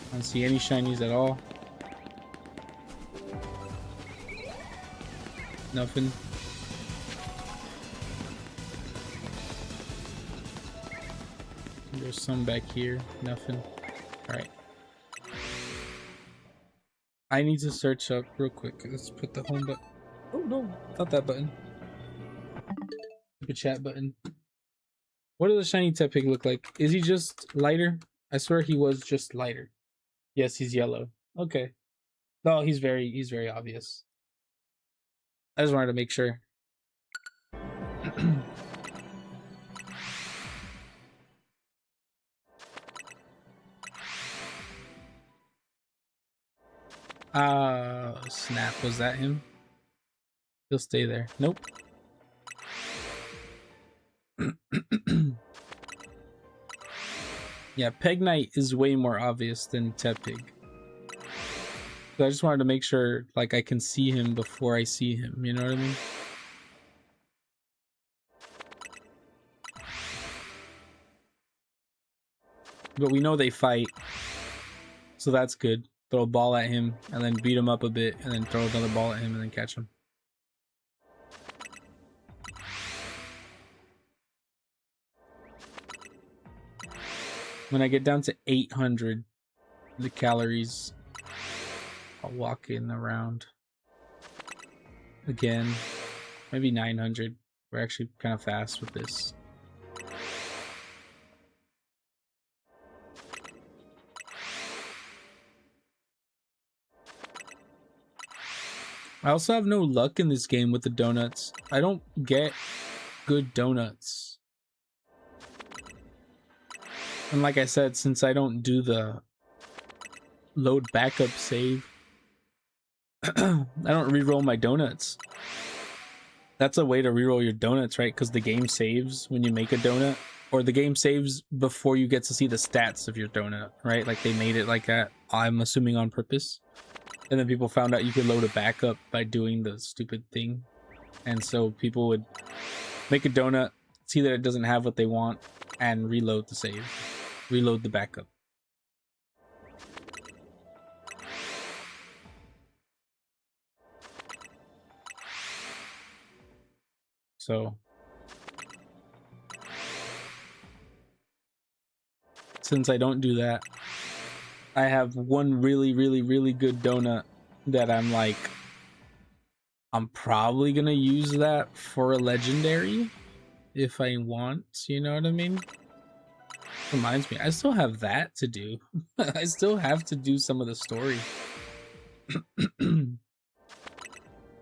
I don't see any shinies at all. Nothing. There's some back here. Nothing. Alright. I need to search up real quick. Let's put the home button. Oh no, not that button. The chat button. What does a shiny Tepig look like? Is he just lighter? I swear he was just lighter. Yes, he's yellow. Okay. No, he's very obvious. I just wanted to make sure. Snap, was that him? He'll stay there. Nope. Yeah, Pegnite is way more obvious than Tepig. So I just wanted to make sure, like, I can see him before I see him, you know what I mean? But we know they fight, so that's good. Throw a ball at him, and then beat him up a bit, and then throw another ball at him, and then catch him. When I get down to 800 the calories, I'll walk in around again. Maybe 900. We're actually kind of fast with this. I also have no luck in this game with the donuts. I don't get good donuts. And like I said, since I don't do the load backup save, I don't reroll my donuts. That's a way to reroll your donuts, right? Because the game saves when you make a donut, or the game saves before you get to see the stats of your donut, right? Like they made it like that, I'm assuming on purpose. And then people found out you could load a backup by doing the stupid thing. And so people would make a donut, see that it doesn't have what they want, and reload the save. Reload the backup. So since I don't do that, I have one really good donut that I'm like, I'm probably gonna use that for a legendary if I want, you know what I mean? Reminds me, I still have that to do. I still have to do some of the story.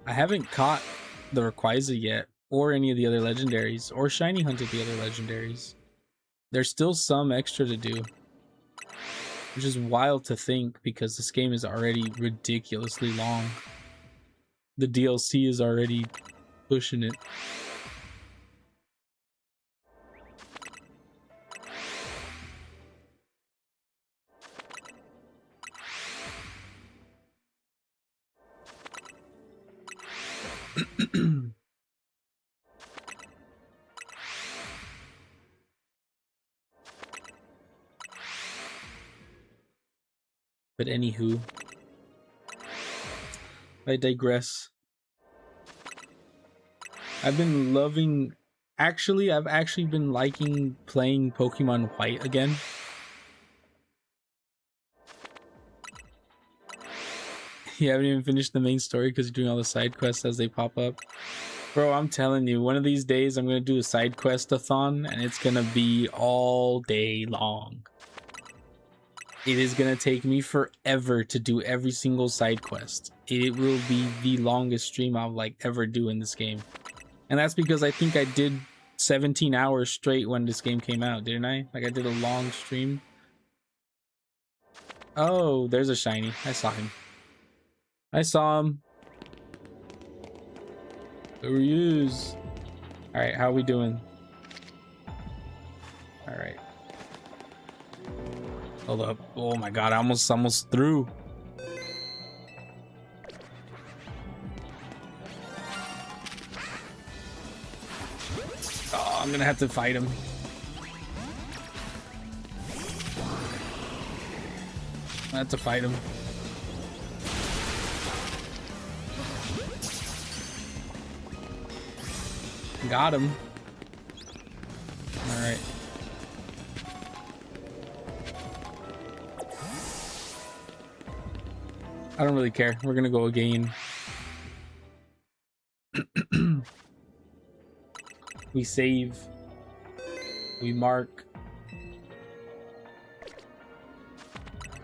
I haven't caught the Rayquaza yet, or any of the other legendaries, or shiny hunted the other legendaries. There's still some extra to do, which is wild to think because this game is already ridiculously long. The DLC is already pushing it. But anywho, I digress. I've been loving, I've actually been liking playing Pokemon White again. You haven't even finished the main story because you're doing all the side quests as they pop up. Bro, I'm telling you, one of these days I'm going to do a side quest-a-thon and it's going to be all day long. It is going to take me forever to do every single side quest. It will be the longest stream I'll like ever do in this game. And that's because I think I did 17 hours straight when this game came out, didn't I? Like I did a long stream. Oh, there's a shiny. I saw him. I saw him. There he is. All right, how are we doing? All right. Hold up. Oh my god, I almost through. Oh, I'm gonna have to fight him. I have to fight him. Got him. All right. I don't really care. We're gonna go again. We save. We mark.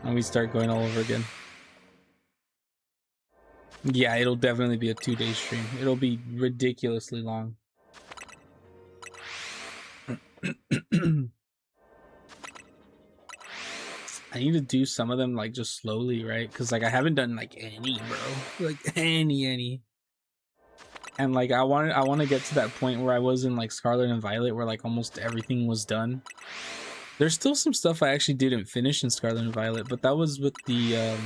And we start going all over again. Yeah, it'll definitely be a 2-day stream. It'll be ridiculously long. I need to do some of them like just slowly, right? Because like I haven't done like any, bro. Like any. And like I want to get to that point where I was in like Scarlet and Violet, where like almost everything was done. There's still some stuff I actually didn't finish in Scarlet and Violet, but that was with the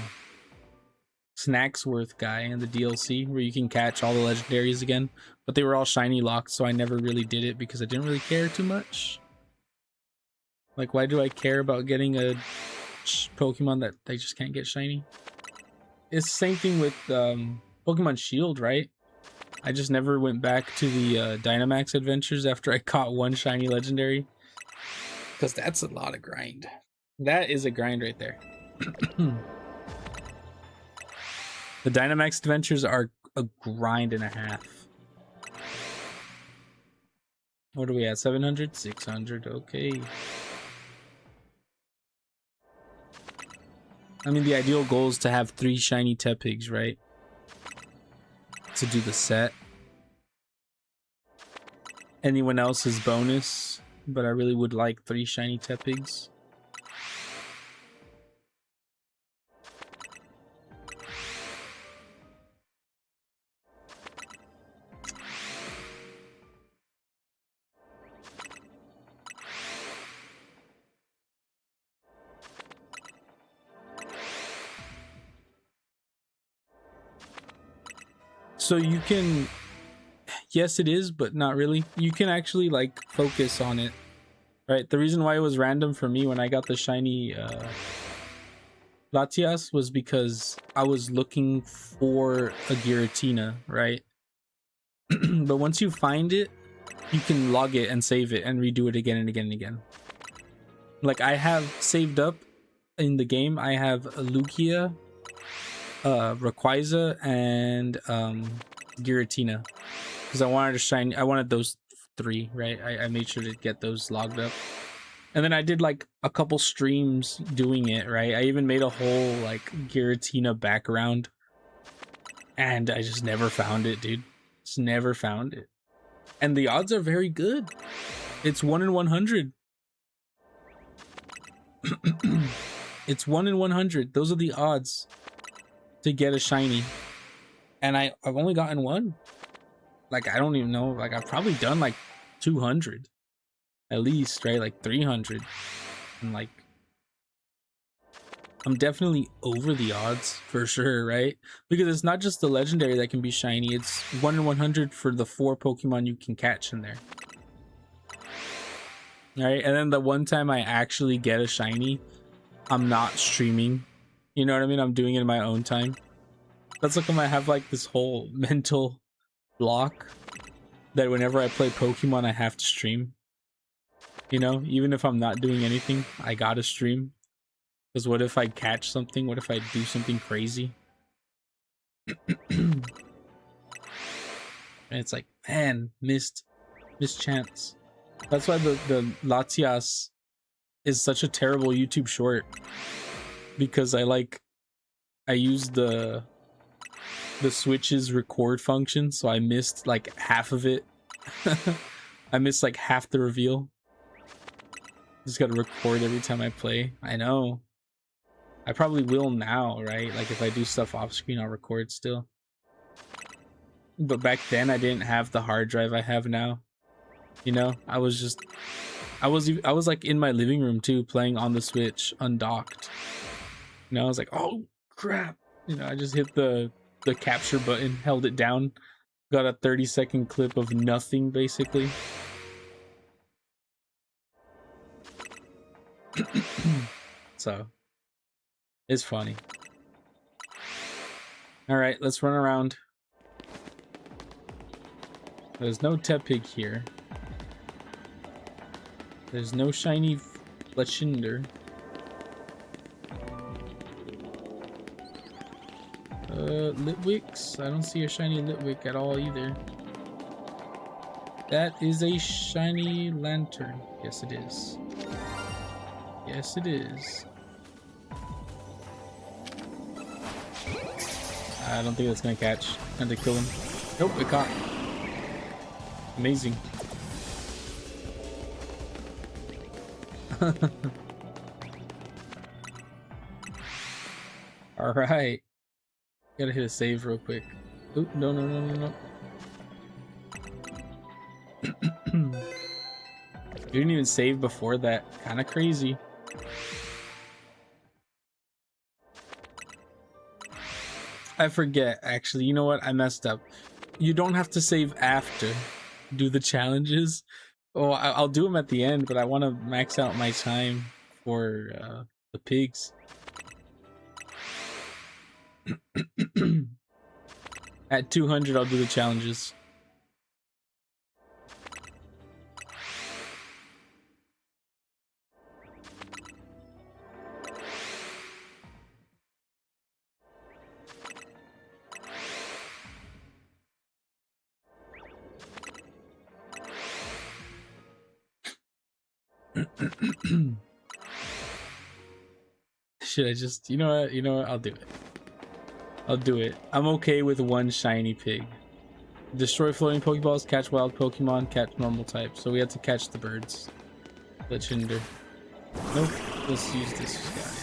Snacksworth guy in the DLC, where you can catch all the legendaries again, but they were all shiny locked, so I never really did it because I didn't really care too much. Like, why do I care about getting a Pokemon that they just can't get shiny? It's the same thing with Pokemon Shield, right? I just never went back to the Dynamax adventures after I caught one shiny legendary, because that's a lot of grind. That is a grind right there. The Dynamax adventures are a grind and a half. What are we at? 700? 600. Okay. I mean, the ideal goal is to have 3 shiny Tepigs, right? To do the set. Anyone else is bonus, but I really would like 3 shiny Tepigs. So you can, yes it is, but not really. You can actually like focus on it, right? The reason why it was random for me when I got the shiny Latias was because I was looking for a Giratina, right? But once you find it, you can log it and save it and redo it again and again and again. Like I have saved up in the game, I have a Lugia, Rayquaza, and Giratina, because I wanted to shine. I wanted those 3, right? I made sure to get those logged up, and then I did like a couple streams doing it, right? I even made a whole like Giratina background, and I just never found it, dude. Just never found it, and the odds are very good. It's 1 in 100. It's 1 in 100. Those are the odds to get a shiny, and I've only gotten 1. Like I don't even know, like I've probably done like 200 at least, right? Like 300, and like I'm definitely over the odds for sure, right? Because it's not just the legendary that can be shiny, it's 1 in 100 for the 4 Pokemon you can catch in there. All right, and then the one time I actually get a shiny, I'm not streaming. You know what I mean? I'm doing it in my own time. That's like when I have like this whole mental block that whenever I play Pokemon, I have to stream. You know, even if I'm not doing anything, I gotta stream. Because what if I catch something? What if I do something crazy? And it's like, man, missed chance. That's why the Latias is such a terrible YouTube short. Because I used the Switch's record function, so I missed like half of it. I missed like half the reveal. Just gotta record every time I play. I know. I probably will now, right? Like if I do stuff off screen, I'll record still. But back then I didn't have the hard drive I have now. You know, I was like in my living room too, playing on the Switch undocked. You know, I was like, oh crap. You know, I just hit the capture button, held it down, got a 30-second clip of nothing basically. So it's funny. All right, let's run around. There's no Tepig here. There's no shiny Fletchinder. Litwicks. I don't see a shiny Litwick at all either. That is a shiny Lantern. Yes, it is. Yes, it is. I don't think that's gonna catch. Time to kill him. Nope, it caught. Amazing. All right. Gotta hit a save real quick. Oop, no. You didn't even save before that. Kind of crazy. I forget, actually. You know what? I messed up. You don't have to save after. Do the challenges. Oh, I'll do them at the end, but I want to max out my time for the pigs. At 200, I'll do the challenges. Should I just, you know what, I'll do it. I'll do it. I'm okay with one shiny pig. Destroy floating Pokeballs, catch wild Pokemon, catch normal type. So we have to catch the birds. Legendary. Nope. Let's use this guy.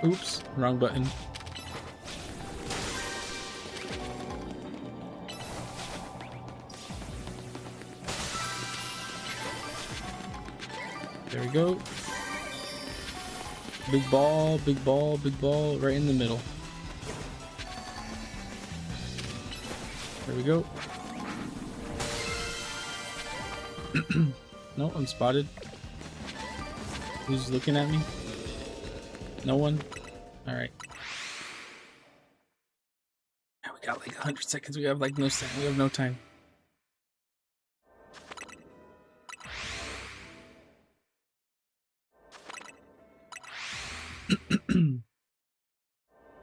Oops, wrong button. There we go. Big ball, big ball, big ball, right in the middle. There we go. No, I'm spotted. Who's looking at me? No one? Alright. We got like 100 seconds. We have like no time. We have no time.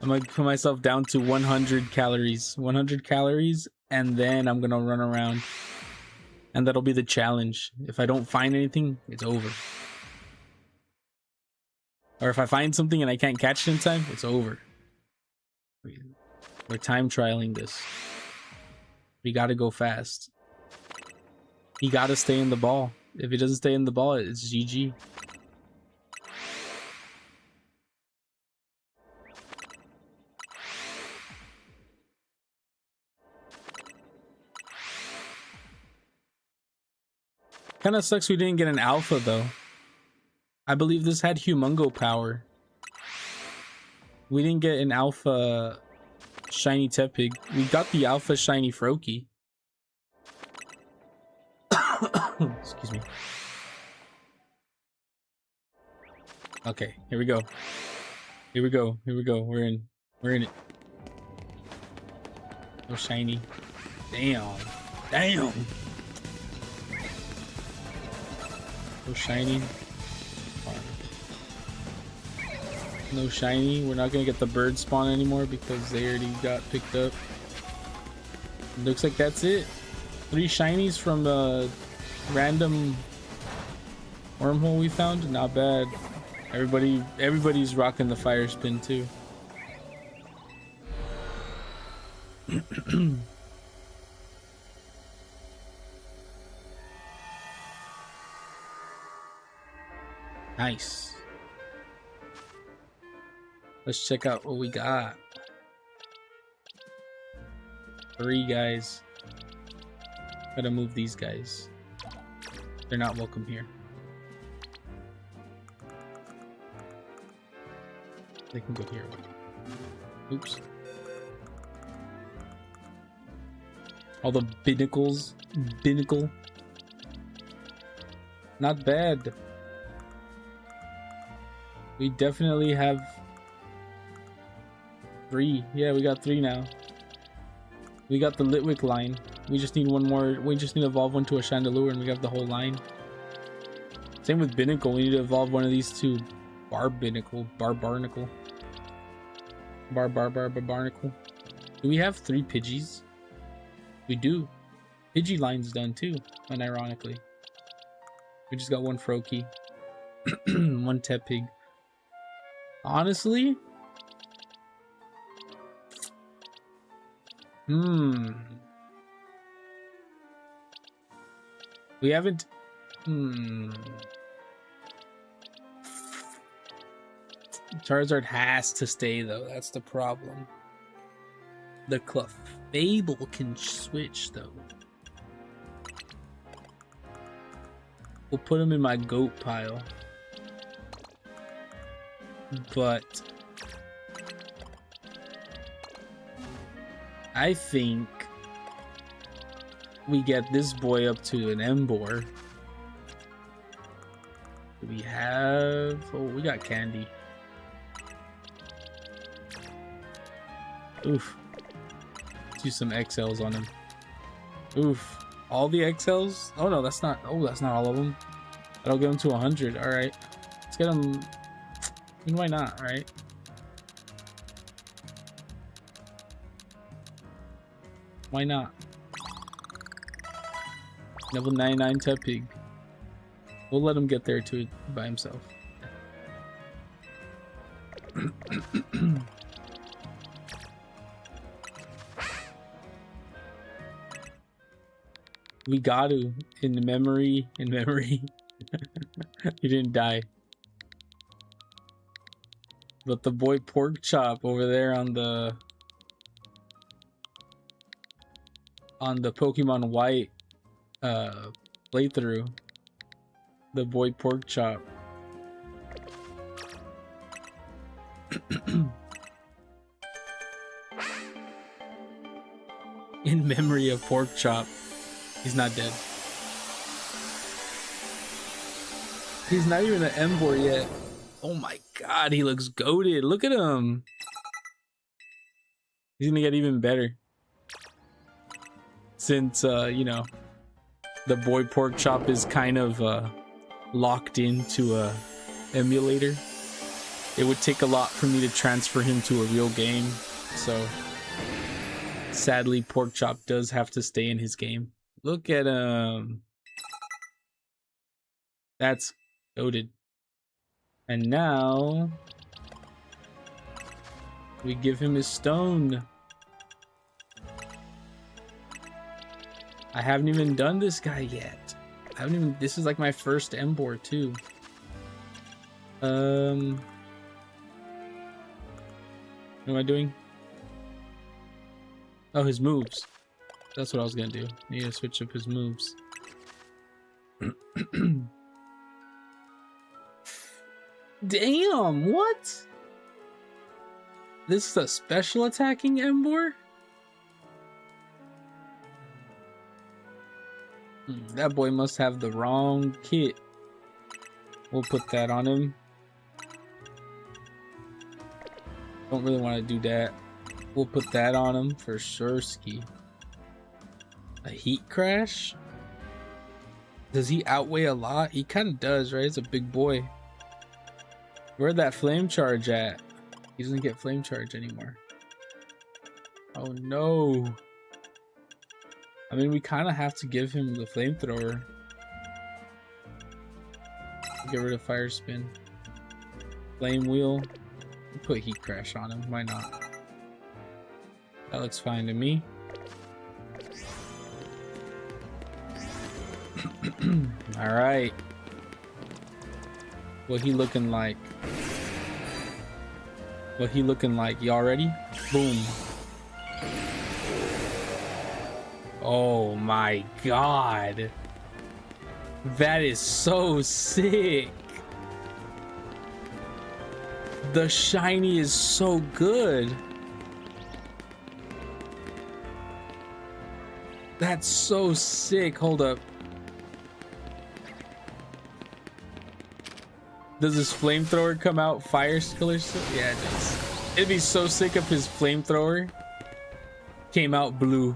I'm gonna put myself down to 100 calories. 100 calories, and then I'm gonna run around. And that'll be the challenge. If I don't find anything, it's over. Or if I find something and I can't catch it in time, it's over. We're time trialing this. We gotta go fast. He gotta stay in the ball. If he doesn't stay in the ball, it's GG. Kinda sucks we didn't get an alpha though. I believe this had Humongo power. We didn't get an alpha shiny Tepig. We got the alpha shiny Froakie. Excuse me. Okay, here we go. Here we go. Here we go. We're in it. No shiny. Damn. Damn. No shiny. No shiny. We're not gonna get the bird spawn anymore because they already got picked up. Looks like that's it. 3 shinies from a random wormhole we found. Not bad. Everybody's rocking the fire spin too. Nice. Let's check out what we got. 3 guys. Gotta move these guys. They're not welcome here. They can go here. Oops. All the binnacles. Binnacle. Not bad. We definitely have 3. Yeah, we got 3 now. We got the Litwick line. We just need one more. We just need to evolve one to a Chandelure and we have the whole line. Same with Binnacle. We need to evolve one of these 2. Barbarnacle. Barbarnacle. Barbarnacle. Do we have 3 Pidgeys? We do. Pidgey line's done too, unironically. We just got 1 Froakie. 1 Tepig. Honestly? We haven't... Charizard has to stay though, that's the problem. The Clefable can switch though. We'll put him in my goat pile. But I think we get this boy up to an Emboar. Do we have... Oh, we got Candy. Oof. Let's use some XLs on him. Oof. All the XLs? Oh no, that's not... Oh, that's not all of them. That'll get him to 100. Alright. Let's get him... I mean, why not, right? Why not? Level 99 Tepig. We'll let him get there too by himself. We got to in memory. He didn't die. But the boy Pork Chop over there on the Pokemon White playthrough, the boy Pork Chop. In memory of Pork Chop. He's not dead. He's not even an Emboar yet. Oh my god, he looks goated. Look at him. He's gonna get even better. Since, you know, the boy Pork Chop is kind of locked into a emulator. It would take a lot for me to transfer him to a real game. So, sadly, Pork Chop does have to stay in his game. Look at him. That's goated. And now we give him his stone. I haven't even done this guy yet. I haven't even... This is like my first Emboar too. What am I doing? Oh, his moves. That's what I was gonna do. Need to switch up his moves. Damn, what? This is a special attacking Emboar? That boy must have the wrong kit. We'll put that on him. Don't really want to do that. We'll put that on him for sure. Ski. A heat crash? Does he outweigh a lot? He kind of does, right? He's a big boy. Where'd that flame charge at? He doesn't get flame charge anymore. Oh no. I mean, we kind of have to give him the flamethrower. Get rid of fire spin. Flame wheel. Put heat crash on him. Why not? That looks fine to me. All right. What he looking like? What he looking like? Y'all ready? Boom. Oh my god. That is so sick. The shiny is so good. That's so sick. Hold up. Does his flamethrower come out fire killer? Yeah, it does. It'd be so sick if his flamethrower came out blue.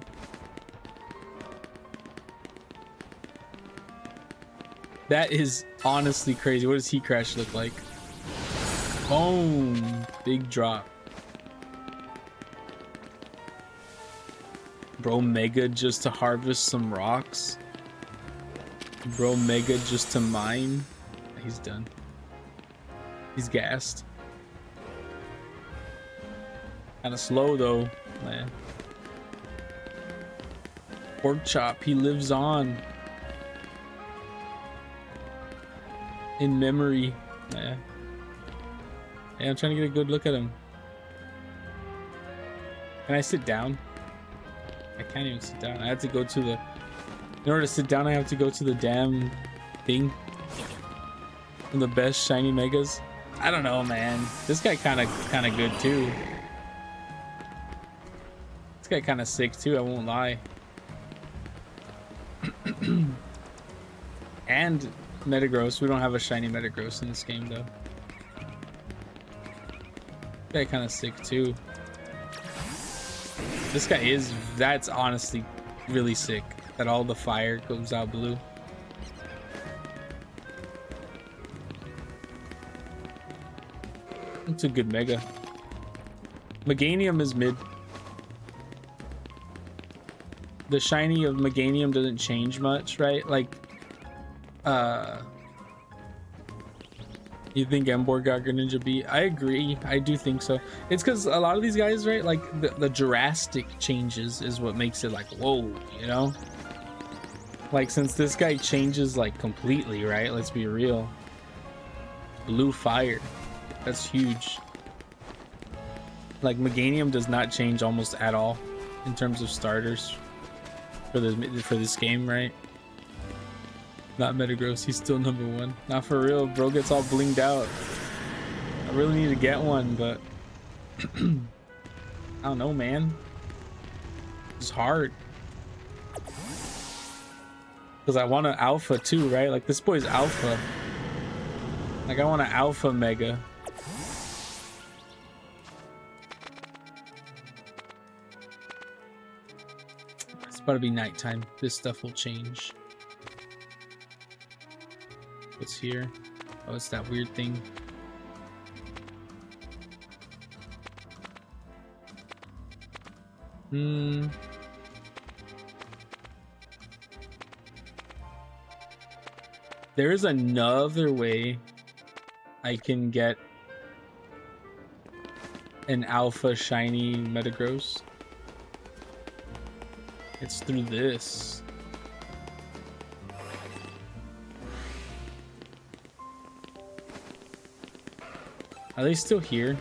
That is honestly crazy. What does heat crash look like? Boom. Big drop. Bro mega just to harvest some rocks. Bro mega just to mine. He's done. He's gassed. Kind of slow though, man. Pork chop, he lives on. In memory. Yeah. Hey, I'm trying to get a good look at him. Can I sit down? I can't even sit down. I have to go to the... In order to sit down, I have to go to the damn thing. And the best shiny megas. I don't know, man. This guy kind of good too. This guy kind of sick too, I won't lie. And Metagross. We don't have a shiny Metagross in this game though. This guy kind of sick too. This guy is, that's honestly really sick that all the fire goes out blue. It's a good mega. Meganium is mid. The shiny of Meganium doesn't change much, right? Like, you think Gameboy got Greninja beat? I agree. I do think so. It's because a lot of these guys, right? Like the drastic changes is what makes it like, whoa, you know? Like since this guy changes like completely, right? Let's be real. Blue fire. That's huge. Like Meganium does not change almost at all in terms of starters for this game, right? Not Metagross, he's still number one. Not for real, bro gets all blinged out. I really need to get one, but I don't know, man. It's hard. Because I want an alpha too, right? Like this boy's alpha. Like I want an alpha mega. It's about to be nighttime. This stuff will change. What's here? Oh, it's that weird thing. There is another way I can get an alpha shiny Metagross. It's through this. Are they still here?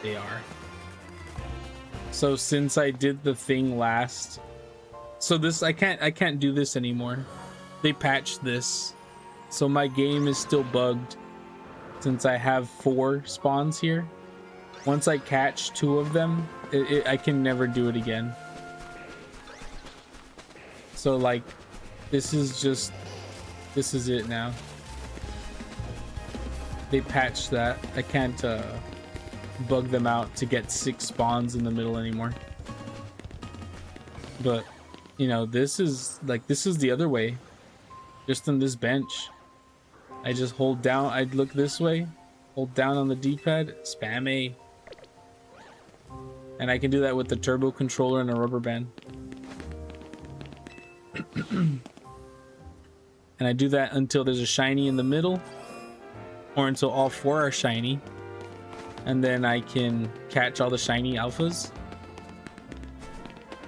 They are. So since I did the thing last, so this I can't do this anymore. They patched this, so my game is still bugged. Since I have 4 spawns here, once I catch 2 of them, I can never do it again. So like, this is it now. They patched that. I can't bug them out to get 6 spawns in the middle anymore. But you know, this is the other way. Just on this bench, I just hold down. I'd look this way, hold down on the D-pad, spam A, and I can do that with the turbo controller and a rubber band. And I do that until there's a shiny in the middle, or until all 4 are shiny. And then I can catch all the shiny alphas.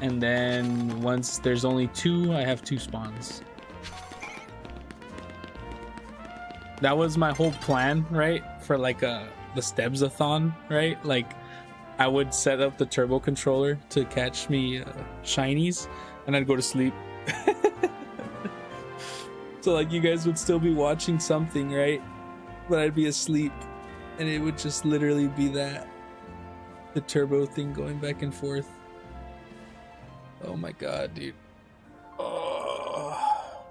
And then once there's only 2, I have 2 spawns. That was my whole plan, right? For like the Stebs-a-thon, right? Like I would set up the turbo controller to catch me shinies, and I'd go to sleep. So like you guys would still be watching something, right? But I'd be asleep, and it would just literally be that, the turbo thing going back and forth. Oh my god, dude. Oh.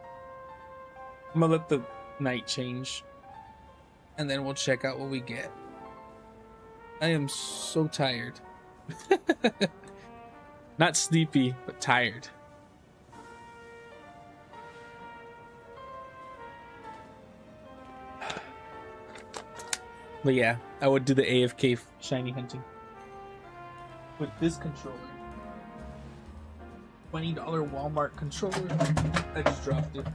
I'm gonna let the night change, and then we'll check out what we get. I am so tired. Not sleepy, but tired. But yeah, I would do the AFK shiny hunting with this controller. $20 Walmart controller. I just dropped it.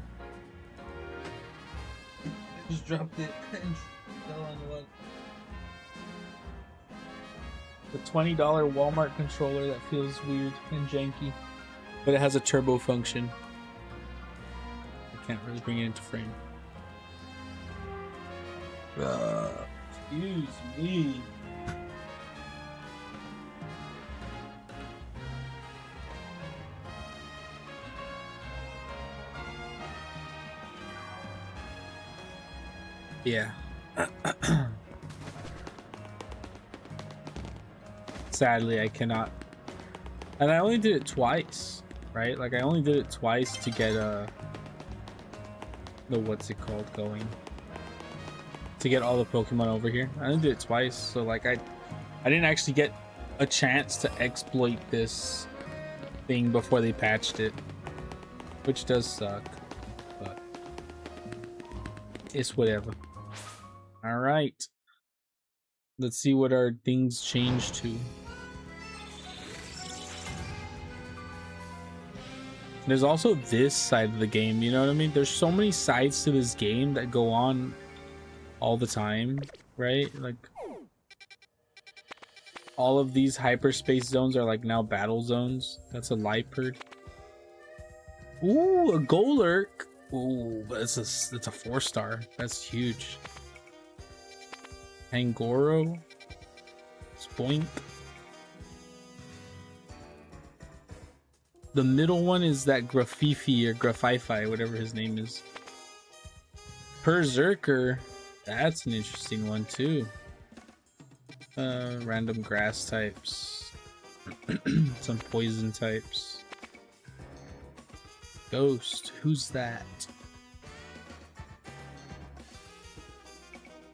And fell on the rug. The $20 Walmart controller that feels weird and janky, but it has a turbo function. I can't really bring it into frame. Excuse me. Yeah. Sadly, I cannot. And I only did it twice, right? Like I only did it twice to get the what's it called going. To get all the Pokemon over here. I only did it twice, so like I didn't actually get a chance to exploit this thing before they patched it, which does suck, but it's whatever. All right, let's see what our things change to. There's also this side of the game, you know what I mean? There's so many sides to this game that go on all the time, right? Like all of these hyperspace zones are like now battle zones. That's a Liepard. Ooh, a Golurk. Ooh, but it's a 4-star. That's huge. Angoro. Spoink. The middle one is that Graffifi or Graffifi, whatever his name is. Berserker. That's an interesting one too. Random grass types. Some poison types. Ghost. Who's that?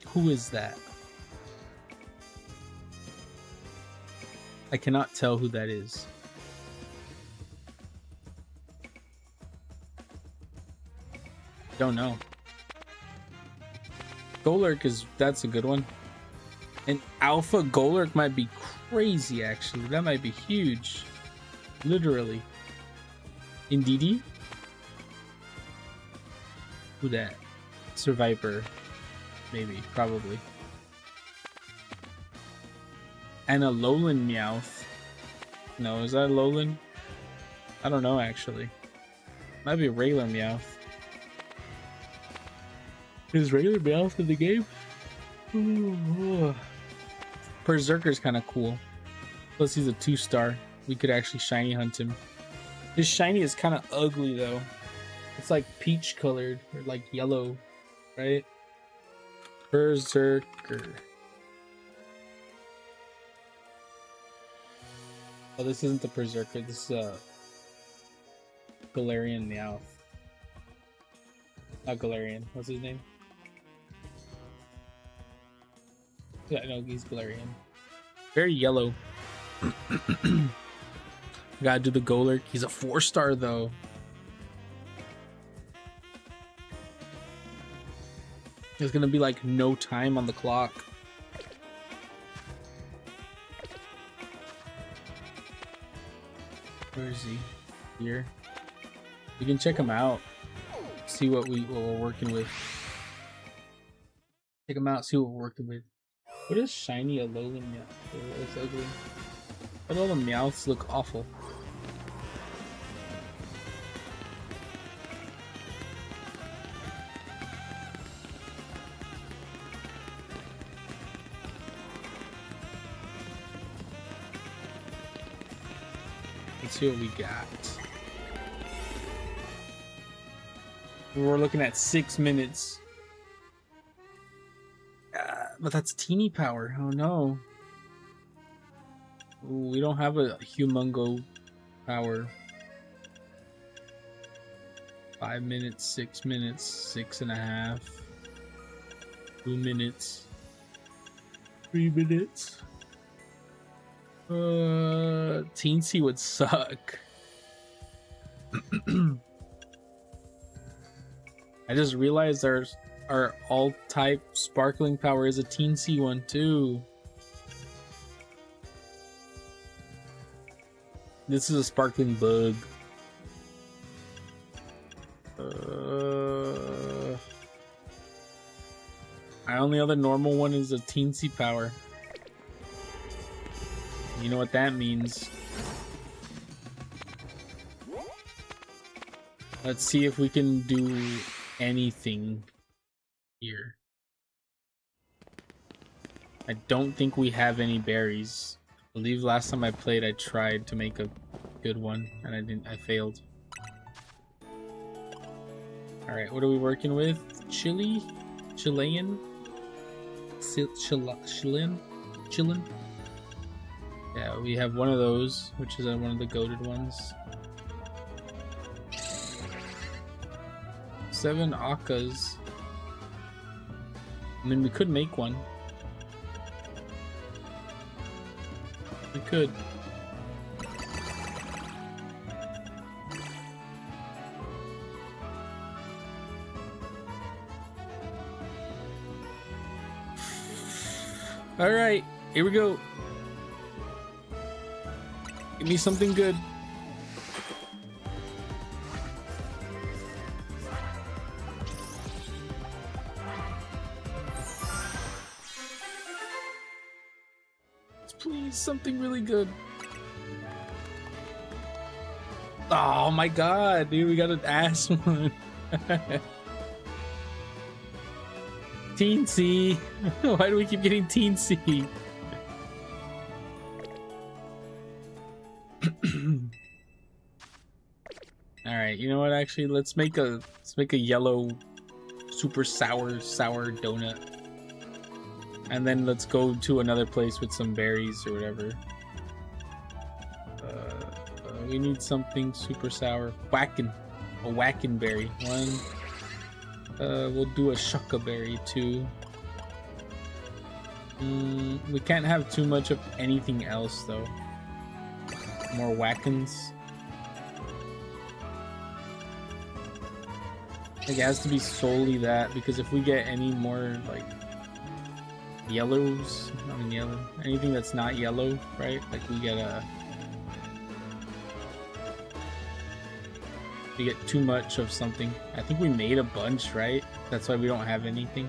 Who is that? I cannot tell who that is. Don't know. Golurk that's a good one. An alpha Golurk might be crazy, actually. That might be huge. Literally. Indeedy? Who that? Survivor. Maybe. Probably. And a Alolan Meowth. No, is that a Alolan? I don't know, actually. Might be a regular Meowth. Is regular Meowth in the game? Ooh. Berserker's kind of cool. Plus he's a 2-star. We could actually shiny hunt him. His shiny is kind of ugly though. It's like peach colored or like yellow, right? Berserker. Oh, this isn't the Berserker. This is Galarian Meowth. Not Galarian. What's his name? Yeah, no, he's Galarian. Very yellow. Gotta do the Golurk. He's a 4-star though. There's gonna be like no time on the clock. Where is he? Here. We can check them out. See what we're working with. Check them out. See what we're working with. What is shiny Alolan Meowth? It looks ugly. But all the Meowths look awful. Let's see what we got. We're looking at 6 minutes. But that's teeny power. Oh no. Ooh, we don't have a humongo power. 5 minutes, 6 minutes, 6.5. 2 minutes. 3 minutes. Teensy would suck. I just realized our all type sparkling power is a Teensy one too. This is a sparkling bug. My only other normal one is a Teensy power. You know what that means. Let's see if we can do anything here. I don't think we have any berries. I believe last time I played I tried to make a good one and I failed. Alright, what are we working with? Chili? Chilean? Chillin? Yeah, we have one of those, which is one of the goated ones. 7 Akkas. I mean, we could make one. We could. All right, here we go. Give me something good. Please, something really good. Oh my god, dude, we got an ass one. Teensy. Why do we keep getting Teensy? All right, you know what? Actually, let's make a yellow, super sour donut, and then let's go to another place with some berries or whatever. We need something super sour. A whackin berry. One. We'll do a shucka berry too. We can't have too much of anything else though. More whackins. Like, it has to be solely that, because if we get any more like yellows, I mean yellow, anything that's not yellow, right? Like we get too much of something. I think we made a bunch, right? That's why we don't have anything.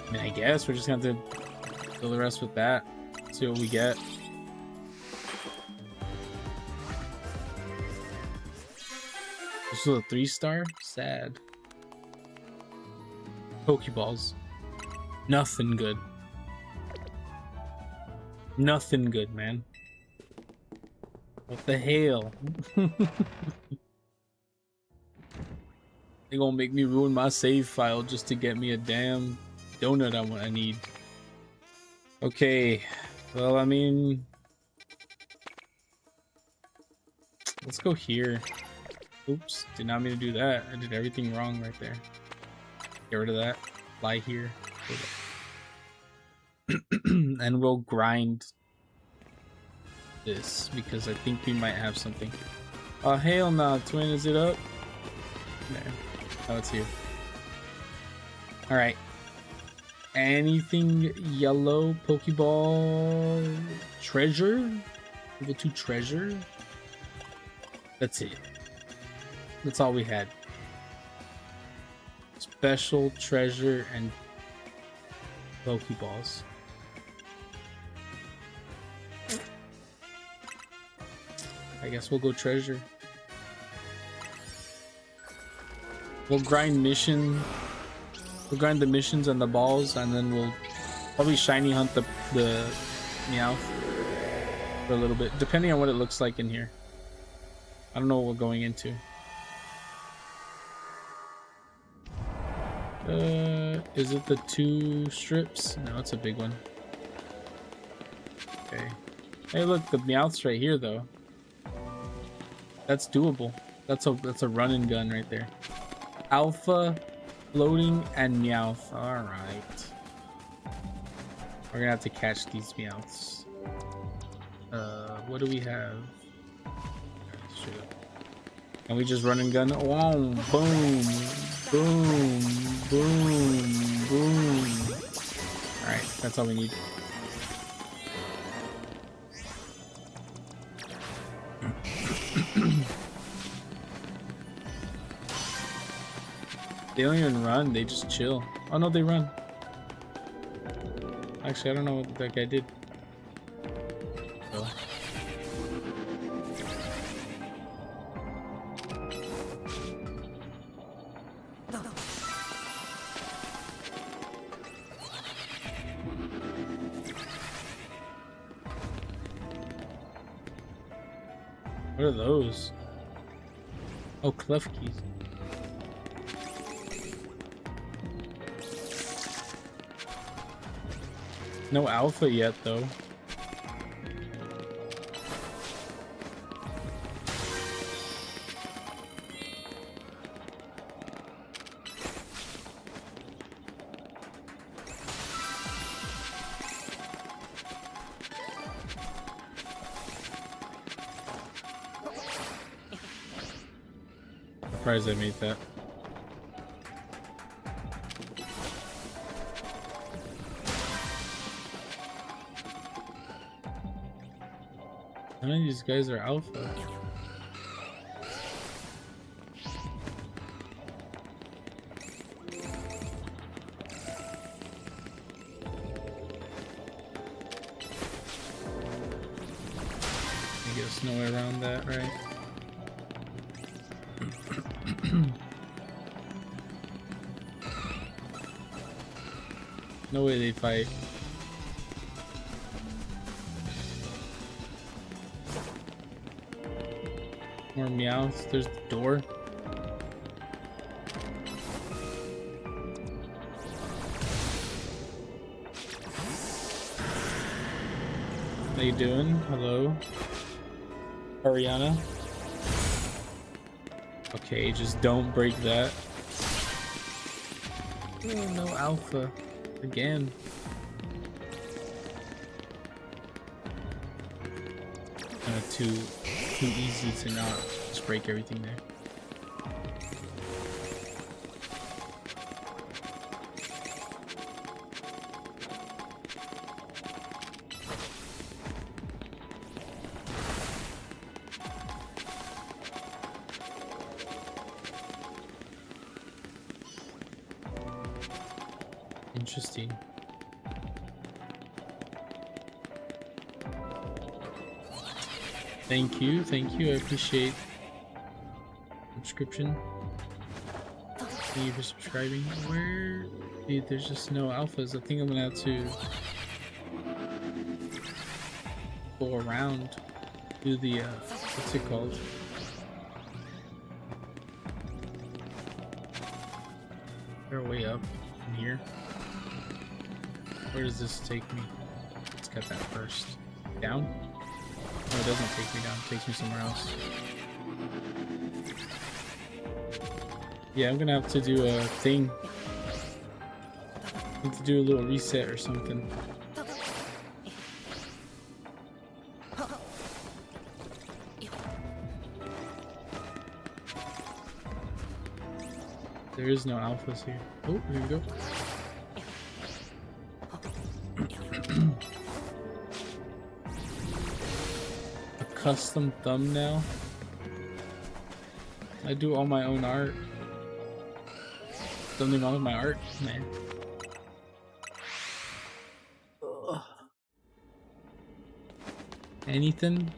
I mean, I guess we're just gonna have to fill the rest with that. See what we get. This is a 3-star? Sad. Pokeballs. Nothing good. Nothing good, man. What the hell? They gonna make me ruin my save file just to get me a damn donut I need. Okay, well, I mean, let's go here. Oops, did not mean to do that. I did everything wrong right there. Get rid of that. Fly here. And we'll grind this because I think we might have something. Oh hell no, twin, is it up? There. Oh, it's here. Alright. anything yellow. Pokeball treasure, level 2 treasure. That's it. That's all we had. Special treasure and Pokeballs. I guess we'll go treasure. We'll grind mission. We'll grind the missions and the balls, and then we'll probably shiny hunt the Meowth for a little bit, depending on what it looks like in here. I don't know what we're going into. Is it the 2 strips? No, it's a big one. Okay. Hey, look, the Meowth's right here, though. That's doable. That's a run and gun right there. Alpha, floating, and Meowth. All right. We're gonna have to catch these Meowths. What do we have? Shoot. Can we just run and gun? Wow, boom, boom, boom, boom. All right, that's all we need. They don't even run, they just chill. Oh no, they run. Actually, I don't know what that guy did. Oh. What are those? Oh, Klefkies. No alpha yet, though. Surprised I made that. None of these guys are alpha. I guess no way around that, right? No way they fight. More Meowths. There's the door. How you doing? Hello, Ariana. Okay, just don't break that. Oh, no alpha again. Too easy to not just break everything there. Interesting. Thank you, I appreciate subscription. Thank you for subscribing. Where, dude, there's just no alphas. I think I'm gonna have to go around, do the what's it called? They're way up in here. Where does this take me? Let's get that first. Down? No, it doesn't take me down. It takes me somewhere else. Yeah, I'm gonna have to do a thing. I need to do a little reset or something. There is no alphas here. Oh, here we go. custom thumbnail. I do all my own art. Something wrong with my art, man. Ugh. Anything?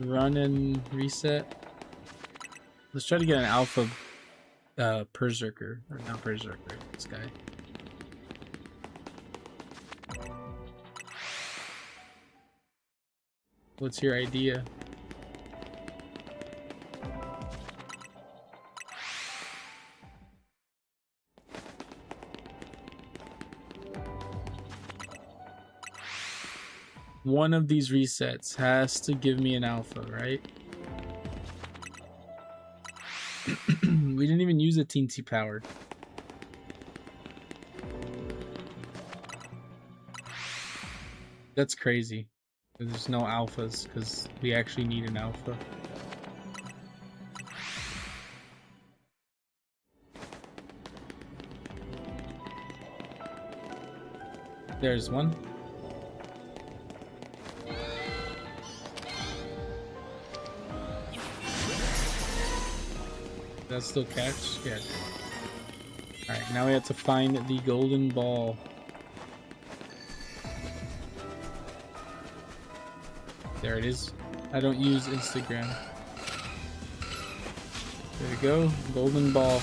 Run and reset. Let's try to get an alpha berserker, or not berserker, this guy. What's your idea? One of these resets has to give me an alpha, right? We didn't even use a teensy power. That's crazy. There's no alphas because we actually need an alpha. There's one. That still catch? Yeah. Alright, now we have to find the golden ball. There it is. I don't use Instagram. There we go. Golden ball.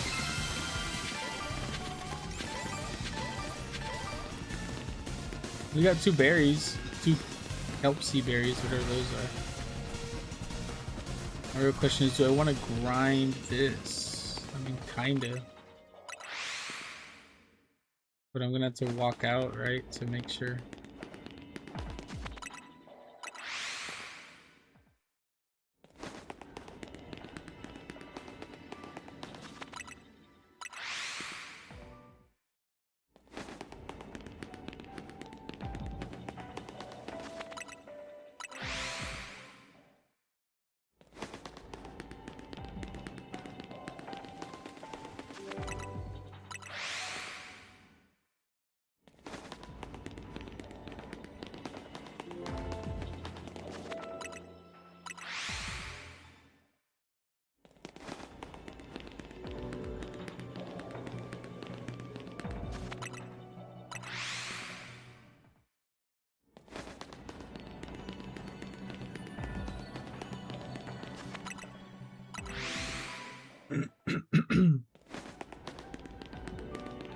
We got 2 berries. 2 helpsy berries, whatever those are. My real question is, do I want to grind this? I mean, kinda. But I'm gonna have to walk out, right, to make sure.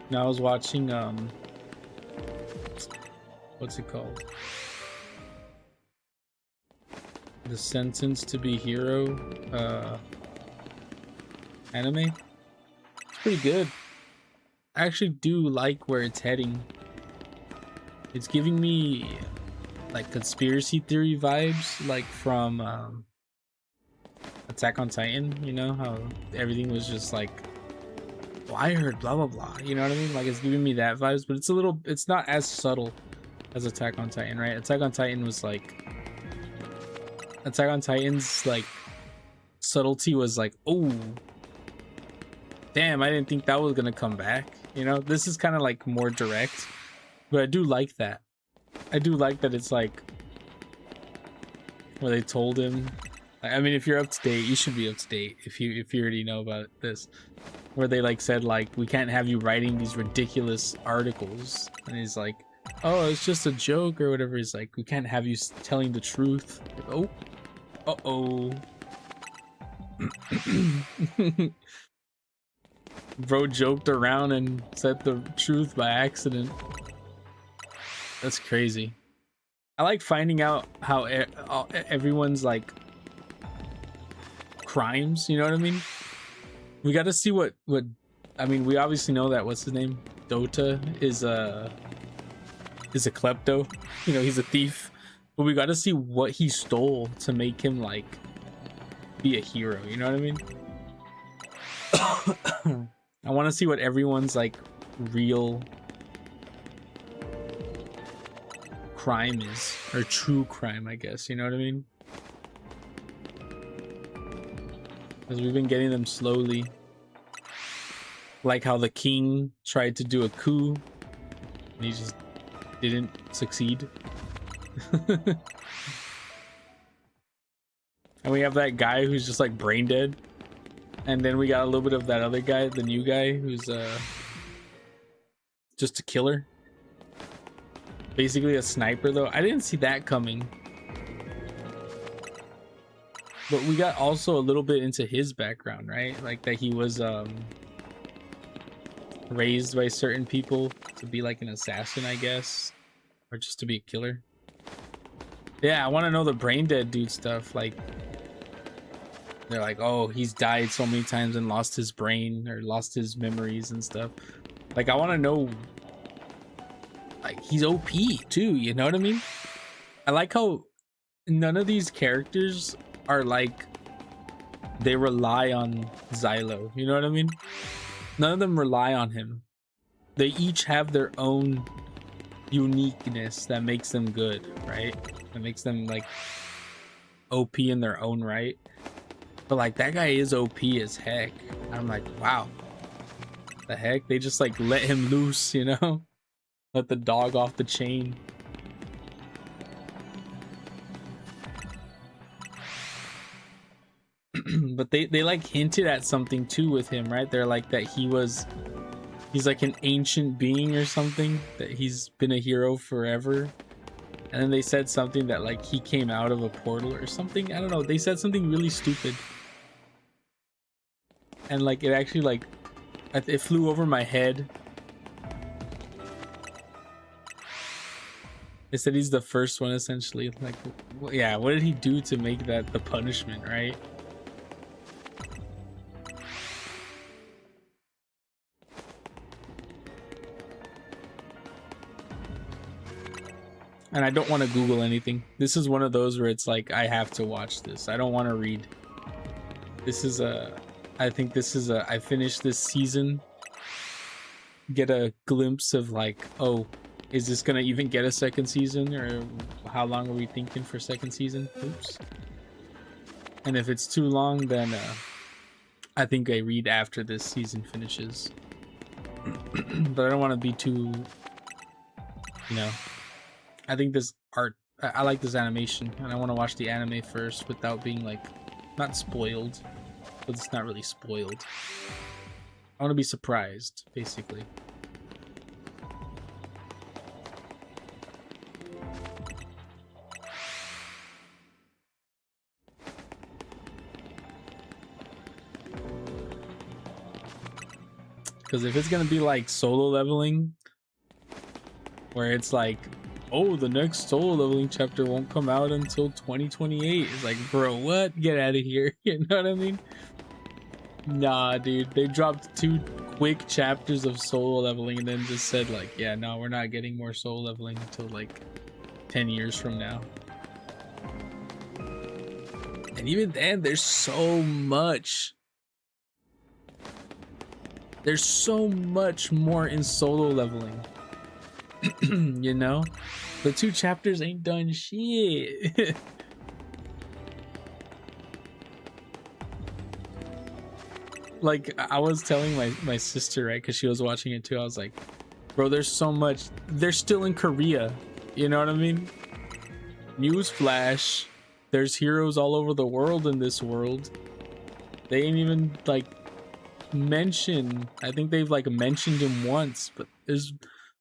Now I was watching what's it called? The Sentence to Be Hero anime. It's pretty good. I actually do like where it's heading. It's giving me like conspiracy theory vibes, like from Attack on Titan, you know, how everything was just like, well, I heard blah blah blah, you know what I mean? Like, it's giving me that vibes, but it's not as subtle as Attack on Titan, right? Attack on Titan was like, Attack on Titan's like subtlety was like, oh damn, I didn't think that was gonna come back, you know? This is kind of like more direct, but I do like that. I do like that it's like where they told him, I mean, if you're up to date, you should be up to date if you already know about this, where they like said like, we can't have you writing these ridiculous articles, and he's like, oh, it's just a joke or whatever. He's like, we can't have you telling the truth. Like, oh, uh-oh. Bro joked around and said the truth by accident. That's crazy. I like finding out how everyone's like crimes, you know what I mean? We got to see what I mean, we obviously know that what's his name, Dota is a klepto, you know, he's a thief, but we got to see what he stole to make him like be a hero, you know what I mean? I want to see what everyone's like real crime is, or true crime, I guess, you know what I mean? Because we've been getting them slowly, like how the king tried to do a coup and he just didn't succeed. And we have that guy who's just like brain dead. And then we got a little bit of that other guy, the new guy, who's just a killer. Basically a sniper though. I didn't see that coming. But we got also a little bit into his background, right? Like that he was raised by certain people to be like an assassin, I guess. Or just to be a killer. Yeah, I want to know the brain dead dude stuff. Like, they're like, oh, he's died so many times and lost his brain or lost his memories and stuff. Like, I want to know, like, he's OP too, you know what I mean? I like how none of these characters are like, they rely on Xylo, you know what I mean? None of them rely on him. They each have their own uniqueness that makes them good, right? That makes them like OP in their own right. But like that guy is OP as heck. I'm like, wow, the heck? They just like let him loose, you know? Let the dog off the chain. But they like hinted at something too with him, right? They're like that he's like an ancient being or something, that he's been a hero forever. And then they said something that like he came out of a portal or something. I don't know. They said something really stupid. And like it actually like it flew over my head. They said he's the first one essentially. Like, yeah, what did he do to make that the punishment, right? And I don't want to Google anything. This is one of those where it's like, I have to watch this. I don't want to read. This is I think this is I finished this season. Get a glimpse of like, oh, is this going to even get a second season? Or how long are we thinking for second season? Oops. And if it's too long, then I think I read after this season finishes. But I don't want to be too, you know. I think this art, I like this animation, and I want to watch the anime first without being like, not spoiled, but it's not really spoiled. I want to be surprised, basically. Because if it's going to be like solo leveling, where it's like, oh, the next solo leveling chapter won't come out until 2028. It's like, bro, what? Get out of here. You know what I mean? Nah, dude. They dropped 2 quick chapters of solo leveling and then just said like, yeah, no, we're not getting more solo leveling until like 10 years from now. And even then, there's so much. There's so much more in solo leveling. You know, the 2 chapters ain't done shit. Like I was telling my sister, right, because she was watching it too, I was like, bro, there's so much. They're still in Korea, you know what I mean? Newsflash, there's heroes all over the world in this world. They ain't even like mentioned. I think they've like mentioned him once, but there's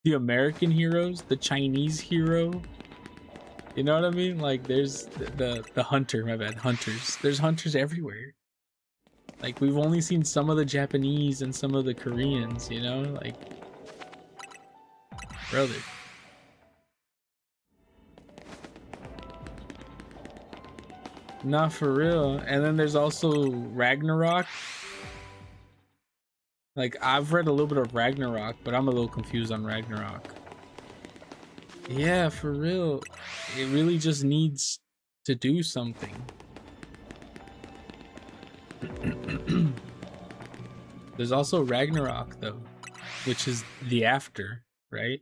the American heroes, the Chinese hero, you know what I mean? Like there's the hunter, my bad, hunters. There's hunters everywhere. Like we've only seen some of the Japanese and some of the Koreans, you know? Like, brother. Not for real. And then there's also Ragnarok. Like, I've read a little bit of Ragnarok, but I'm a little confused on Ragnarok. Yeah, for real. It really just needs to do something. There's also Ragnarok, though, which is the after, right?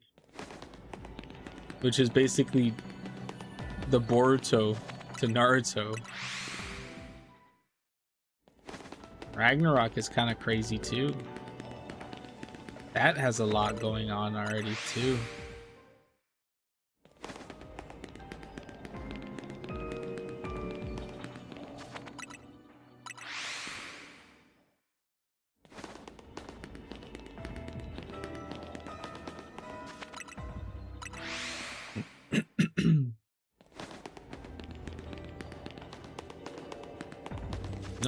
Which is basically the Boruto to Naruto. Ragnarok is kind of crazy, too. That has a lot going on already, too.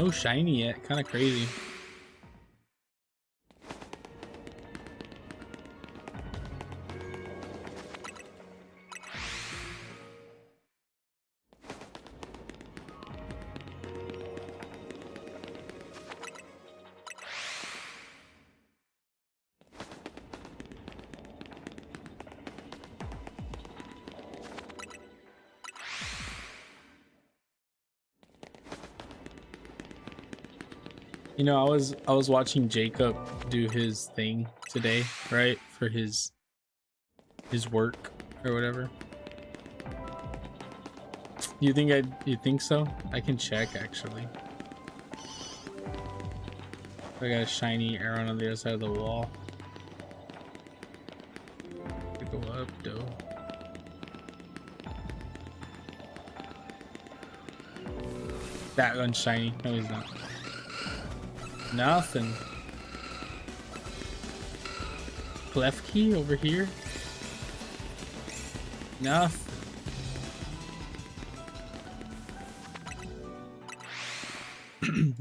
No shiny yet. Kind of crazy. You know, I was watching Jacob do his thing today, right? For his work or whatever. You think so? I can check actually. I got a shiny arrow on the other side of the wall. Go up though. That one's shiny. No, he's not. Nothing. Klefki over here. Nothing.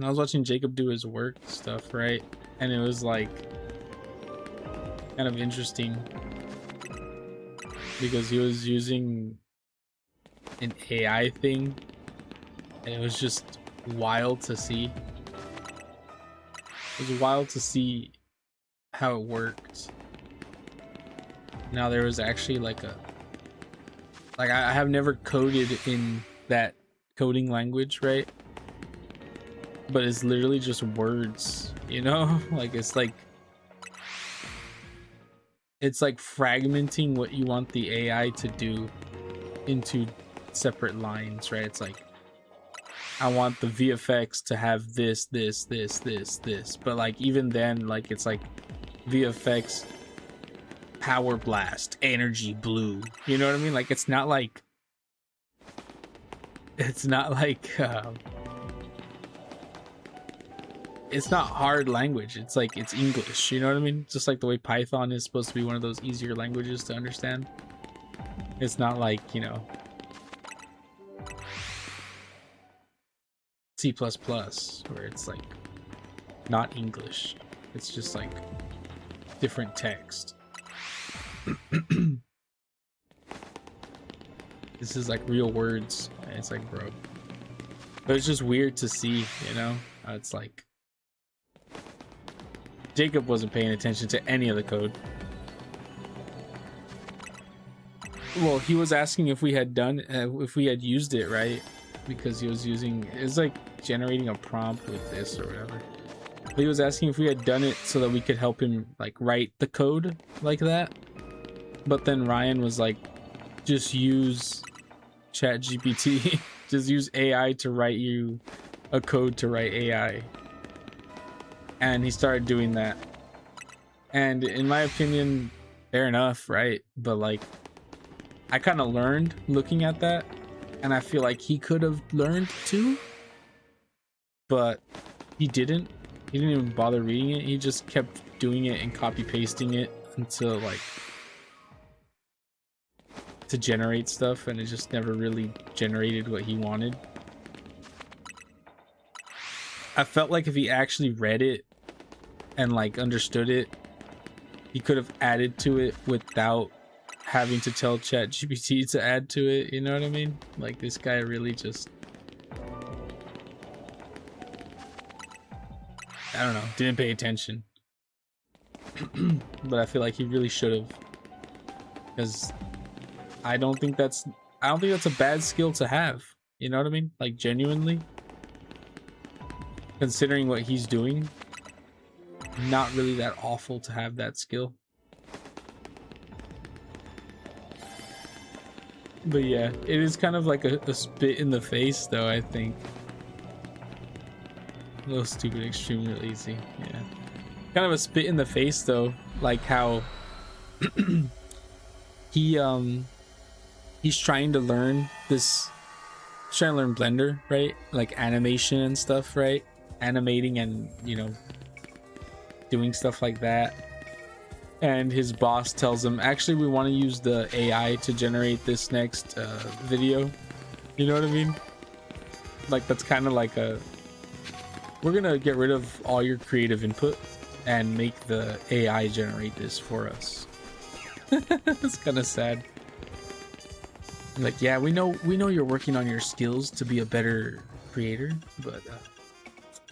I was watching Jacob do his work stuff, right? And it was like kind of interesting because he was using an AI thing and it was just wild to see. It was wild to see how it worked. Now there was actually like I have never coded in that coding language, right? But it's literally just words, you know? Like it's like fragmenting what you want the AI to do into separate lines, right? It's like I want the VFX to have this, but like even then, like it's like VFX power blast, energy blue. You know what I mean? Like it's not like it's not hard language. It's like it's English. You know what I mean? Just like the way Python is supposed to be one of those easier languages to understand. It's not like, you know, C++, where it's like not English. It's just like different text. This is like real words. And it's like, bro. But it's just weird to see, you know? It's like Jacob wasn't paying attention to any of the code. Well, he was asking if we had used it, right? Because he was using, it's like generating a prompt with this or whatever. But he was asking if we had done it so that we could help him like write the code like that. But then Ryan was like, just use ChatGPT. Just use AI to write you a code to write AI. And he started doing that. And in my opinion, fair enough, right? But like, I kind of learned looking at that. And I feel like he could have learned too, but he didn't. He didn't even bother reading it. He just kept doing it and copy pasting it until like to generate stuff, and it just never really generated what he wanted. I felt like if he actually read it and like understood it, he could have added to it without having to tell ChatGPT to add to it, you know what I mean? Like this guy really just, I don't know, didn't pay attention. But I feel like he really should have, because I don't think that's a bad skill to have, you know what I mean? Like genuinely, considering what he's doing, not really that awful to have that skill. But yeah, it is kind of like a spit in the face though, I think. A little stupid, extremely lazy. Yeah, kind of a spit in the face though, like how he's trying to learn Blender, right? Like animation and stuff, right? Animating and, you know, doing stuff like that. And his boss tells him, actually, we want to use the AI to generate this next video. You know what I mean? Like, that's kind of like We're gonna get rid of all your creative input and make the AI generate this for us. It's kind of sad. Like, yeah, we know you're working on your skills to be a better creator, but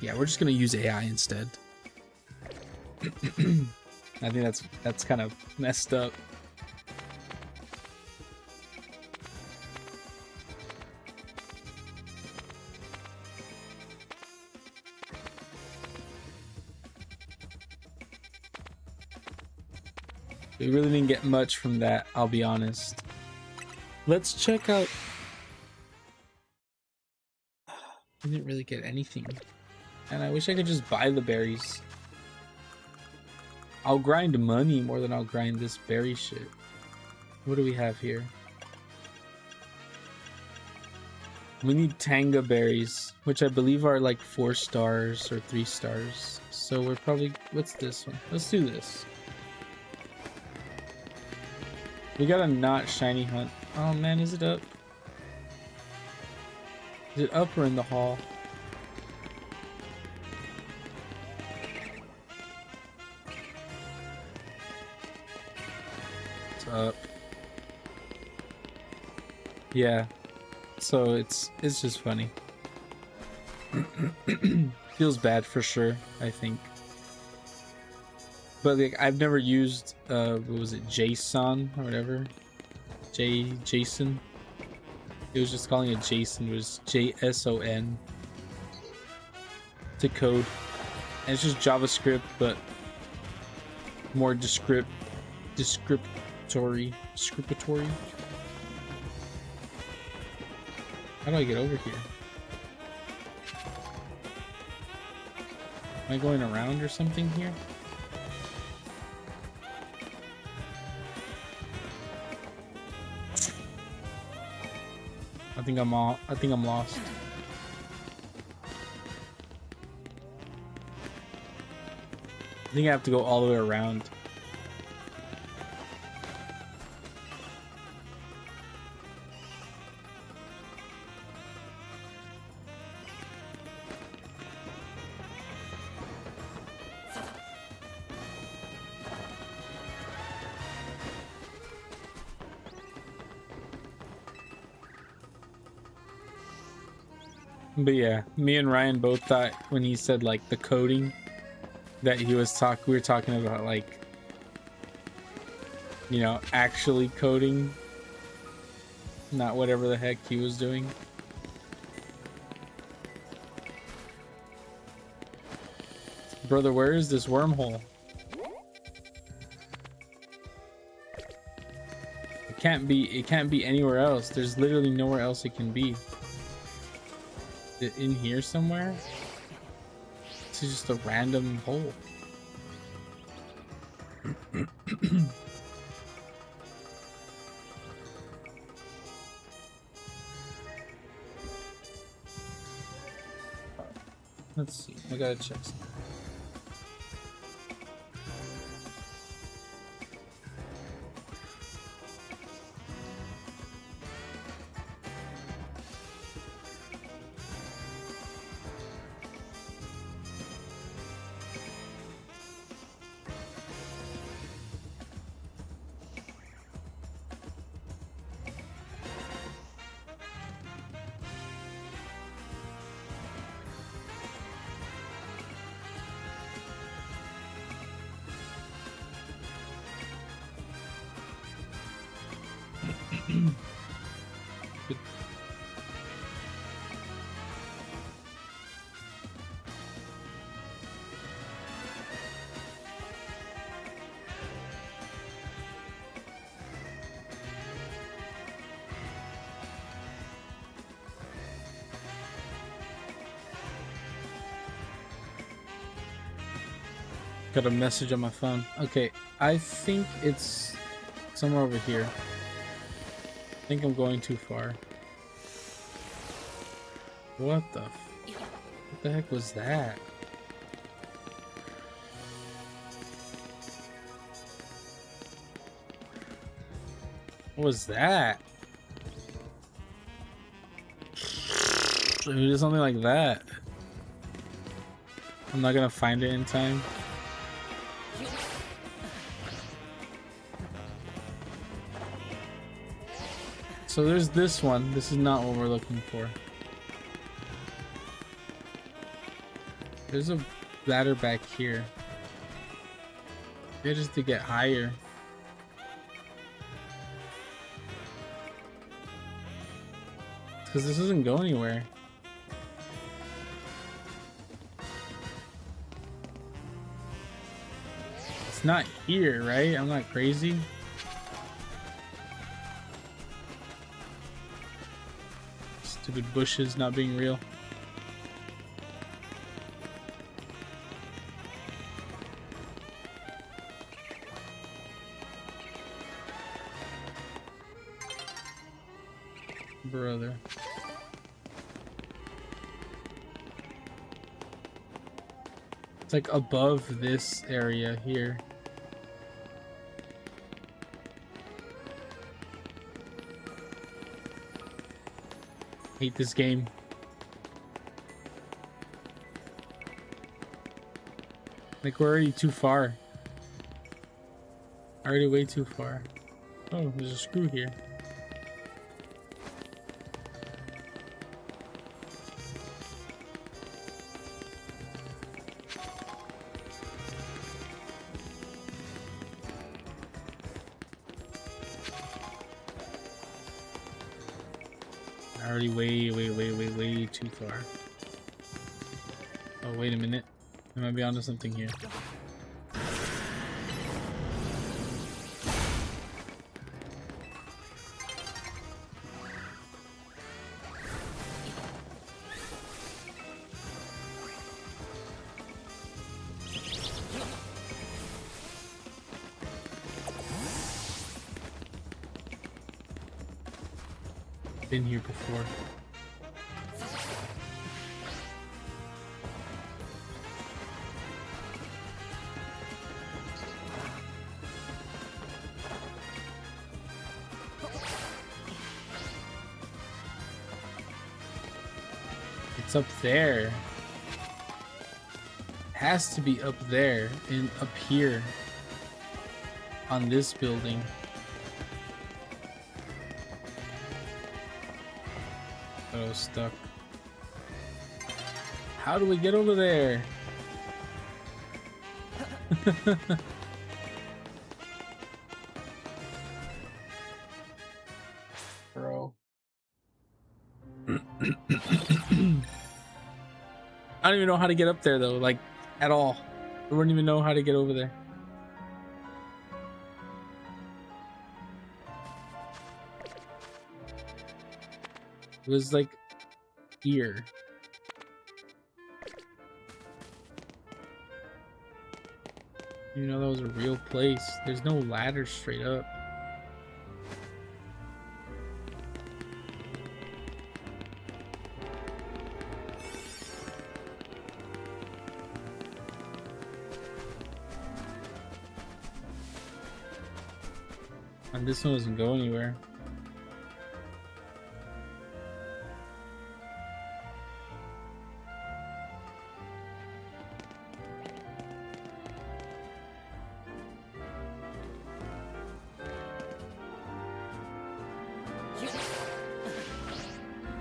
yeah, we're just gonna use AI instead. I think that's kind of messed up. We really didn't get much from that, I'll be honest. Let's check out. I didn't really get anything. And I wish I could just buy the berries. I'll grind money more than I'll grind this berry shit. What do we have here? We need Tanga berries, which I believe are like 4 stars or 3 stars. So we're probably... What's this one? Let's do this. We got a not shiny hunt. Oh man, is it up? Is it up or in the hall? It's up. Yeah. So it's just funny. Feels bad for sure, I think. But like, I've never used what was it, JSON or whatever? Jason. It was just calling it Jason. It was JSON to code. And it's just JavaScript, but more descriptory. How do I get over here? Am I going around or something here? I think I'm lost. I think I have to go all the way around. But yeah, me and Ryan both thought when he said like the coding that we were talking about like, you know, actually coding, not whatever the heck he was doing. Brother, where is this wormhole? It can't be anywhere else. There's literally nowhere else it can be. In here somewhere? This is just a random hole. Let's see. I gotta check something. Got a message on my phone. Okay, I think it's somewhere over here. I think I'm going too far. What the heck was that? What was that? It was something like that. I'm not gonna find it in time. So there's this one. This is not what we're looking for. There's a ladder back here. Maybe just to get higher. Because this doesn't go anywhere. It's not here, right? I'm not crazy. Stupid bushes not being real. Brother. It's like above this area here. Hate this game. Like we're already too far. Already way too far. Oh, there's a screw here. Already way too far. Oh, wait a minute. I might be onto something here. Been here before. It's up there. It has to be up there and up here on this building. I was stuck. How do we get over there? Bro. I don't even know how to get up there though, like at all. I wouldn't even know how to get over there. It was like here. You know that was a real place. There's no ladder straight up. And this one doesn't go anywhere.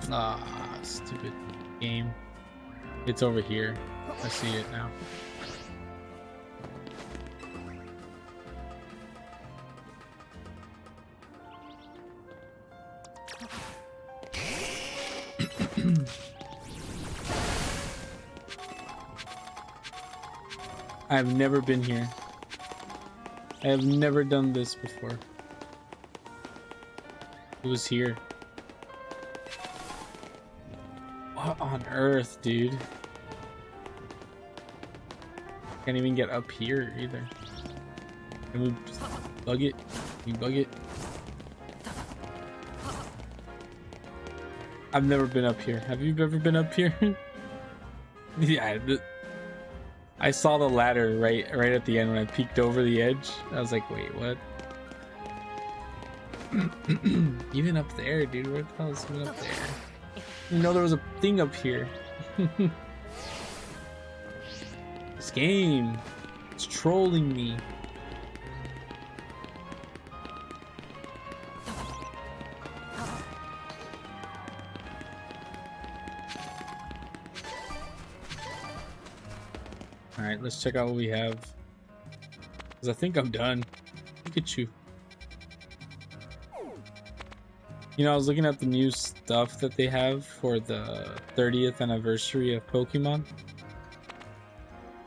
Ah, stupid game. It's over here. I see it now. I've never been here. I have never done this before. It was here. What on earth, dude? Can't even get up here either. Can we just bug it? Can we bug it? I've never been up here. Have you ever been up here? Yeah, I saw the ladder right at the end when I peeked over the edge. I was like, wait, what? Even up there, dude. Where the hell is even up there? You know there was a thing up here. This game, it's trolling me. All right, let's check out what we have. Cause I think I'm done. Look at you. You know, I was looking at the new stuff that they have for the 30th anniversary of Pokemon.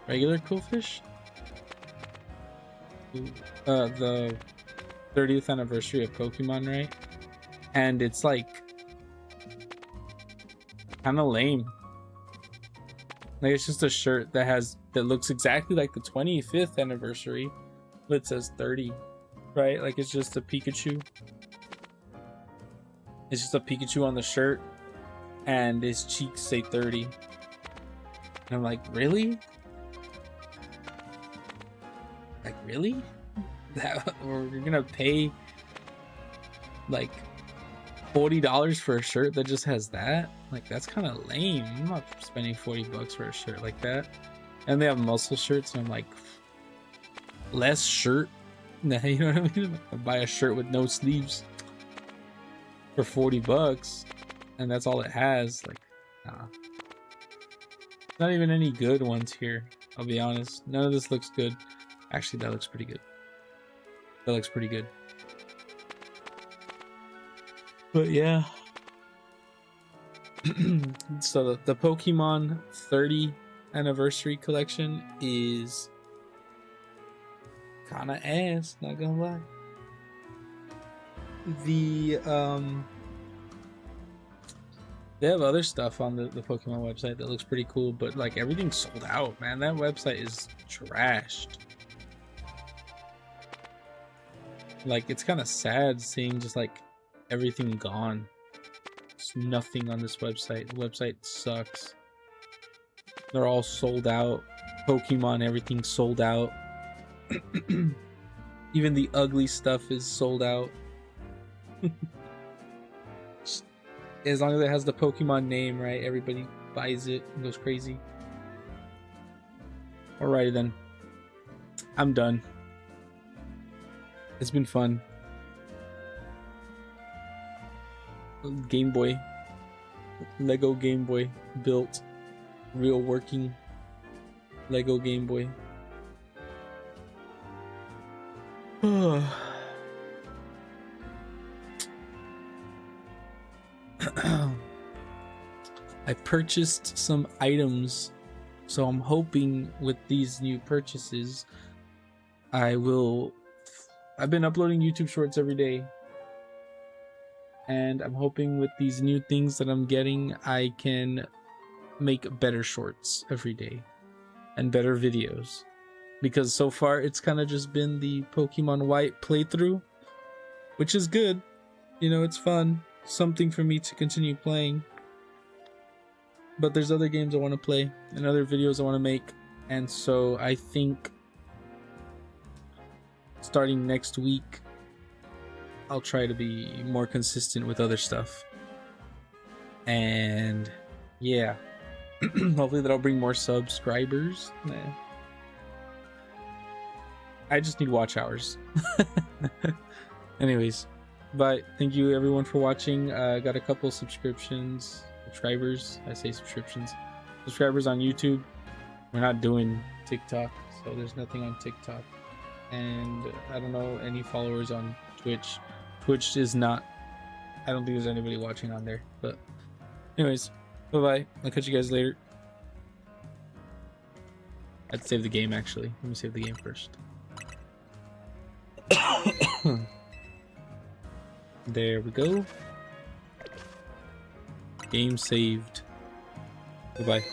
Regular Coolfish? The 30th anniversary of Pokemon, right? And it's like kind of lame. Like, it's just a shirt that looks exactly like the 25th anniversary, but it says 30, right? Like, it's just a Pikachu. It's just a Pikachu on the shirt, and his cheeks say 30. And I'm like, really? Like, really? That, or you're gonna pay like $40 for a shirt that just has that? Like, that's kind of lame. I'm not spending $40 for a shirt like that. And they have muscle shirts, and I'm like, less shirt? Nah, you know what I mean? I buy a shirt with no sleeves for $40, and that's all it has. Like, nah. Not even any good ones here, I'll be honest. None of this looks good. Actually, that looks pretty good. That looks pretty good. But yeah. So the Pokemon 30 anniversary collection is kind of ass, not gonna lie. They have other stuff on the Pokemon website that looks pretty cool, but like, everything's sold out, man. That website is trashed. Like, it's kind of sad seeing just like everything gone. There's nothing on this website. The website sucks. They're all sold out. Pokemon, everything's sold out. Even the ugly stuff is sold out. As long as it has the Pokemon name, right? Everybody buys it and goes crazy. Alrighty then. I'm done. It's been fun. Game Boy. Lego Game Boy. Built. Real working Lego Game Boy. I purchased some items, so I'm hoping with these new purchases I've been uploading YouTube shorts every day, and I'm hoping with these new things that I'm getting I can make better shorts every day and better videos, because so far it's kind of just been the Pokemon White playthrough, which is good. You know, it's fun, something for me to continue playing, but there's other games I want to play and other videos I want to make, and so I think starting next week I'll try to be more consistent with other stuff. And yeah, hopefully that'll bring more subscribers. Nah. I just need watch hours. Anyways, but thank you everyone for watching. Got a couple subscribers. I say subscriptions. Subscribers on YouTube. We're not doing TikTok, so there's nothing on TikTok. And I don't know any followers on Twitch. Twitch is not, I don't think there's anybody watching on there. But anyways, bye bye. I'll catch you guys later. I'd save the game actually. Let me save the game first. There we go. Game saved. Bye bye.